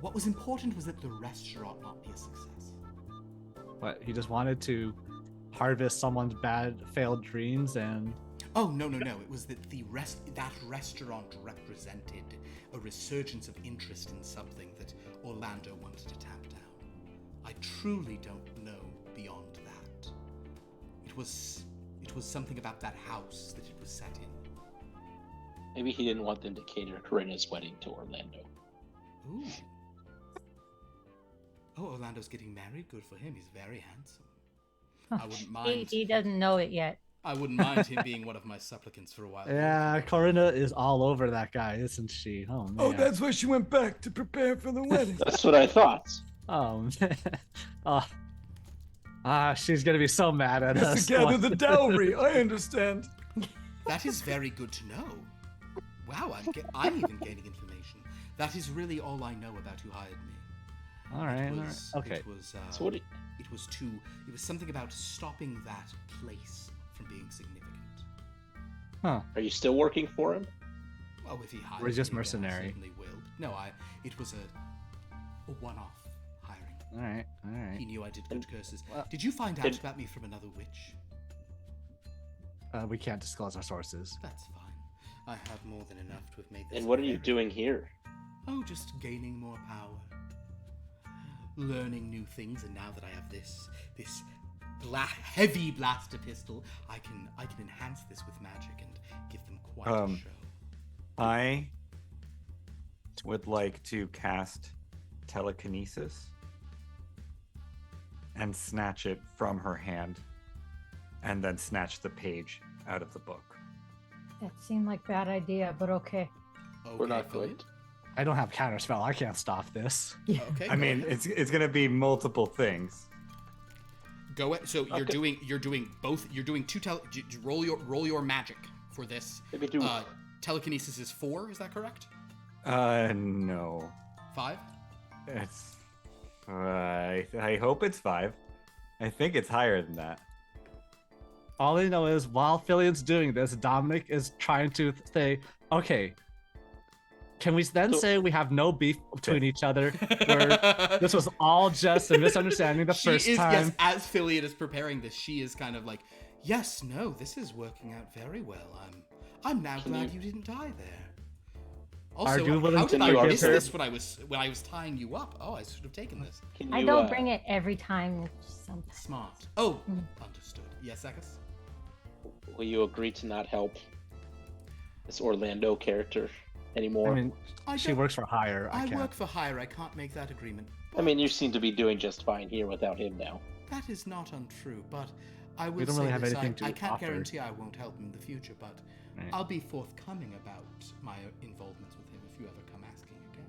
[SPEAKER 1] what was important was that the restaurant not be a success.
[SPEAKER 5] What, he just wanted to harvest someone's bad failed dreams and
[SPEAKER 1] Oh, no. It was that that restaurant represented a resurgence of interest in something that Orlando wanted to tap down. I truly don't know beyond that. It was something about that house that it was set in.
[SPEAKER 3] Maybe he didn't want them to cater Corinna's wedding to Orlando.
[SPEAKER 1] Ooh. Oh, Orlando's getting married. Good for him. He's very handsome. I wouldn't mind.
[SPEAKER 4] he doesn't know it yet.
[SPEAKER 1] I wouldn't mind him being one of my supplicants for a while.
[SPEAKER 5] yeah, Corinna is all over that guy, isn't she? Oh man.
[SPEAKER 6] Oh, that's why she went back to prepare for the wedding.
[SPEAKER 3] That's what I thought.
[SPEAKER 5] Oh man. She's gonna be so mad at
[SPEAKER 6] Just
[SPEAKER 5] us.
[SPEAKER 6] to gather the dowry. I understand.
[SPEAKER 1] That is very good to know. Wow, I'm even gaining information. That is really all I know about who hired me.
[SPEAKER 5] All right.
[SPEAKER 1] It
[SPEAKER 5] All right.
[SPEAKER 1] was,
[SPEAKER 5] Okay.
[SPEAKER 1] It was,
[SPEAKER 3] So what?
[SPEAKER 1] it was something about stopping that place from being significant.
[SPEAKER 5] Huh.
[SPEAKER 3] Are you still working for him?
[SPEAKER 1] Oh, if he hires
[SPEAKER 5] Or he's just
[SPEAKER 1] me, then I
[SPEAKER 5] mercenary.
[SPEAKER 1] certainly will. No, it was a one-off hiring.
[SPEAKER 5] All right. All
[SPEAKER 1] He
[SPEAKER 5] right.
[SPEAKER 1] knew I did good curses.
[SPEAKER 5] Well,
[SPEAKER 1] Did you find out
[SPEAKER 3] did-
[SPEAKER 1] about me from another witch?
[SPEAKER 5] We can't disclose our sources.
[SPEAKER 1] That's fine. I have more than enough to have made this.
[SPEAKER 3] And what are you
[SPEAKER 1] very-
[SPEAKER 3] doing here?
[SPEAKER 1] Oh, just gaining more power. learning new things, and now that I have this heavy blaster pistol, I can enhance this with magic and give them quite a show.
[SPEAKER 2] I would like to cast telekinesis and snatch it from her hand, and then snatch the page out of the book.
[SPEAKER 4] That seemed like a bad idea, but okay.
[SPEAKER 3] We're not
[SPEAKER 1] Felicia?
[SPEAKER 3] good.
[SPEAKER 5] I don't have counterspell. I can't stop this.
[SPEAKER 4] Yeah.
[SPEAKER 1] Okay.
[SPEAKER 2] I mean,
[SPEAKER 1] ahead.
[SPEAKER 2] it's gonna be multiple things.
[SPEAKER 1] Go ahead. So you're
[SPEAKER 3] Okay.
[SPEAKER 1] doing both. You're doing two roll your magic for this.
[SPEAKER 3] Maybe do
[SPEAKER 1] Telekinesis is 4. Is that correct?
[SPEAKER 2] No.
[SPEAKER 1] 5.
[SPEAKER 2] It's. I hope it's 5. I think it's higher than that.
[SPEAKER 5] All I know is while Filian's doing this, Dominic is trying to say, okay, can we then say we have no beef between each other? Where this was all just a misunderstanding the first time.
[SPEAKER 1] Yes, as Filian is preparing this, she is kind of like, yes, no, this is working out very well. I'm now glad you didn't die there. Also,
[SPEAKER 5] Are you willing
[SPEAKER 1] how
[SPEAKER 5] to
[SPEAKER 1] did I
[SPEAKER 3] forgive
[SPEAKER 1] miss
[SPEAKER 3] her?
[SPEAKER 1] this when I was tying you up? Oh, I should have taken this.
[SPEAKER 3] Can
[SPEAKER 4] I
[SPEAKER 3] you,
[SPEAKER 4] don't bring it every time. Sometimes.
[SPEAKER 1] Smart. Oh, understood. Yes, Zekas?
[SPEAKER 3] Will you agree to not help this Orlando character anymore?
[SPEAKER 5] I mean,
[SPEAKER 1] I
[SPEAKER 5] she
[SPEAKER 1] don't-
[SPEAKER 5] works for hire. I
[SPEAKER 1] I
[SPEAKER 5] can't.
[SPEAKER 1] work for hire. I can't make that agreement.
[SPEAKER 3] I mean, you seem to be doing just fine here without him now.
[SPEAKER 1] That is not untrue, but I will
[SPEAKER 5] We don't
[SPEAKER 1] say
[SPEAKER 5] really have
[SPEAKER 1] this,
[SPEAKER 5] anything to
[SPEAKER 1] I can't
[SPEAKER 5] offer.
[SPEAKER 1] guarantee I won't help him in the future, but
[SPEAKER 5] Right.
[SPEAKER 1] I'll be forthcoming about my involvements with him if you ever come asking again.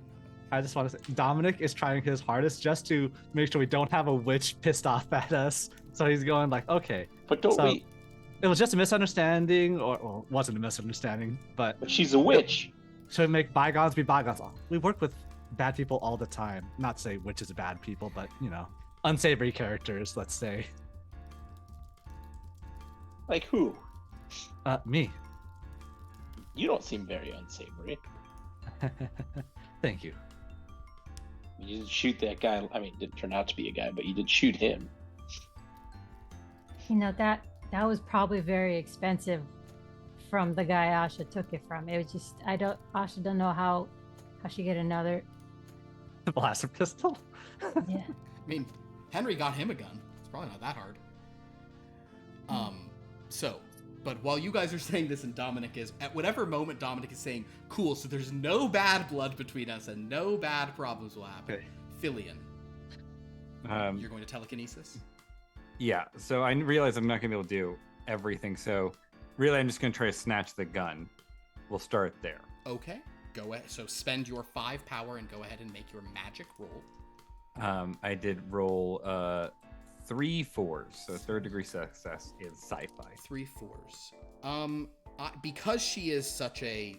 [SPEAKER 5] I just want to say, Dominic is trying his hardest just to make sure we don't have a witch pissed off at us. So he's going like, okay,
[SPEAKER 3] But don't
[SPEAKER 5] So-
[SPEAKER 3] we?
[SPEAKER 5] it was just a misunderstanding, or wasn't a misunderstanding, but
[SPEAKER 3] But she's a witch.
[SPEAKER 5] should we make bygones be bygones? We work with bad people all the time. Not to say witches are bad people, but unsavory characters, let's say.
[SPEAKER 3] Like who?
[SPEAKER 5] Me.
[SPEAKER 3] You don't seem very unsavory.
[SPEAKER 5] Thank you.
[SPEAKER 3] You did shoot that guy. I mean, it didn't turn out to be a guy, but you did shoot him.
[SPEAKER 4] That was probably very expensive from the guy Asha took it from. It was just Asha don't know how she get another.
[SPEAKER 5] The blaster pistol.
[SPEAKER 4] Yeah.
[SPEAKER 1] I mean, Henry got him a gun. It's probably not that hard. But while you guys are saying this and Dominic is, at whatever moment Dominic is saying, cool, so there's no bad blood between us and no bad problems will happen.
[SPEAKER 5] Okay.
[SPEAKER 1] Filian, you're going to telekinesis?
[SPEAKER 2] Yeah, so I realize I'm not gonna be able to do everything. So really, I'm just gonna try to snatch the gun. We'll start there.
[SPEAKER 1] Okay, go ahead. So spend your 5 power and go ahead and make your magic roll.
[SPEAKER 2] I did roll 3 4s, so 3rd degree success is sci-fi.
[SPEAKER 1] 3 4s. Because she is such a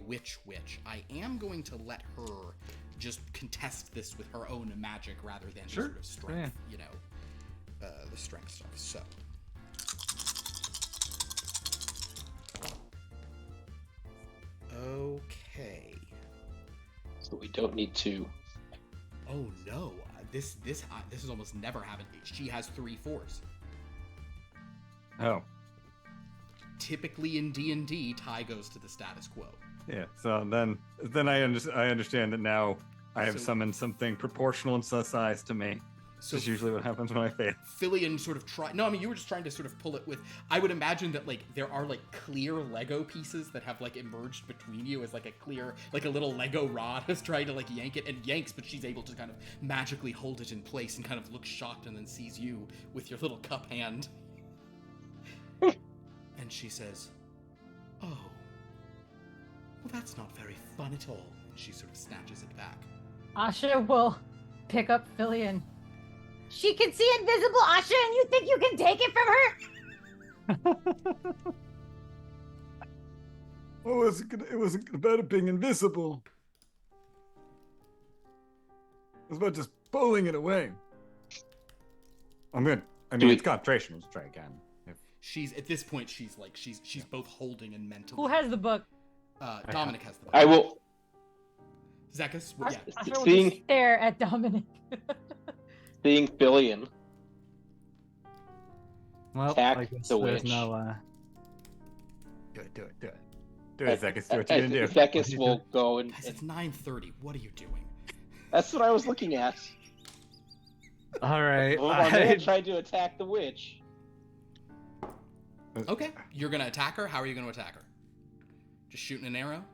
[SPEAKER 1] witch, I am going to let her just contest this with her own magic rather than
[SPEAKER 2] Sure.
[SPEAKER 1] sort of strength, the strength stuff. So. Okay.
[SPEAKER 3] So we don't need to.
[SPEAKER 1] Oh no, this has almost never happened. She has 3 4s.
[SPEAKER 2] Oh,
[SPEAKER 1] Typically in D&D, tie goes to the status quo.
[SPEAKER 2] yeah. So then I understand that now I have
[SPEAKER 1] So-
[SPEAKER 2] summoned something proportional in size to me.
[SPEAKER 1] So
[SPEAKER 2] That's usually what happens when I fail.
[SPEAKER 1] Filian sort of try. No, I mean you were just trying to sort of pull it with. I would imagine that like there are like clear Lego pieces that have like emerged between you as like a clear, like a little Lego rod is trying to like yank it and yanks, but she's able to kind of magically hold it in place and kind of looks shocked and then sees you with your little cup hand. And she says, "Oh, well that's not very fun at all." And she sort of snatches it back.
[SPEAKER 4] Asha will pick up Filian. She can see invisible, Asha, and you think you can take it from her?
[SPEAKER 6] Oh, it wasn't about it being invisible. It was about just pulling it away.
[SPEAKER 2] I'm good. I
[SPEAKER 3] Do
[SPEAKER 2] mean,
[SPEAKER 3] we-
[SPEAKER 2] it's concentration. Let's try again.
[SPEAKER 1] She's at this point. She's both holding and mentally.
[SPEAKER 4] Who has the book?
[SPEAKER 1] Dominic has the book.
[SPEAKER 3] I will.
[SPEAKER 1] Zekas, yeah.
[SPEAKER 4] Asha will
[SPEAKER 3] Seeing-
[SPEAKER 4] just stare at Dominic.
[SPEAKER 3] Seeing Filian,
[SPEAKER 5] Well,
[SPEAKER 3] Attack
[SPEAKER 5] I guess
[SPEAKER 3] the
[SPEAKER 5] there's
[SPEAKER 3] witch.
[SPEAKER 5] no.
[SPEAKER 2] Do it. Do it, Zekas. Do what you're gonna do.
[SPEAKER 3] Zekas will go and.
[SPEAKER 1] Guys, it's 9:30. What are you doing?
[SPEAKER 3] That's what I was looking at.
[SPEAKER 5] All right.
[SPEAKER 3] Well, man tried to attack the witch.
[SPEAKER 1] Okay, you're gonna attack her. How are you gonna attack her? Just shooting an arrow?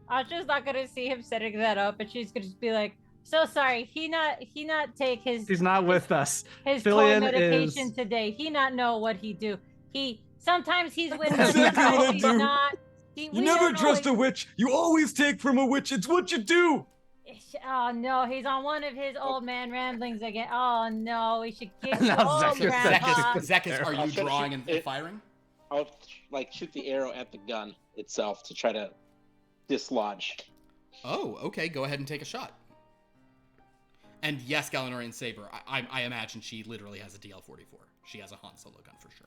[SPEAKER 4] Asha's not gonna see him setting that up, and she's gonna just be like, "So sorry, he not take his
[SPEAKER 5] He's not with us.
[SPEAKER 4] his
[SPEAKER 5] Fillion
[SPEAKER 4] toy medication
[SPEAKER 5] is-
[SPEAKER 4] today. He not know what he do. He sometimes he's with us,
[SPEAKER 6] Exactly what I
[SPEAKER 4] sometimes he's
[SPEAKER 6] do.
[SPEAKER 4] not.
[SPEAKER 6] You never trust a witch. You always take from a witch. It's what you do.
[SPEAKER 4] Oh no, he's on one of his old man ramblings again. Oh no, we should get
[SPEAKER 5] No,
[SPEAKER 4] old
[SPEAKER 5] Zekas-
[SPEAKER 4] grandpa.
[SPEAKER 1] Zekas, are
[SPEAKER 3] I'll
[SPEAKER 1] you
[SPEAKER 3] try to
[SPEAKER 1] drawing
[SPEAKER 3] shoot
[SPEAKER 1] and
[SPEAKER 3] it.
[SPEAKER 1] firing?
[SPEAKER 3] I'll like shoot the arrow at the gun itself to try to dislodge.
[SPEAKER 1] Oh, okay. Go ahead and take a shot. And yes, Galanorian Saber, I imagine she literally has a DL-44. She has a Han Solo gun for sure.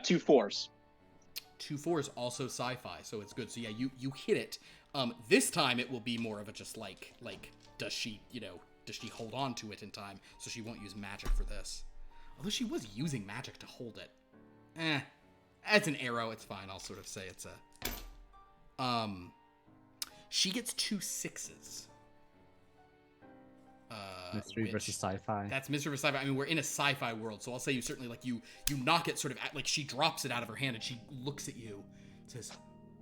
[SPEAKER 3] Two fours.
[SPEAKER 1] 2-4 is also sci-fi, so it's good. So yeah, you hit it. This time it will be more of a just like does she hold on to it in time so she won't use magic for this? Although she was using magic to hold it. It's an arrow. It's fine. I'll sort of say it's a. She gets 2 6s.
[SPEAKER 5] Mystery versus sci-fi.
[SPEAKER 1] That's mystery versus sci-fi. I mean, we're in a sci-fi world, so I'll say you certainly like you knock it sort of at, like she drops it out of her hand and she looks at you, says,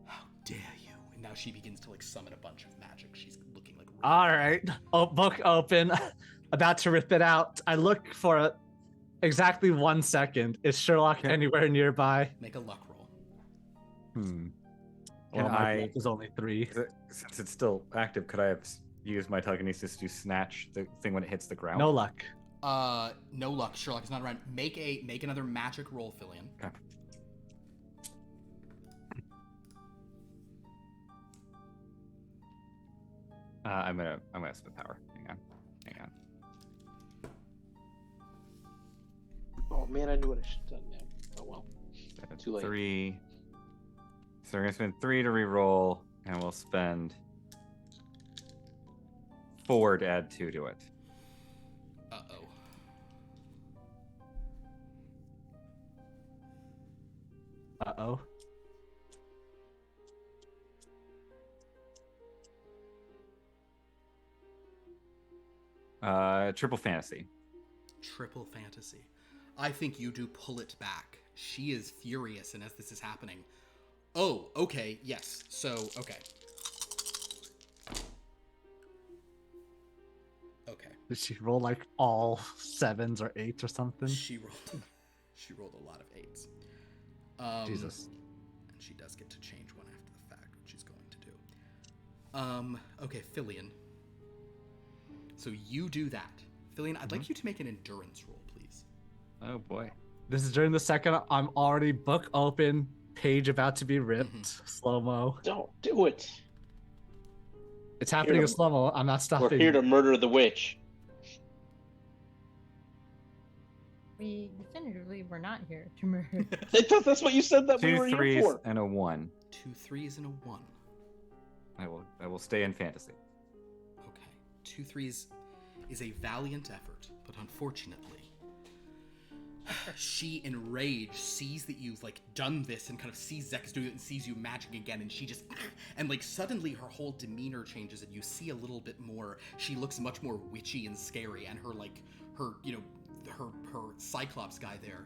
[SPEAKER 1] "How dare you?" And now she begins to like summon a bunch of magic. She's looking like. Really
[SPEAKER 5] All right. Oh, book open. About to rip it out. I look for exactly 1 second. Is Sherlock anywhere nearby?
[SPEAKER 1] Make a luck roll.
[SPEAKER 5] And
[SPEAKER 2] Well,
[SPEAKER 5] my luck is only 3.
[SPEAKER 2] since it's still active, could I have used my telekinesis to snatch the thing when it hits the ground?
[SPEAKER 5] No luck.
[SPEAKER 1] No luck. Sherlock is not around. Make another magic roll, Fillion.
[SPEAKER 2] Okay. I'm gonna spend power. Hang on.
[SPEAKER 3] Oh man, I knew what I should have done now. Oh well. Too late.
[SPEAKER 2] 3. So we're gonna spend 3 to re-roll, and we'll spend 4 to add 2 to it.
[SPEAKER 1] Uh-oh.
[SPEAKER 5] Uh-oh.
[SPEAKER 2] Triple fantasy.
[SPEAKER 1] Triple fantasy. I think you do pull it back. She is furious, and as this is happening... Oh, okay, yes. So, okay. Okay.
[SPEAKER 5] Did she roll like all 7s or 8s or something?
[SPEAKER 1] She rolled a lot of 8s.
[SPEAKER 5] Jesus.
[SPEAKER 1] And she does get to change one after the fact, which she's going to do. Okay, Fillion. So you do that. Fillion, I'd like you to make an endurance roll, please.
[SPEAKER 2] Oh boy.
[SPEAKER 5] This is during the second I'm already book open, page about to be ripped, slow-mo.
[SPEAKER 3] Don't do it.
[SPEAKER 5] It's happening in
[SPEAKER 3] to-
[SPEAKER 5] slow-mo. I'm not stopping.
[SPEAKER 3] We're here to murder the witch.
[SPEAKER 4] We definitively were not here to murder.
[SPEAKER 3] I thought that's what you said that we
[SPEAKER 2] 2
[SPEAKER 3] were here
[SPEAKER 2] 3s
[SPEAKER 3] for.
[SPEAKER 2] and a 1.
[SPEAKER 1] 2 3s and a 1.
[SPEAKER 2] I will stay in fantasy.
[SPEAKER 1] Okay. 2 3s is a valiant effort, but unfortunately, she, enraged, sees that you've like done this and kind of sees Zekas doing it and sees you magic again, and she just and like suddenly her whole demeanor changes and you see a little bit more. She looks much more witchy and scary, and her like her Cyclops guy there,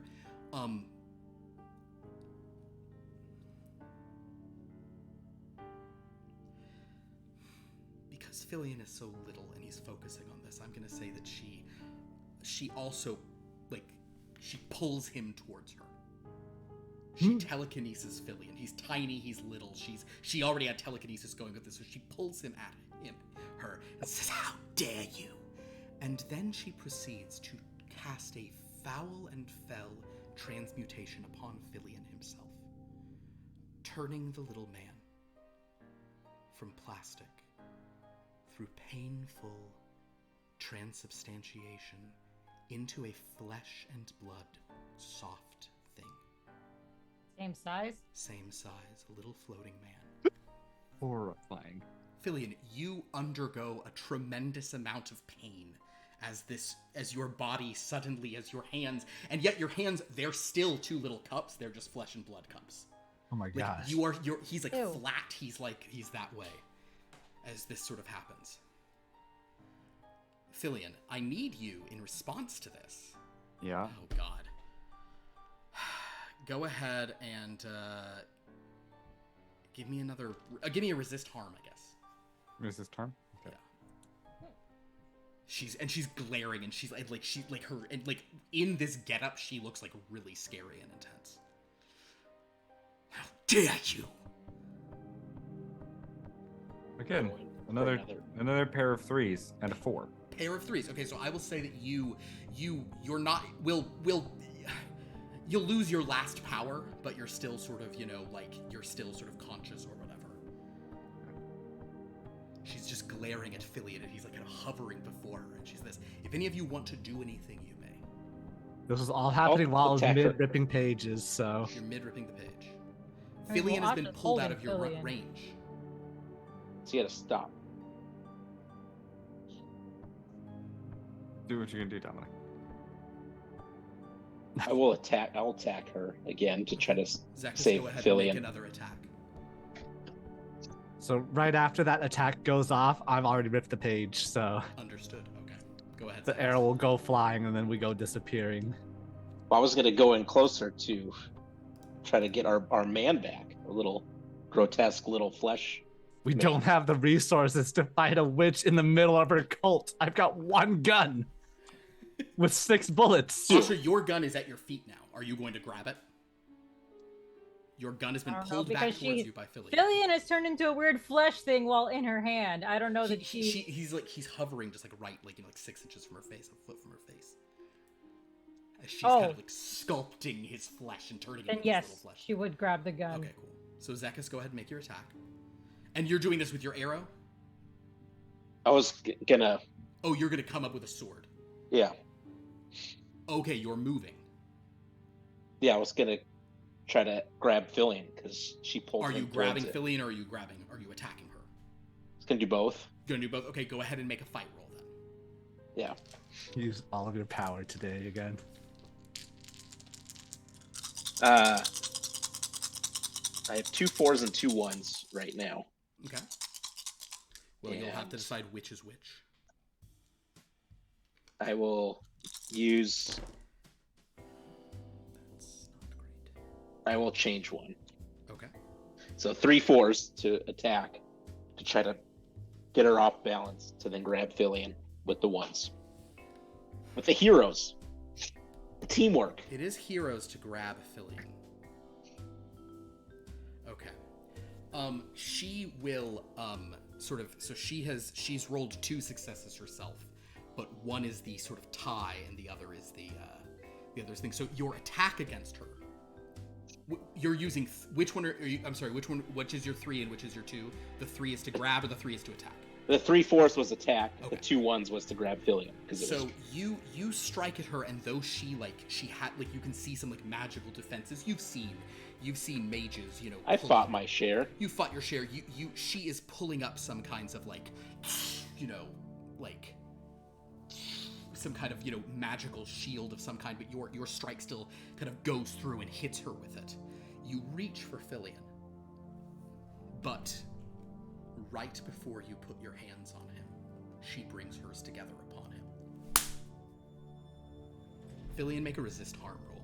[SPEAKER 1] because Fillion is so little and he's focusing on this, I'm gonna say that she also like she pulls him towards her. She telekinesis Fillion. He's tiny, he's little. She already had telekinesis going with this, so she pulls him at her and says, "How dare you?" And then she proceeds to cast a foul and fell transmutation upon Fillion himself, turning the little man from plastic through painful transubstantiation into a flesh and blood soft thing.
[SPEAKER 4] Same size?
[SPEAKER 1] Same size, a little floating man.
[SPEAKER 2] Horrifying.
[SPEAKER 1] Fillion, you undergo a tremendous amount of pain as your body suddenly, as your hands, and yet your hands, they're still 2 little cups, they're just flesh and blood cups.
[SPEAKER 5] Oh my
[SPEAKER 1] Like
[SPEAKER 5] gosh.
[SPEAKER 1] he's like
[SPEAKER 4] Ew.
[SPEAKER 1] flat. He's that way as this sort of happens. Fillion, I need you in response to this.
[SPEAKER 2] Yeah.
[SPEAKER 1] Oh God. Go ahead and give me a resist harm, I guess.
[SPEAKER 2] Resist harm. Okay.
[SPEAKER 1] Yeah. She's glaring, and she's in this getup, she looks like really scary and intense. How dare you!
[SPEAKER 2] Again, another pair of 3s and a 4.
[SPEAKER 1] Pair of 3s. Okay, so I will say that you're not you'll lose your last power, but you're still sort of, you're still sort of conscious or whatever. She's just glaring at Fillion, and he's like kind of hovering before her, and she's this. If any of you want to do anything, you may.
[SPEAKER 5] This was all happening while I was
[SPEAKER 3] attack her.
[SPEAKER 5] mid-ripping pages, so...
[SPEAKER 1] You're mid-ripping the page.
[SPEAKER 4] I mean,
[SPEAKER 1] Fillion has been
[SPEAKER 4] Asha's
[SPEAKER 1] pulled out
[SPEAKER 4] holding
[SPEAKER 1] of your
[SPEAKER 4] Fillion.
[SPEAKER 1] range.
[SPEAKER 3] So you gotta stop.
[SPEAKER 2] Do what you can do, Dominic.
[SPEAKER 3] I'll attack her again to try to
[SPEAKER 1] Zekas,
[SPEAKER 3] save
[SPEAKER 1] go ahead and make
[SPEAKER 3] Fillion.
[SPEAKER 1] another attack.
[SPEAKER 5] So right after that attack goes off, I've already ripped the page, so
[SPEAKER 1] Understood. Okay. Go ahead.
[SPEAKER 5] the
[SPEAKER 1] Zekas.
[SPEAKER 5] arrow will go flying and then we go disappearing.
[SPEAKER 3] Well, I was gonna go in closer to try to get our man back. A little grotesque little flesh.
[SPEAKER 5] We don't have the resources to fight a witch in the middle of her cult. I've got one gun with 6 bullets.
[SPEAKER 1] Asha, your gun is at your feet now. Are you going to grab it? Your gun has been
[SPEAKER 4] I don't know,
[SPEAKER 1] pulled back
[SPEAKER 4] because
[SPEAKER 1] towards you by Fillion.
[SPEAKER 4] Fillion has turned into a weird flesh thing while in her hand. I don't know that
[SPEAKER 1] He's hovering just like 6 inches from her face, a foot from her face. As she's kind of like sculpting his flesh and turning it
[SPEAKER 4] Then
[SPEAKER 1] into
[SPEAKER 4] yes,
[SPEAKER 1] this little flesh.
[SPEAKER 4] she would grab the gun.
[SPEAKER 1] Okay, cool. So Zekas, go ahead and make your attack. And you're doing this with your arrow?
[SPEAKER 3] I was gonna.
[SPEAKER 1] Oh, you're gonna come up with a sword.
[SPEAKER 3] Yeah.
[SPEAKER 1] Okay, you're moving.
[SPEAKER 3] Yeah, I was gonna try to grab Fillion because she pulled.
[SPEAKER 1] Are
[SPEAKER 3] him
[SPEAKER 1] you grabbing
[SPEAKER 3] towards it.
[SPEAKER 1] Fillion, or are you attacking her?
[SPEAKER 3] I was gonna do both.
[SPEAKER 1] You're gonna do both? Okay, go ahead and make a fight roll then.
[SPEAKER 3] Yeah.
[SPEAKER 5] Use all of your power today again.
[SPEAKER 3] I have 2 4s and 2 1s right now.
[SPEAKER 1] Okay. Well, you'll have to
[SPEAKER 3] And-
[SPEAKER 1] decide which is which.
[SPEAKER 3] I will use.
[SPEAKER 1] That's not great.
[SPEAKER 3] I will change one.
[SPEAKER 1] Okay.
[SPEAKER 3] So 3 4s to attack to try to get her off balance to then grab Fillion with the 1s. With the heroes. The teamwork.
[SPEAKER 1] It is heroes to grab Fillion. Okay. She will so she's rolled 2 successes herself, but one is the sort of tie and the other is the other's thing. So your attack against her, you're using which one are you? I'm sorry, which is your 3 and which is your 2? The 3 is to grab or the 3 is to attack?
[SPEAKER 3] The 3 4s was attack.
[SPEAKER 1] Okay.
[SPEAKER 3] The 2 1s was to grab Fillion.
[SPEAKER 1] So you strike at her, and though she had you can see some magical defenses. You've seen mages,
[SPEAKER 3] I fought my share.
[SPEAKER 1] You fought your share. She is pulling up some kinds of some kind of magical shield of some kind, but your strike still kind of goes through and hits her with it. You reach for Fillion, but right before you put your hands on him, she brings hers together upon him. Fillion, make a resist harm roll.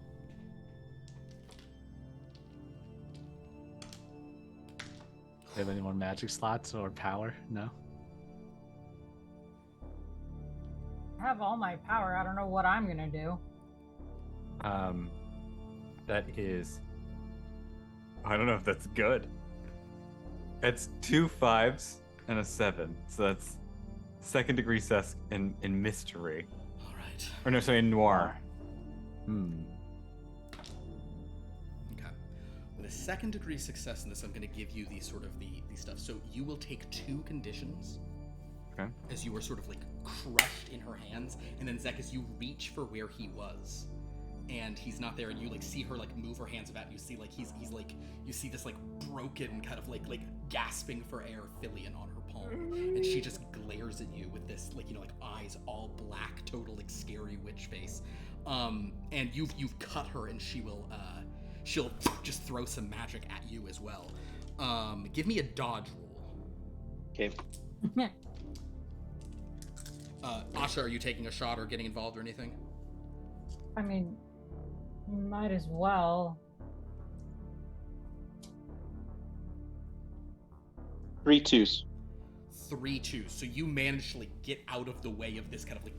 [SPEAKER 5] Do you have any more magic slots or power? No?
[SPEAKER 4] I have all my power. I don't know what I'm gonna do.
[SPEAKER 2] That is. I don't know if that's good. It's 2 5s and a 7, so that's 2nd degree sus in mystery.
[SPEAKER 1] All right.
[SPEAKER 2] Or no, sorry, in noir.
[SPEAKER 1] Okay. With a 2nd degree success in this, I'm going to give you the stuff. So you will take 2 conditions.
[SPEAKER 2] Okay.
[SPEAKER 1] As you are sort of crushed in her hands, and then Zekas, you reach for where he was, and he's not there, and you see her move her hands about, and you see he's you see this broken kind of gasping for air Fillion on her palm, and she just glares at you with this eyes all black, total scary witch face, and you've cut her, and she she'll just throw some magic at you as well. Give me a dodge roll.
[SPEAKER 3] Okay.
[SPEAKER 1] Asha, are you taking a shot or getting involved or anything?
[SPEAKER 4] I mean, might as well.
[SPEAKER 3] 3 2s.
[SPEAKER 1] 3 2s. So you manage to like get out of the way of this kind of like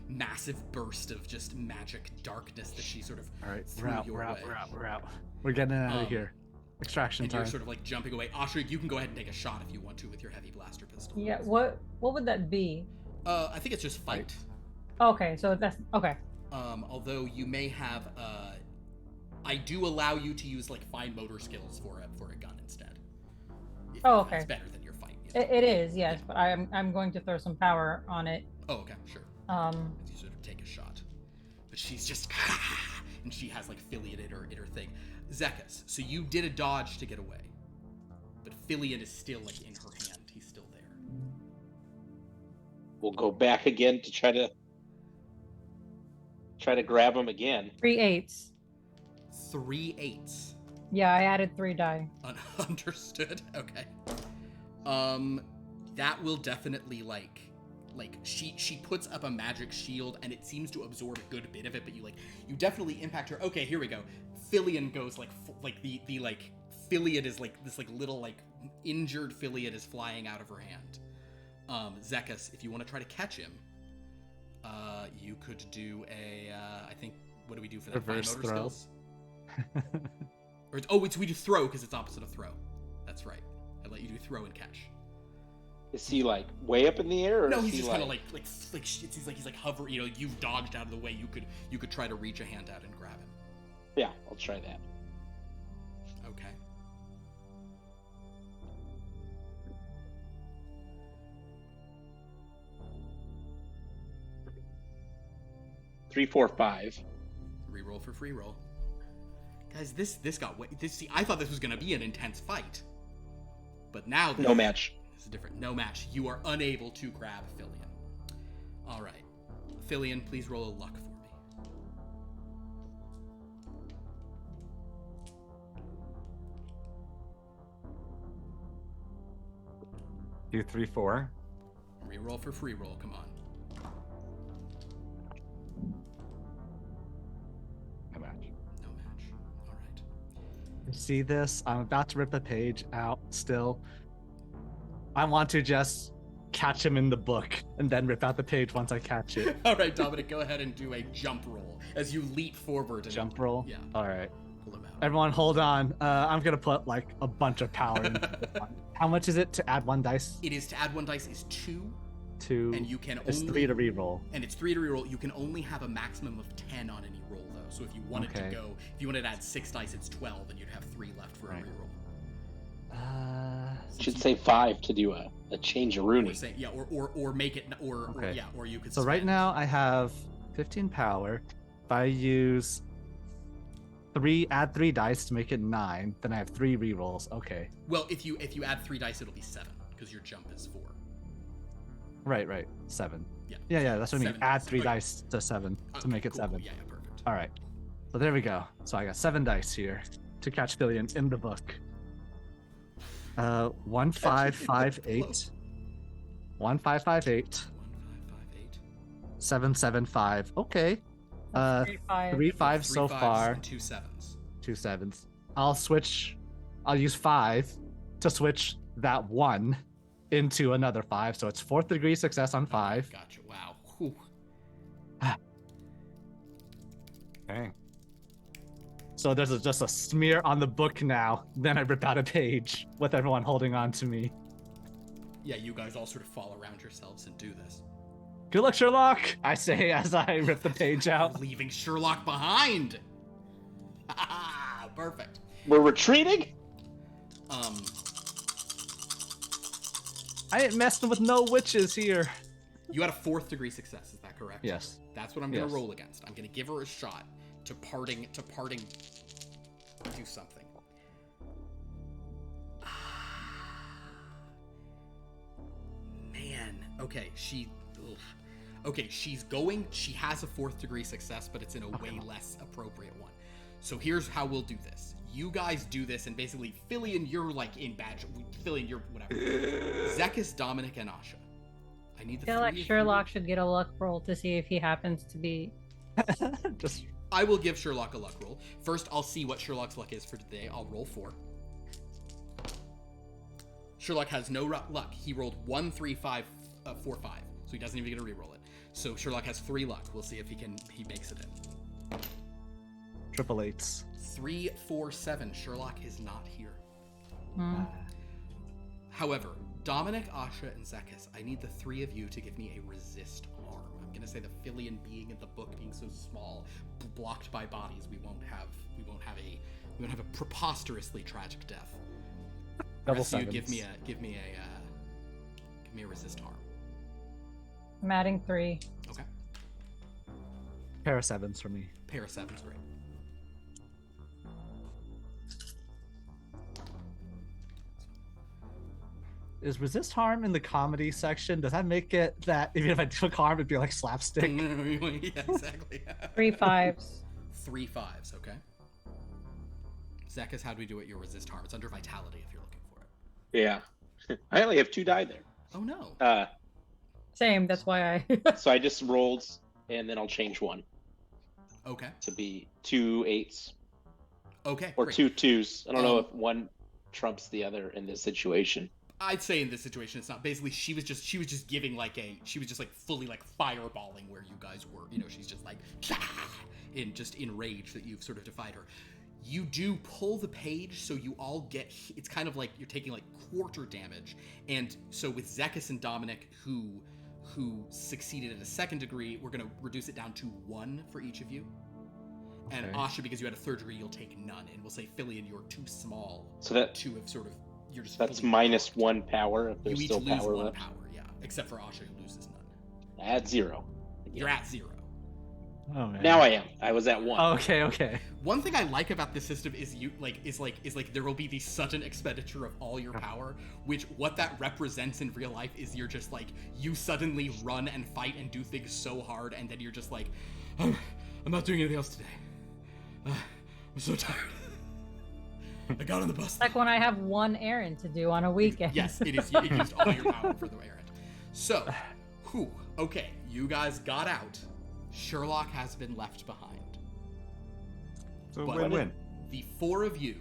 [SPEAKER 1] massive burst of just magic darkness that she sort of
[SPEAKER 5] All right,
[SPEAKER 1] threw your way.
[SPEAKER 5] we're out. We're getting out of here. Extraction
[SPEAKER 1] And
[SPEAKER 5] time.
[SPEAKER 1] you're sort of like jumping away. Asha, you can go ahead and take a shot if you want to with your heavy blaster pistol.
[SPEAKER 4] Yeah. What would that be?
[SPEAKER 1] I think it's just fight.
[SPEAKER 4] Okay, so that's okay.
[SPEAKER 1] Although you may have, I do allow you to use like fine motor skills for a gun instead.
[SPEAKER 4] Oh, okay.
[SPEAKER 1] It's better than your fight. You know?
[SPEAKER 4] It is, yes, but I'm going to throw some power on it.
[SPEAKER 1] Oh, okay, sure.
[SPEAKER 4] Um.
[SPEAKER 1] As you sort of take a shot, but she's just, and she has like Filian in her thing. Zekas, so you did a dodge to get away, but Filian is still like in her hand. He's still there.
[SPEAKER 3] We'll go back again to try to grab him again.
[SPEAKER 4] 3 8s.
[SPEAKER 1] 3 8s.
[SPEAKER 4] Yeah, I added 3 die.
[SPEAKER 1] Understood. Okay. That will definitely like she puts up a magic shield and it seems to absorb a good bit of it, but you definitely impact her. Okay, here we go. Filian goes like the Filian is like this like little like injured Filian is flying out of her hand. Zekas, if you want to try to catch him, you could do a I think, what do we do for that?
[SPEAKER 5] Reverse
[SPEAKER 1] Fine motor
[SPEAKER 5] throw.
[SPEAKER 1] skills? We do throw because it's opposite of throw. That's right. I let you do throw and catch.
[SPEAKER 3] Is he like way up in the air? Or
[SPEAKER 1] No,
[SPEAKER 3] is
[SPEAKER 1] he's
[SPEAKER 3] he
[SPEAKER 1] just kind of like he's like hovering. You know, you've dodged out of the way. You could try to reach a hand out and grab him.
[SPEAKER 3] Yeah, I'll try that.
[SPEAKER 1] Okay.
[SPEAKER 3] Three, 4, 5.
[SPEAKER 1] Reroll for free roll. Guys, this got way. See, I thought this was gonna be an intense fight, but now
[SPEAKER 3] No match.
[SPEAKER 1] This is different. No match. You are unable to grab Filian. All right, Filian, please roll a luck for me.
[SPEAKER 2] Do 3 4.
[SPEAKER 1] Reroll for free roll. Come on.
[SPEAKER 2] No match.
[SPEAKER 1] No match. All right.
[SPEAKER 5] See this? I'm about to rip a page out still. I want to just catch him in the book and then rip out the page once I catch it.
[SPEAKER 1] All right, Dominic, go ahead and do a jump roll as you leap forward. And
[SPEAKER 5] Jump roll?
[SPEAKER 1] Yeah.
[SPEAKER 5] All right.
[SPEAKER 1] Pull him out.
[SPEAKER 5] Everyone hold on. I'm going to put like a bunch of power into this one. How much is it to add 1 dice?
[SPEAKER 1] It is to add 1 dice is 2,
[SPEAKER 5] 2.
[SPEAKER 1] and you can
[SPEAKER 5] It's
[SPEAKER 1] only
[SPEAKER 5] 3 to reroll.
[SPEAKER 1] And it's 3 to reroll. You can only have a maximum of 10 on any roll though. So if you wanted
[SPEAKER 5] Okay.
[SPEAKER 1] to if you wanted to add 6 dice, it's 12, and you'd have 3 left for
[SPEAKER 5] Right.
[SPEAKER 1] a reroll.
[SPEAKER 3] Should say 5 to do a change of
[SPEAKER 1] Or
[SPEAKER 3] Rooney.
[SPEAKER 1] say, yeah, or make it, or
[SPEAKER 5] Okay.
[SPEAKER 1] yeah, or you could.
[SPEAKER 5] So right
[SPEAKER 1] spend-
[SPEAKER 5] now I have 15 power. If I use 3, add 3 dice to make it 9, then I have 3 rerolls. Okay.
[SPEAKER 1] Well, if you add 3 dice, it'll be 7 because your jump is 4.
[SPEAKER 5] Right. 7.
[SPEAKER 1] Yeah.
[SPEAKER 5] Yeah, that's what I mean.
[SPEAKER 1] 7
[SPEAKER 5] Add
[SPEAKER 1] dice.
[SPEAKER 5] 3
[SPEAKER 1] Okay.
[SPEAKER 5] dice to 7 to
[SPEAKER 1] Okay,
[SPEAKER 5] make it
[SPEAKER 1] cool.
[SPEAKER 5] 7.
[SPEAKER 1] Yeah, perfect.
[SPEAKER 5] All right. So there we go. So I got 7 dice here to catch Filian in the book. 1 5 5 8. 1 5 5 8.
[SPEAKER 1] 1558.
[SPEAKER 5] 7 7 5. Okay.
[SPEAKER 4] 3 5.
[SPEAKER 5] 3 5 so
[SPEAKER 1] 5s
[SPEAKER 5] far.
[SPEAKER 1] and 2 7s.
[SPEAKER 5] 2 7s. I'll use 5 to switch that 1 into another 5. So it's 4th degree success on 5.
[SPEAKER 1] Gotcha. Wow. Whew.
[SPEAKER 2] Okay.
[SPEAKER 5] So there's just a smear on the book now. Then I rip out a page with everyone holding on to me.
[SPEAKER 1] Yeah, you guys all sort of fall around yourselves and do this.
[SPEAKER 5] Good luck, Sherlock! I say as I rip the page out.
[SPEAKER 1] Leaving Sherlock behind. Perfect.
[SPEAKER 3] We're retreating?
[SPEAKER 5] I ain't messing with no witches here.
[SPEAKER 1] You had a 4th degree success, is that correct?
[SPEAKER 5] Yes.
[SPEAKER 1] That's what I'm gonna
[SPEAKER 5] Yes.
[SPEAKER 1] roll against. I'm gonna give her a shot to parting do something. Man. Okay, she has a 4th degree success, but it's in a way less appropriate one. So here's how we'll do this. you guys do this, and basically, Filian, you're like in badge. Filian, you're whatever. Zekas, Dominic, and Asha. I need the
[SPEAKER 4] I feel like
[SPEAKER 1] three of
[SPEAKER 4] Sherlock should get a luck roll to see if he happens to be.
[SPEAKER 5] Just
[SPEAKER 1] I will give Sherlock a luck roll. First, I'll see what Sherlock's luck is for today. I'll roll 4. Sherlock has no luck. He rolled 1, 3, 5, 4, 5. So he doesn't even get to reroll it. So Sherlock has 3 luck. We'll see if he makes it in.
[SPEAKER 5] triple eights.
[SPEAKER 1] 3, 4, 7. Sherlock is not here.
[SPEAKER 4] Hmm.
[SPEAKER 1] However, Dominic, Asha, and Zekas, I need the 3 of you to give me a resist harm. I'm gonna say the Filian being in the book being so small, blocked by bodies, we won't have a preposterously tragic death.
[SPEAKER 5] Double
[SPEAKER 1] Rest of you
[SPEAKER 5] sevens.
[SPEAKER 1] give me a resist harm.
[SPEAKER 4] I'm adding 3.
[SPEAKER 1] Okay.
[SPEAKER 5] Pair of 7s for me.
[SPEAKER 1] Pair of 7s, great.
[SPEAKER 5] Is resist harm in the comedy section? Does that make it that even if I took harm, it'd be like slapstick?
[SPEAKER 1] Yeah, exactly.
[SPEAKER 4] 3 5s.
[SPEAKER 1] 3 5s, okay. Zekas, how do we do it? Your resist harm. It's under vitality if you're looking for it.
[SPEAKER 3] Yeah. I only have 2 die there.
[SPEAKER 1] Oh no.
[SPEAKER 4] Same. That's why I.
[SPEAKER 3] So I just rolled, and then I'll change 1
[SPEAKER 1] Okay.
[SPEAKER 3] to be 2 8s
[SPEAKER 1] Okay.
[SPEAKER 3] or
[SPEAKER 1] great.
[SPEAKER 3] 2 2s. I don't know if one trumps the other in this situation.
[SPEAKER 1] I'd say in this situation it's not. Basically, she was just giving she was just like fully like fireballing where you guys were. You know, she's just like in rage that you've sort of defied her. You do pull the page, so you all get. It's kind of like you're taking like quarter damage, and so with Zekas and Dominic, who succeeded at a 2nd degree, we're gonna reduce it down to 1 for each of you. And
[SPEAKER 5] Okay.
[SPEAKER 1] Asha, because you had a 3rd degree, you'll take none, and we'll say Filian, you're too small
[SPEAKER 3] So that
[SPEAKER 1] to have sort of. You're just
[SPEAKER 3] that's
[SPEAKER 1] fully
[SPEAKER 3] minus
[SPEAKER 1] blocked.
[SPEAKER 3] 1 power if
[SPEAKER 1] You
[SPEAKER 3] there's
[SPEAKER 1] each
[SPEAKER 3] still
[SPEAKER 1] lose
[SPEAKER 3] power
[SPEAKER 1] 1
[SPEAKER 3] left.
[SPEAKER 1] power, yeah. Except for Asha, who loses none.
[SPEAKER 3] At 0.
[SPEAKER 1] You're at 0.
[SPEAKER 5] Oh man.
[SPEAKER 3] Now I am. I was at 1.
[SPEAKER 5] Okay.
[SPEAKER 1] One thing I like about this system is there will be the sudden expenditure of all your power, which what that represents in real life is you're just like you suddenly run and fight and do things so hard, and then you're just like, I'm not doing anything else today. I'm so tired. I got on the bus.
[SPEAKER 4] Like when I have 1 errand to do on a weekend.
[SPEAKER 1] Yes, it is. It used all your power for the errand. So, okay, you guys got out. Sherlock has been left behind.
[SPEAKER 2] So
[SPEAKER 1] But
[SPEAKER 2] win-win.
[SPEAKER 1] The 4 of you,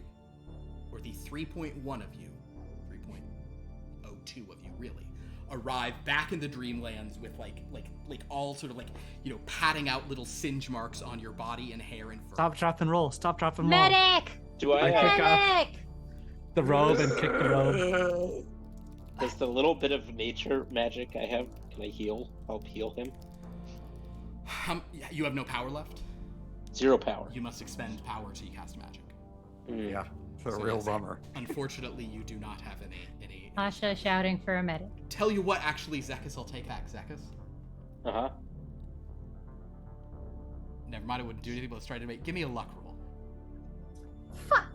[SPEAKER 1] or the 3.1 of you, 3.02 of you really, arrive back in the Dreamlands with like all sort of like, you know, patting out little singe marks on your body and hair and fur.
[SPEAKER 5] Stop, drop, and roll. Stop, drop, and roll.
[SPEAKER 4] Medic!
[SPEAKER 3] Do I
[SPEAKER 5] I
[SPEAKER 3] have
[SPEAKER 5] kick off
[SPEAKER 4] Medic!
[SPEAKER 5] the robe and kick the robe.
[SPEAKER 3] does the little bit of nature magic I have, can I help heal him?
[SPEAKER 1] You have no power left.
[SPEAKER 3] 0 power.
[SPEAKER 1] You must expend power to cast magic.
[SPEAKER 2] Yeah, it's a
[SPEAKER 1] So
[SPEAKER 2] real
[SPEAKER 1] yes,
[SPEAKER 2] bummer.
[SPEAKER 1] Unfortunately, you do not have any.
[SPEAKER 4] Asha shouting for a medic.
[SPEAKER 1] Tell you what, actually, Zekas, I'll take back. Zekas.
[SPEAKER 3] Uh-huh.
[SPEAKER 1] Never mind, I wouldn't do anything, but let's try to give me a luck roll.
[SPEAKER 4] Fuck!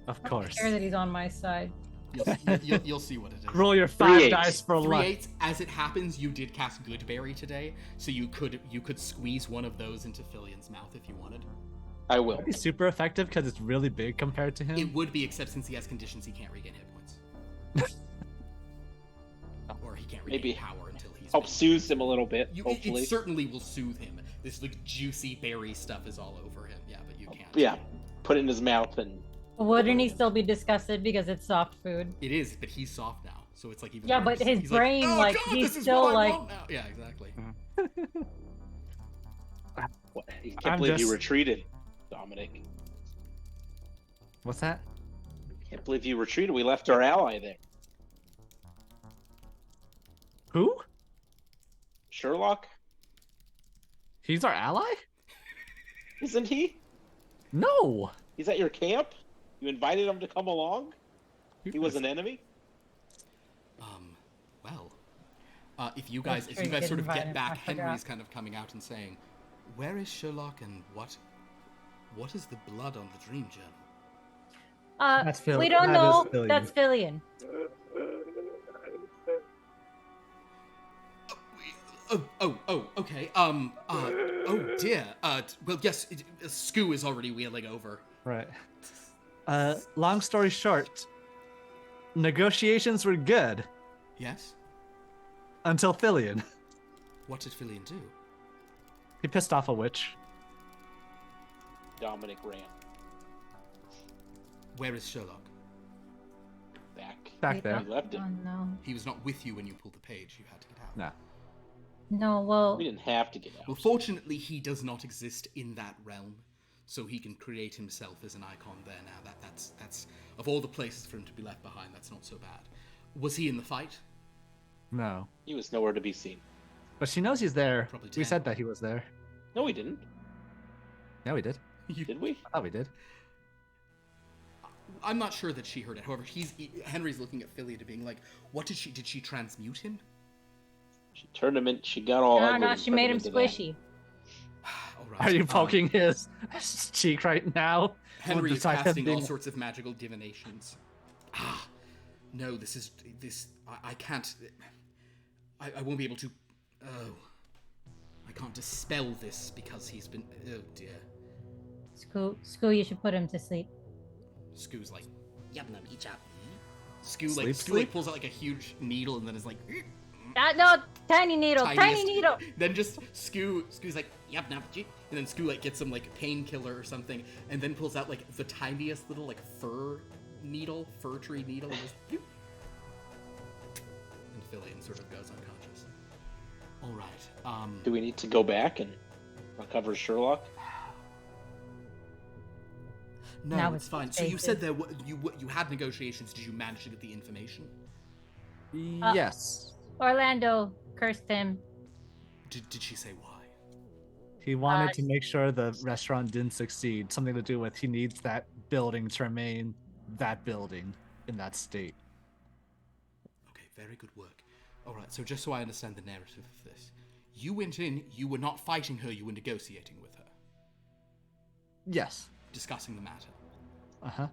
[SPEAKER 5] Of
[SPEAKER 4] I
[SPEAKER 5] course.
[SPEAKER 4] don't care that he's on my side.
[SPEAKER 1] You'll see what it is.
[SPEAKER 5] Roll your
[SPEAKER 3] 3
[SPEAKER 5] 5
[SPEAKER 3] 8s.
[SPEAKER 5] dice for
[SPEAKER 1] 3
[SPEAKER 5] luck.
[SPEAKER 1] 8s. As it happens, you did cast Goodberry today, so you could squeeze one of those into Filian's mouth if you wanted.
[SPEAKER 3] I will.
[SPEAKER 5] That'd be super effective because it's really big compared to him.
[SPEAKER 1] It would be, except since he has conditions, he can't regain hit points. Or he can't regain
[SPEAKER 3] Maybe
[SPEAKER 1] power until he's
[SPEAKER 3] Help
[SPEAKER 1] been-
[SPEAKER 3] soothe him a little bit,
[SPEAKER 1] It
[SPEAKER 3] hopefully.
[SPEAKER 1] certainly will soothe him. This like juicy berry stuff is all over him. Yeah, but you can't.
[SPEAKER 3] Yeah. Put it in his mouth and
[SPEAKER 4] Wouldn't he still be disgusted because it's soft food?
[SPEAKER 1] It is, but he's soft now, so it's like even.
[SPEAKER 4] Yeah,
[SPEAKER 1] worse.
[SPEAKER 4] but his
[SPEAKER 1] He's
[SPEAKER 4] brain,
[SPEAKER 1] oh,
[SPEAKER 4] like,
[SPEAKER 1] God,
[SPEAKER 4] he's
[SPEAKER 1] this is
[SPEAKER 4] still,
[SPEAKER 1] what I
[SPEAKER 4] like-
[SPEAKER 1] want now. Yeah, exactly.
[SPEAKER 3] what, I can't
[SPEAKER 5] I'm
[SPEAKER 3] believe you
[SPEAKER 5] just-
[SPEAKER 3] retreated, Dominic.
[SPEAKER 5] What's that?
[SPEAKER 3] Can't believe you retreated. We left our ally there.
[SPEAKER 5] Who?
[SPEAKER 3] Sherlock?
[SPEAKER 5] He's our ally?
[SPEAKER 3] Isn't he?
[SPEAKER 5] No.
[SPEAKER 3] He's at your camp? You invited him to come along? He was an enemy?
[SPEAKER 1] Well, if you guys
[SPEAKER 4] sure you
[SPEAKER 1] sort
[SPEAKER 4] did
[SPEAKER 1] of
[SPEAKER 4] invite
[SPEAKER 1] get
[SPEAKER 4] him.
[SPEAKER 1] back,
[SPEAKER 4] I forgot.
[SPEAKER 1] Henry's kind of coming out and saying, "Where is Sherlock and what is the blood on the dream journal?"
[SPEAKER 5] That's Phil-
[SPEAKER 4] We don't
[SPEAKER 5] that
[SPEAKER 4] know.
[SPEAKER 5] is Filian.
[SPEAKER 4] That's Filian.
[SPEAKER 1] Okay. Oh dear. Well, yes. Skoo is already wheeling over.
[SPEAKER 5] Right. Long story short, negotiations were good
[SPEAKER 1] Yes.
[SPEAKER 5] until Filian.
[SPEAKER 1] What did Filian do?
[SPEAKER 5] He pissed off a witch.
[SPEAKER 3] Dominic ran
[SPEAKER 1] Where is Sherlock?
[SPEAKER 5] Back there.
[SPEAKER 3] We left him.
[SPEAKER 4] Oh no.
[SPEAKER 1] He was not with you when you pulled the page. You had to get out.
[SPEAKER 5] No.
[SPEAKER 4] No, well,
[SPEAKER 3] We didn't have to get out.
[SPEAKER 1] Well, fortunately, he does not exist in that realm, so he can create himself as an icon there now. That's of all the places for him to be left behind. That's not so bad. Was he in the fight?
[SPEAKER 5] No.
[SPEAKER 3] He was nowhere to be seen.
[SPEAKER 5] But she knows he's there.
[SPEAKER 1] Probably
[SPEAKER 5] We
[SPEAKER 1] 10.
[SPEAKER 5] said that he was there.
[SPEAKER 3] No, we didn't.
[SPEAKER 5] Yeah, we did.
[SPEAKER 3] Did we?
[SPEAKER 5] I thought we did.
[SPEAKER 1] I'm not sure that she heard it. However, Henry's looking at Philly to being like, "What did she transmute him?"
[SPEAKER 3] She turned him in. She got all.
[SPEAKER 4] no,
[SPEAKER 3] ugly
[SPEAKER 4] no,
[SPEAKER 3] and
[SPEAKER 4] she
[SPEAKER 3] turned
[SPEAKER 4] made him
[SPEAKER 3] into that.
[SPEAKER 4] squishy.
[SPEAKER 1] All right.
[SPEAKER 5] Are you poking his cheek right now?
[SPEAKER 1] Henry
[SPEAKER 5] With
[SPEAKER 1] is
[SPEAKER 5] the type of
[SPEAKER 1] casting all
[SPEAKER 5] thing-
[SPEAKER 1] sorts of magical divinations. No, this. I can't. I won't be able to. Oh, I can't dispel this because he's been. Oh dear.
[SPEAKER 4] Skoo, you should put him to sleep.
[SPEAKER 1] Skoo's like, yum num each up. Skoo
[SPEAKER 5] Sleep?
[SPEAKER 1] like pulls out like a huge needle and then is like,
[SPEAKER 4] No, tiny needle, tiny
[SPEAKER 1] tiniest-
[SPEAKER 4] needle.
[SPEAKER 1] Then just Skoo's like, yum num, and then Skoo like gets some like painkiller or something, and then pulls out like the tiniest little like fir tree needle, and just. Bloop. And Filian sort of goes unconscious. All right.
[SPEAKER 3] Do we need to go back and recover Sherlock?
[SPEAKER 1] No,
[SPEAKER 4] Now
[SPEAKER 1] it's
[SPEAKER 4] it's
[SPEAKER 1] fine. So you
[SPEAKER 4] spaces.
[SPEAKER 1] said you had negotiations. Did you manage to get the information?
[SPEAKER 5] Yes.
[SPEAKER 4] Orlando cursed him.
[SPEAKER 1] Did she say why?
[SPEAKER 5] He wanted to make sure the restaurant didn't succeed. Something to do with he needs that building to remain that building in that state.
[SPEAKER 1] Okay, very good work. All right, so just so I understand the narrative of this, you went in. You were not fighting her. You were negotiating with her,
[SPEAKER 5] Yes.
[SPEAKER 1] discussing the matter.
[SPEAKER 5] Uh-huh.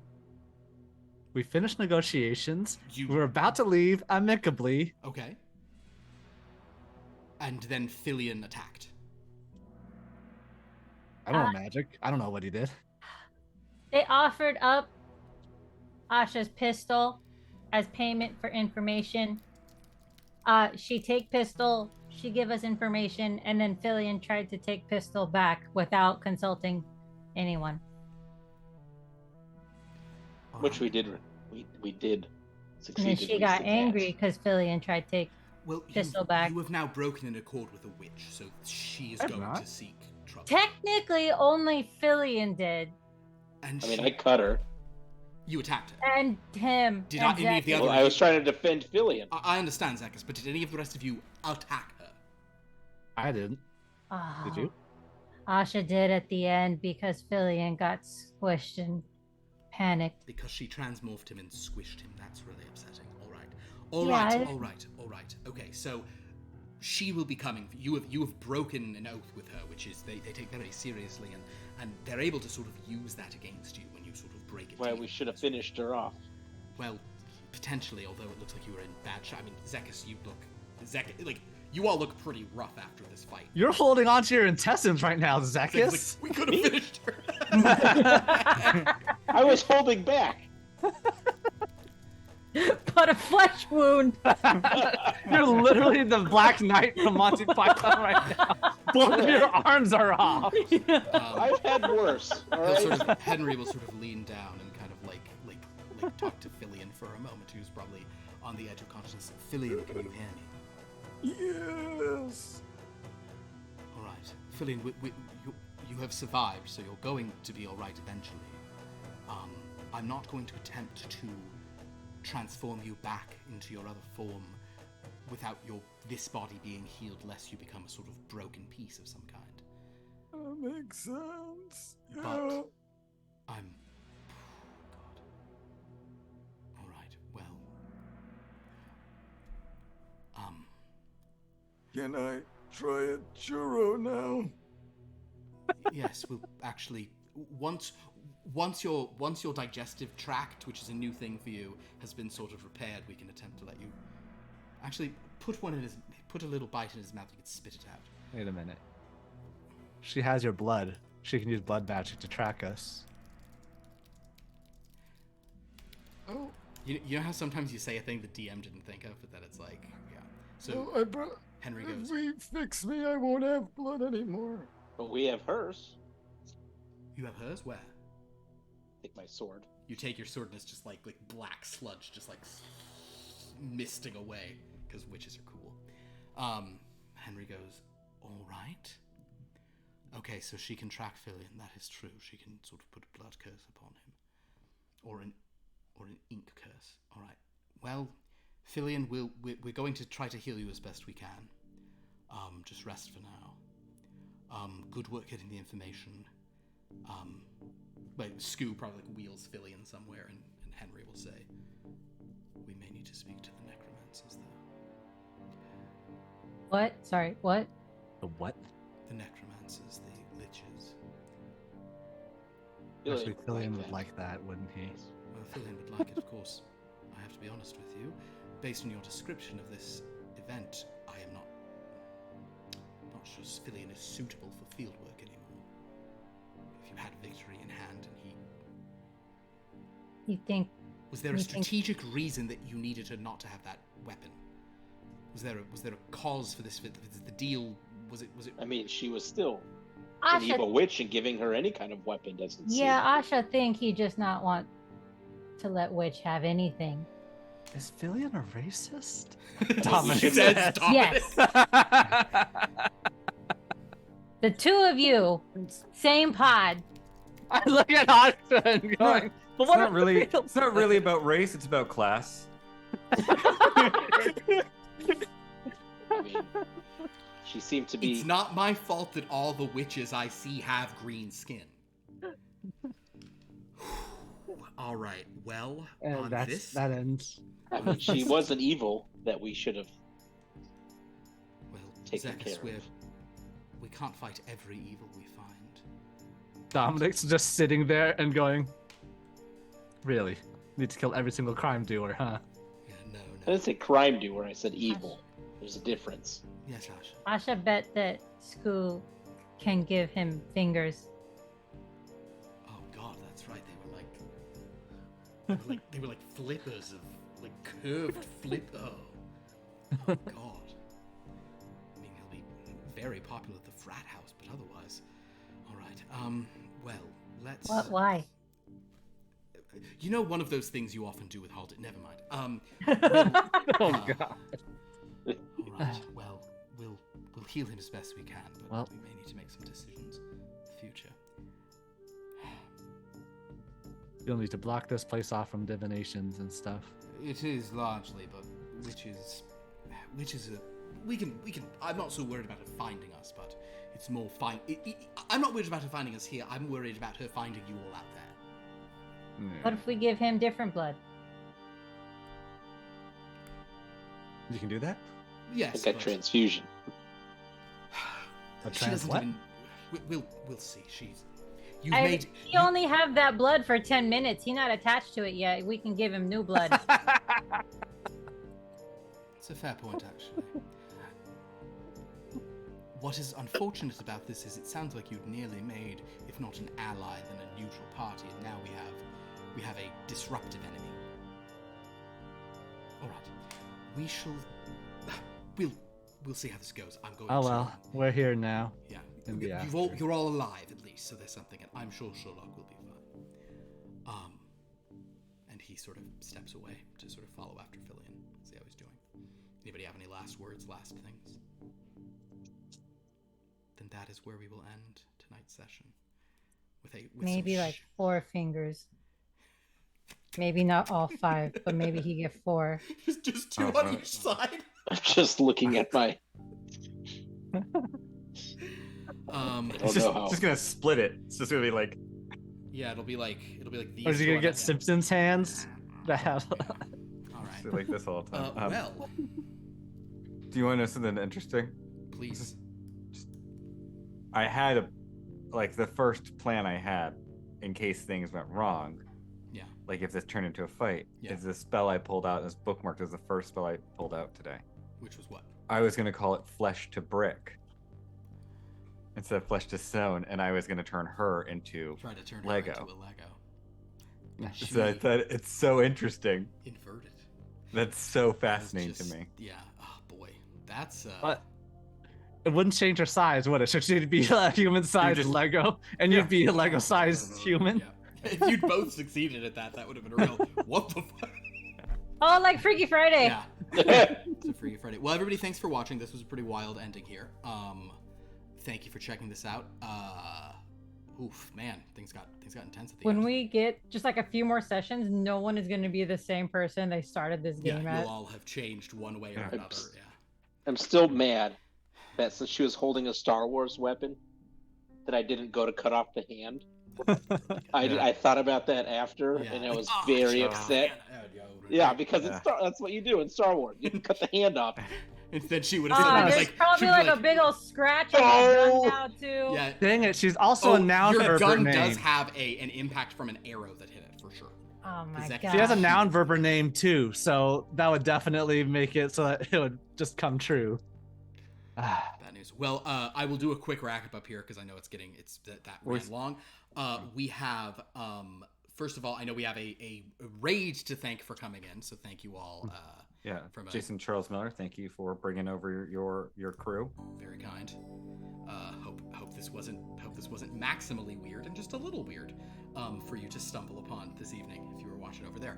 [SPEAKER 5] We finished negotiations.
[SPEAKER 1] You-
[SPEAKER 5] We were about to leave amicably.
[SPEAKER 1] Okay. And then Filian attacked.
[SPEAKER 5] I don't know magic. I don't know what he did.
[SPEAKER 4] They offered up Asha's pistol as payment for information. She take pistol, she give us information, and then Filian tried to take pistol back without consulting anyone.
[SPEAKER 1] All
[SPEAKER 3] Which
[SPEAKER 1] right.
[SPEAKER 3] we did
[SPEAKER 4] And
[SPEAKER 3] succeed.
[SPEAKER 4] then
[SPEAKER 3] in
[SPEAKER 4] she
[SPEAKER 3] least
[SPEAKER 4] got
[SPEAKER 3] the
[SPEAKER 4] angry
[SPEAKER 3] catch.
[SPEAKER 4] because Filian tried to take.
[SPEAKER 1] Well,
[SPEAKER 4] pistol back.
[SPEAKER 1] You have now broken in accord with a witch, so she is
[SPEAKER 5] I've
[SPEAKER 1] going
[SPEAKER 5] not.
[SPEAKER 1] to seek trouble.
[SPEAKER 4] Technically, only Filian did,
[SPEAKER 1] And
[SPEAKER 3] I mean,
[SPEAKER 1] she-
[SPEAKER 3] I cut her.
[SPEAKER 1] you attacked her.
[SPEAKER 4] and him.
[SPEAKER 1] Did
[SPEAKER 4] and
[SPEAKER 1] not any of the
[SPEAKER 4] Zekas.
[SPEAKER 1] other-
[SPEAKER 3] Well, I was trying to defend Filian.
[SPEAKER 1] I understand, Zekas, but did any of the rest of you attack her?
[SPEAKER 5] I didn't.
[SPEAKER 4] Oh,
[SPEAKER 5] Did you?
[SPEAKER 4] Asha did at the end because Filian got squished and panicked.
[SPEAKER 1] Because she transmorphed him and squished him. That's really upsetting. All right. All
[SPEAKER 4] Yeah,
[SPEAKER 1] right.
[SPEAKER 4] I-
[SPEAKER 1] All right. All right. Okay, so she will be coming. You have broken an oath with her, which is they take very seriously, and they're able to sort of use that against you when you sort of break it.
[SPEAKER 3] Well,
[SPEAKER 1] to
[SPEAKER 3] we
[SPEAKER 1] you.
[SPEAKER 3] should have finished her off.
[SPEAKER 1] Well, potentially, although it looks like you were in bad shape. I mean, Zekas, you all look pretty rough after this fight.
[SPEAKER 5] You're holding on to your intestines right now,
[SPEAKER 1] Zekas,
[SPEAKER 5] Zekas.
[SPEAKER 1] we could have finished her.
[SPEAKER 3] I was holding back.
[SPEAKER 4] But a flesh wound.
[SPEAKER 5] You're literally the Black Knight from Monty Python right now. Both of your arms are off.
[SPEAKER 3] I've had worse. All right.
[SPEAKER 1] Henry will sort of lean down and kind of like talk to Filian for a moment, who's probably on the edge of consciousness. Filian, can you hear me?
[SPEAKER 6] Yes.
[SPEAKER 1] All right, Filian, you have survived, so you're going to be all right eventually. I'm not going to attempt to transform you back into your other form without this body being healed, lest you become a sort of broken piece of some kind.
[SPEAKER 6] That makes sense. Yeah.
[SPEAKER 1] But I'm. God. All right. Well.
[SPEAKER 6] Can I try a churro now?
[SPEAKER 1] Yes. We'll actually once your digestive tract, which is a new thing for you, has been sort of repaired, we can attempt to let you actually put a little bite in his mouth. You can spit it out.
[SPEAKER 5] Wait a minute. She has your blood. She can use blood magic to track us.
[SPEAKER 6] Oh,
[SPEAKER 1] You know how sometimes you say a thing the DM didn't think of, but that it's like, yeah. So Henry
[SPEAKER 6] if
[SPEAKER 1] goes,
[SPEAKER 6] we fix me, I won't have blood anymore.
[SPEAKER 3] But we have hers.
[SPEAKER 1] "You have hers? Where?"
[SPEAKER 3] Take my sword.
[SPEAKER 1] You take your sword and it's just like black sludge, just like misting away because witches are cool. Henry goes, "All right. Okay, so she can track Filion. That is true. She can sort of put a blood curse upon him, or an ink curse. All right. Well, Filion, we're going to try to heal you as best we can. Just rest for now. Good work getting the information. Like Scoo probably wheels Filion somewhere, and Henry will say, we may need to speak to the necromancers, though.
[SPEAKER 4] What? Sorry, what?
[SPEAKER 5] The what?
[SPEAKER 1] The necromancers, the liches.
[SPEAKER 5] Actually, Filion would
[SPEAKER 3] that.
[SPEAKER 5] like that, wouldn't he?
[SPEAKER 1] Well, Filion would like it, of course. I have to be honest with you. Based on your description of this event, I am not sure Filion is suitable for fieldwork anymore. If you had victory in hand and he...
[SPEAKER 4] You think?
[SPEAKER 1] Was there a strategic reason that you needed her not to have that weapon? Was there a cause for this? The deal was it?
[SPEAKER 3] I mean, she was still an
[SPEAKER 4] Asha,
[SPEAKER 3] evil witch, and giving her any kind of weapon doesn't seem...
[SPEAKER 4] yeah, Asha think he just not want to let witch have anything.
[SPEAKER 5] Is Filion a racist?
[SPEAKER 1] Dominic says Dominic.
[SPEAKER 4] Yes. The two of you, same pod.
[SPEAKER 5] I look at Asha and going, but
[SPEAKER 2] It's
[SPEAKER 5] what
[SPEAKER 2] not really. It's not really about race. It's about class.
[SPEAKER 3] I mean, she seemed to be...
[SPEAKER 1] It's not my fault that all the witches I see have green skin. All right. Well, on this,
[SPEAKER 5] that ends.
[SPEAKER 3] I mean, she wasn't evil that we should have
[SPEAKER 1] well,
[SPEAKER 3] taken
[SPEAKER 1] Zekas,
[SPEAKER 3] care of.
[SPEAKER 1] we can't fight every evil we find.
[SPEAKER 5] Dominic's just sitting there and going, really? Need to kill every single crime doer, huh?
[SPEAKER 1] Yeah,
[SPEAKER 3] I
[SPEAKER 1] no.
[SPEAKER 3] didn't say crime doer, I said evil. There's a difference.
[SPEAKER 1] Yes, Asha.
[SPEAKER 4] Asha bet that Scoo can give him fingers.
[SPEAKER 1] Oh God, that's right. They were like flippers of like curved flip. Oh God. I mean, he'll be very popular at the frat house, but otherwise, all right. Well, let's.
[SPEAKER 4] What? Why?
[SPEAKER 1] You know, one of those things you often do with Halder. Never mind.
[SPEAKER 5] Oh god.
[SPEAKER 1] All right. Well, we'll heal him as best we can, but
[SPEAKER 5] Well.
[SPEAKER 1] we may need to make some decisions in the future.
[SPEAKER 5] You'll need to block this place off from divinations and stuff.
[SPEAKER 1] It is largely, but witches are. We can. I'm not so worried about her finding us, but it's more I'm not worried about her finding us here. I'm worried about her finding you all out there.
[SPEAKER 4] What if we give him different blood?
[SPEAKER 5] You can do that?
[SPEAKER 1] Yes.
[SPEAKER 3] Like a
[SPEAKER 1] but
[SPEAKER 3] transfusion.
[SPEAKER 5] A
[SPEAKER 1] she
[SPEAKER 5] trans
[SPEAKER 1] doesn't
[SPEAKER 5] what?
[SPEAKER 1] even. We'll see. You've
[SPEAKER 4] I,
[SPEAKER 1] made.
[SPEAKER 4] he only have that blood for 10 minutes. He's not attached to it yet. We can give him new blood.
[SPEAKER 1] It's a fair point, actually. What is unfortunate about this is it sounds like you'd nearly made, if not an ally, then a neutral party, and now we have a disruptive enemy. All right, we shall. We'll see how this goes. I'm going.
[SPEAKER 5] Oh
[SPEAKER 1] to,
[SPEAKER 5] well, we're here now.
[SPEAKER 1] Yeah,
[SPEAKER 5] in the
[SPEAKER 1] you're all alive at least, so there's something. And I'm sure Sherlock will be fine. And he sort of steps away to sort of follow after Filion, see how he's doing. Anybody have any last words, last things? Then that is where we will end tonight's session. With
[SPEAKER 4] Maybe like 4 fingers. Maybe not all 5, but maybe he get 4.
[SPEAKER 1] just 2 on each side.
[SPEAKER 3] I'm just looking at my...
[SPEAKER 2] It's just gonna split it. It's just gonna be like.
[SPEAKER 1] Yeah, it'll be like these.
[SPEAKER 5] Or is he
[SPEAKER 1] two
[SPEAKER 5] gonna
[SPEAKER 1] on
[SPEAKER 5] get
[SPEAKER 1] that-
[SPEAKER 5] Simpsons hands? That have.
[SPEAKER 1] All right.
[SPEAKER 2] Like this all the time.
[SPEAKER 1] Well,
[SPEAKER 2] Do you want to know something interesting?
[SPEAKER 1] please.
[SPEAKER 2] I had the first plan I had in case things went wrong.
[SPEAKER 1] Yeah.
[SPEAKER 2] Like if this turned into a fight,
[SPEAKER 1] Yeah.
[SPEAKER 2] is the spell I pulled out, this bookmarked as the first spell I pulled out today.
[SPEAKER 1] Which was what?
[SPEAKER 2] I was gonna call it Flesh to Brick. instead of flesh to stone, and I was going to turn her into
[SPEAKER 1] Try to turn
[SPEAKER 2] Lego.
[SPEAKER 1] her into a Lego. Yeah,
[SPEAKER 2] So I thought it's so interesting.
[SPEAKER 1] inverted.
[SPEAKER 2] That's so
[SPEAKER 1] That
[SPEAKER 2] fascinating
[SPEAKER 1] is
[SPEAKER 2] to
[SPEAKER 1] just-
[SPEAKER 2] me.
[SPEAKER 1] Yeah. Oh boy, that's
[SPEAKER 5] But it wouldn't change her size, would it? So she'd be a human-sized
[SPEAKER 2] just-
[SPEAKER 5] Lego, and you'd be a Lego-sized human.
[SPEAKER 1] Yeah. If you'd both succeeded at that, that would have been a real. What the fuck?
[SPEAKER 4] Oh, like Freaky Friday.
[SPEAKER 1] Yeah. It's a Freaky Friday. Well, everybody, thanks for watching. This was a pretty wild ending here. Thank you for checking this out. Oof, man, things got intense at the
[SPEAKER 4] When
[SPEAKER 1] end.
[SPEAKER 4] we get just like a few more sessions, no one is going to be the same person they started this
[SPEAKER 1] Yeah,
[SPEAKER 4] game at.
[SPEAKER 1] you'll all have changed one way or
[SPEAKER 2] Yeah.
[SPEAKER 1] another. Yeah.
[SPEAKER 3] I'm still mad that since she was holding a Star Wars weapon, that I didn't go to cut off the hand. I thought about that after,
[SPEAKER 1] Yeah,
[SPEAKER 3] and I
[SPEAKER 1] like,
[SPEAKER 3] was
[SPEAKER 1] oh,
[SPEAKER 3] very
[SPEAKER 2] shit.
[SPEAKER 3] upset.
[SPEAKER 1] Yeah,
[SPEAKER 3] Yeah, because
[SPEAKER 2] Yeah.
[SPEAKER 3] that's what you do in Star Wars. You can cut the hand off.
[SPEAKER 1] Instead, she would have said,
[SPEAKER 4] There's
[SPEAKER 1] like,
[SPEAKER 4] probably
[SPEAKER 1] she'd be
[SPEAKER 4] like a big old scratch on
[SPEAKER 3] Oh!
[SPEAKER 4] the gun now too.
[SPEAKER 1] Yeah.
[SPEAKER 5] Dang it, she's also a noun
[SPEAKER 1] your
[SPEAKER 5] verb
[SPEAKER 1] gun
[SPEAKER 5] name.
[SPEAKER 1] does have an impact from an arrow that hit it for sure.
[SPEAKER 4] Oh my
[SPEAKER 1] Zek-
[SPEAKER 4] god.
[SPEAKER 5] She has a noun verb name too, so that would definitely make it so that it would just come true.
[SPEAKER 1] Bad news. Well, I will do a quick wrap up here because I know it's that ran long. We have first of all, I know we have a raid to thank for coming in, so thank you all.
[SPEAKER 2] Yeah,
[SPEAKER 1] From a-
[SPEAKER 2] Jason Charles Miller, thank you for bringing over your crew.
[SPEAKER 1] Very kind. Hope this wasn't maximally weird and just a little weird for you to stumble upon this evening if you were watching over there.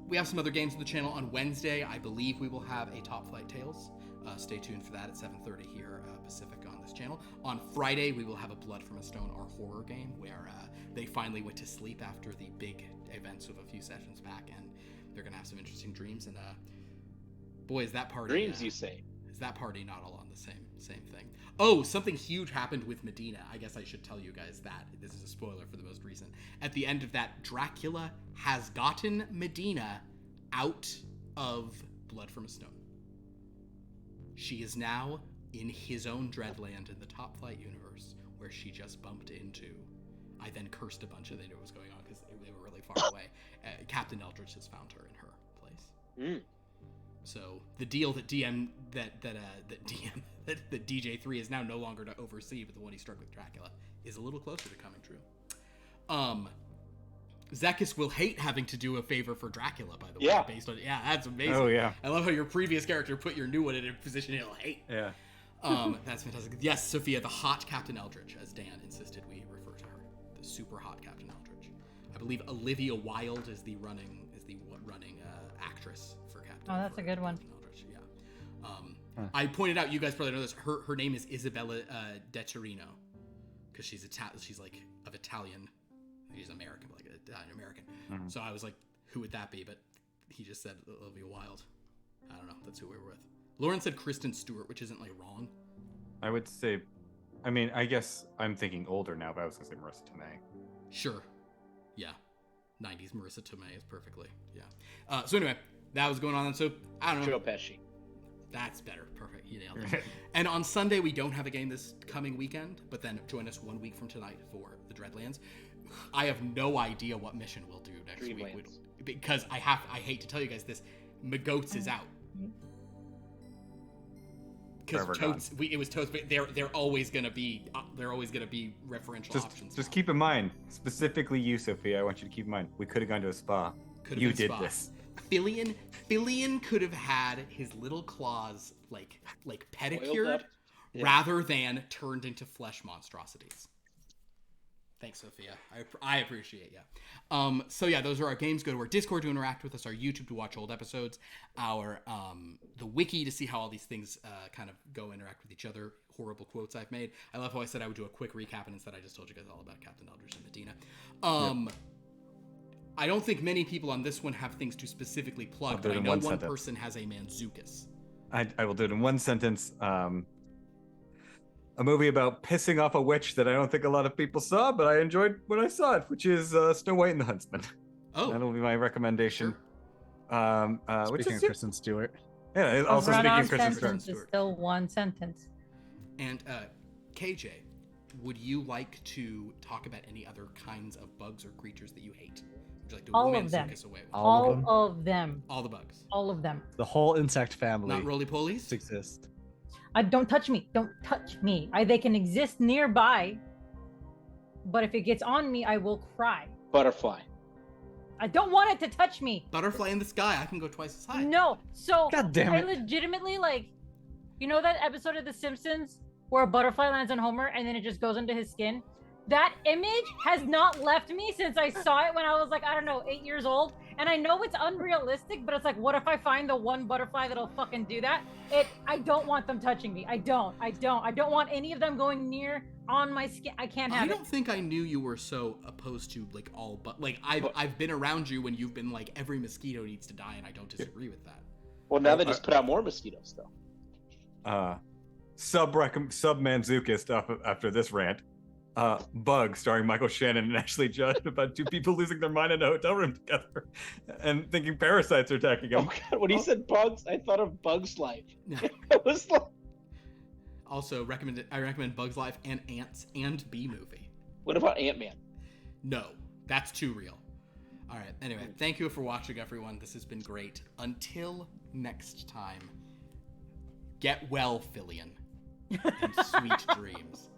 [SPEAKER 1] We have some other games on the channel on Wednesday. I believe we will have a Top Flight Tales. Stay tuned for that at 7:30 here Pacific on this channel. On Friday, we will have a Blood from a Stone, our horror game, where they finally went to sleep after the big events of a few sessions back, and they're gonna have some interesting dreams. And boy, is that party
[SPEAKER 3] Dreams, you say?
[SPEAKER 1] is that party not all on the same thing? Oh, something huge happened with Medina. I guess I should tell you guys that. This is a spoiler for the most recent. At the end of that, Dracula has gotten Medina out of Blood from a Stone. She is now in his own Dreadland in the Top Flight universe, where she just bumped into. I then cursed a bunch of they knew what was going on because they were really far away. Captain Eldritch has found her in her place. So the deal that DJ3 is now no longer to oversee, but the one he struck with Dracula is a little closer to coming true. Zekas will hate having to do a favor for Dracula, by the way.
[SPEAKER 3] Yeah.
[SPEAKER 1] That's amazing.
[SPEAKER 2] Oh yeah,
[SPEAKER 1] I love how your previous character put your new one in a position he'll hate.
[SPEAKER 2] yeah.
[SPEAKER 1] That's fantastic. Yes, Sophia, the hot Captain Eldritch, as Dan insisted we refer to her, the super hot Captain Eldritch. I believe Olivia Wilde is the running actress for Captain.
[SPEAKER 4] Oh, that's a good one.
[SPEAKER 1] Captain Eldritch. Yeah. I pointed out, you guys probably know this. Her name is Isabella De Torino, because she's like of Italian. She's American, like an Italian American. So I was like, who would that be? But he just said Olivia Wilde. I don't know. That's who we were with. Lauren said Kristen Stewart, which isn't like wrong.
[SPEAKER 2] I would say, I mean, I guess I'm thinking older now, but I was gonna say Marissa Tomei.
[SPEAKER 1] Sure. Yeah. 90s Marissa Tomei is perfectly. Yeah. So anyway, that was going on. So I don't know.
[SPEAKER 3] Joe Pesci.
[SPEAKER 1] That's better. Perfect. You nailed it. And on Sunday, we don't have a game this coming weekend, but then join us 1 week from tonight for the Dreadlands. I have no idea what mission we'll do next week.
[SPEAKER 3] Dreamlands.
[SPEAKER 1] Because I hate to tell you guys this, Magoats is out. Because
[SPEAKER 2] Forever
[SPEAKER 1] Totes, it was Totes, but they're always gonna be referential options.
[SPEAKER 2] Just keep in mind, specifically you, Sophia. I want you to keep in mind, we could have gone to a spa.
[SPEAKER 1] Could've
[SPEAKER 2] You
[SPEAKER 1] been
[SPEAKER 2] did
[SPEAKER 1] spa.
[SPEAKER 2] this.
[SPEAKER 1] Filian could have had his little claws like
[SPEAKER 3] Oiled
[SPEAKER 1] pedicured
[SPEAKER 3] up? Yeah.
[SPEAKER 1] rather than turned into flesh monstrosities. Thanks, Sophia. I appreciate you. So yeah, those are our games. Go to our Discord to interact with us, our YouTube to watch old episodes, our the wiki to see how all these things kind of go interact with each other. Horrible quotes I've made. I love how I said I would do a quick recap, and instead I just told you guys all about Captain Eldritch and Medina. I don't think many people on this one have things to specifically plug,
[SPEAKER 2] I'll do
[SPEAKER 1] but
[SPEAKER 2] it
[SPEAKER 1] I
[SPEAKER 2] in
[SPEAKER 1] know
[SPEAKER 2] one
[SPEAKER 1] one
[SPEAKER 2] sentence.
[SPEAKER 1] person has a Manzukis.
[SPEAKER 2] I will do it in one sentence. A movie about pissing off a witch that I don't think a lot of people saw, but I enjoyed when I saw it, which is Snow White and the Huntsman.
[SPEAKER 1] Oh,
[SPEAKER 2] That'll be my recommendation.
[SPEAKER 1] sure.
[SPEAKER 2] Which
[SPEAKER 5] Speaking
[SPEAKER 2] is
[SPEAKER 5] of Kristen Stewart.
[SPEAKER 2] yeah. Also
[SPEAKER 4] Run
[SPEAKER 2] speaking
[SPEAKER 4] on
[SPEAKER 2] of Kristen
[SPEAKER 4] sentence
[SPEAKER 2] Stewart.
[SPEAKER 4] is still one sentence.
[SPEAKER 1] And KJ, would you like to talk about any other kinds of bugs or creatures that you hate? Would you like to
[SPEAKER 4] All
[SPEAKER 1] woo
[SPEAKER 4] of them.
[SPEAKER 1] Manzukis away with
[SPEAKER 5] All of them?
[SPEAKER 4] All of them.
[SPEAKER 1] all the bugs?
[SPEAKER 4] All of them.
[SPEAKER 5] The whole insect family
[SPEAKER 1] Not roly polies?
[SPEAKER 5] exist.
[SPEAKER 4] Don't touch me. Don't touch me. They can exist nearby, but if it gets on me, I will cry.
[SPEAKER 3] Butterfly.
[SPEAKER 4] I don't want it to touch me.
[SPEAKER 1] Butterfly in the sky. I can go twice as high.
[SPEAKER 4] No. So
[SPEAKER 5] God damn it.
[SPEAKER 4] I legitimately you know that episode of The Simpsons where a butterfly lands on Homer and then it just goes into his skin? That image has not left me since I saw it when I was like, I don't know, 8 years old. And I know it's unrealistic, but it's like, what if I find the one butterfly that'll fucking do that? I don't want them touching me. I don't want any of them going near on my skin. I can't have it.
[SPEAKER 1] I don't think I knew you were so opposed to like all, but like I've been around you when you've been like every mosquito needs to die, and I don't disagree with that.
[SPEAKER 3] Well, now they just put out more mosquitoes, though.
[SPEAKER 2] Sub Manzuka stuff after this rant. Bug, starring Michael Shannon and Ashley Judd, about two people losing their mind in a hotel room together and thinking parasites are attacking them.
[SPEAKER 3] Oh God, when he said bugs, I thought of Bug's Life.
[SPEAKER 1] No.
[SPEAKER 3] It was like...
[SPEAKER 1] Also, I recommend Bug's Life and Ants and Bee Movie.
[SPEAKER 3] What about Ant-Man?
[SPEAKER 1] No, that's too real. All right. Anyway, thank you for watching, everyone. This has been great. Until next time, get well, Fillion, and sweet dreams.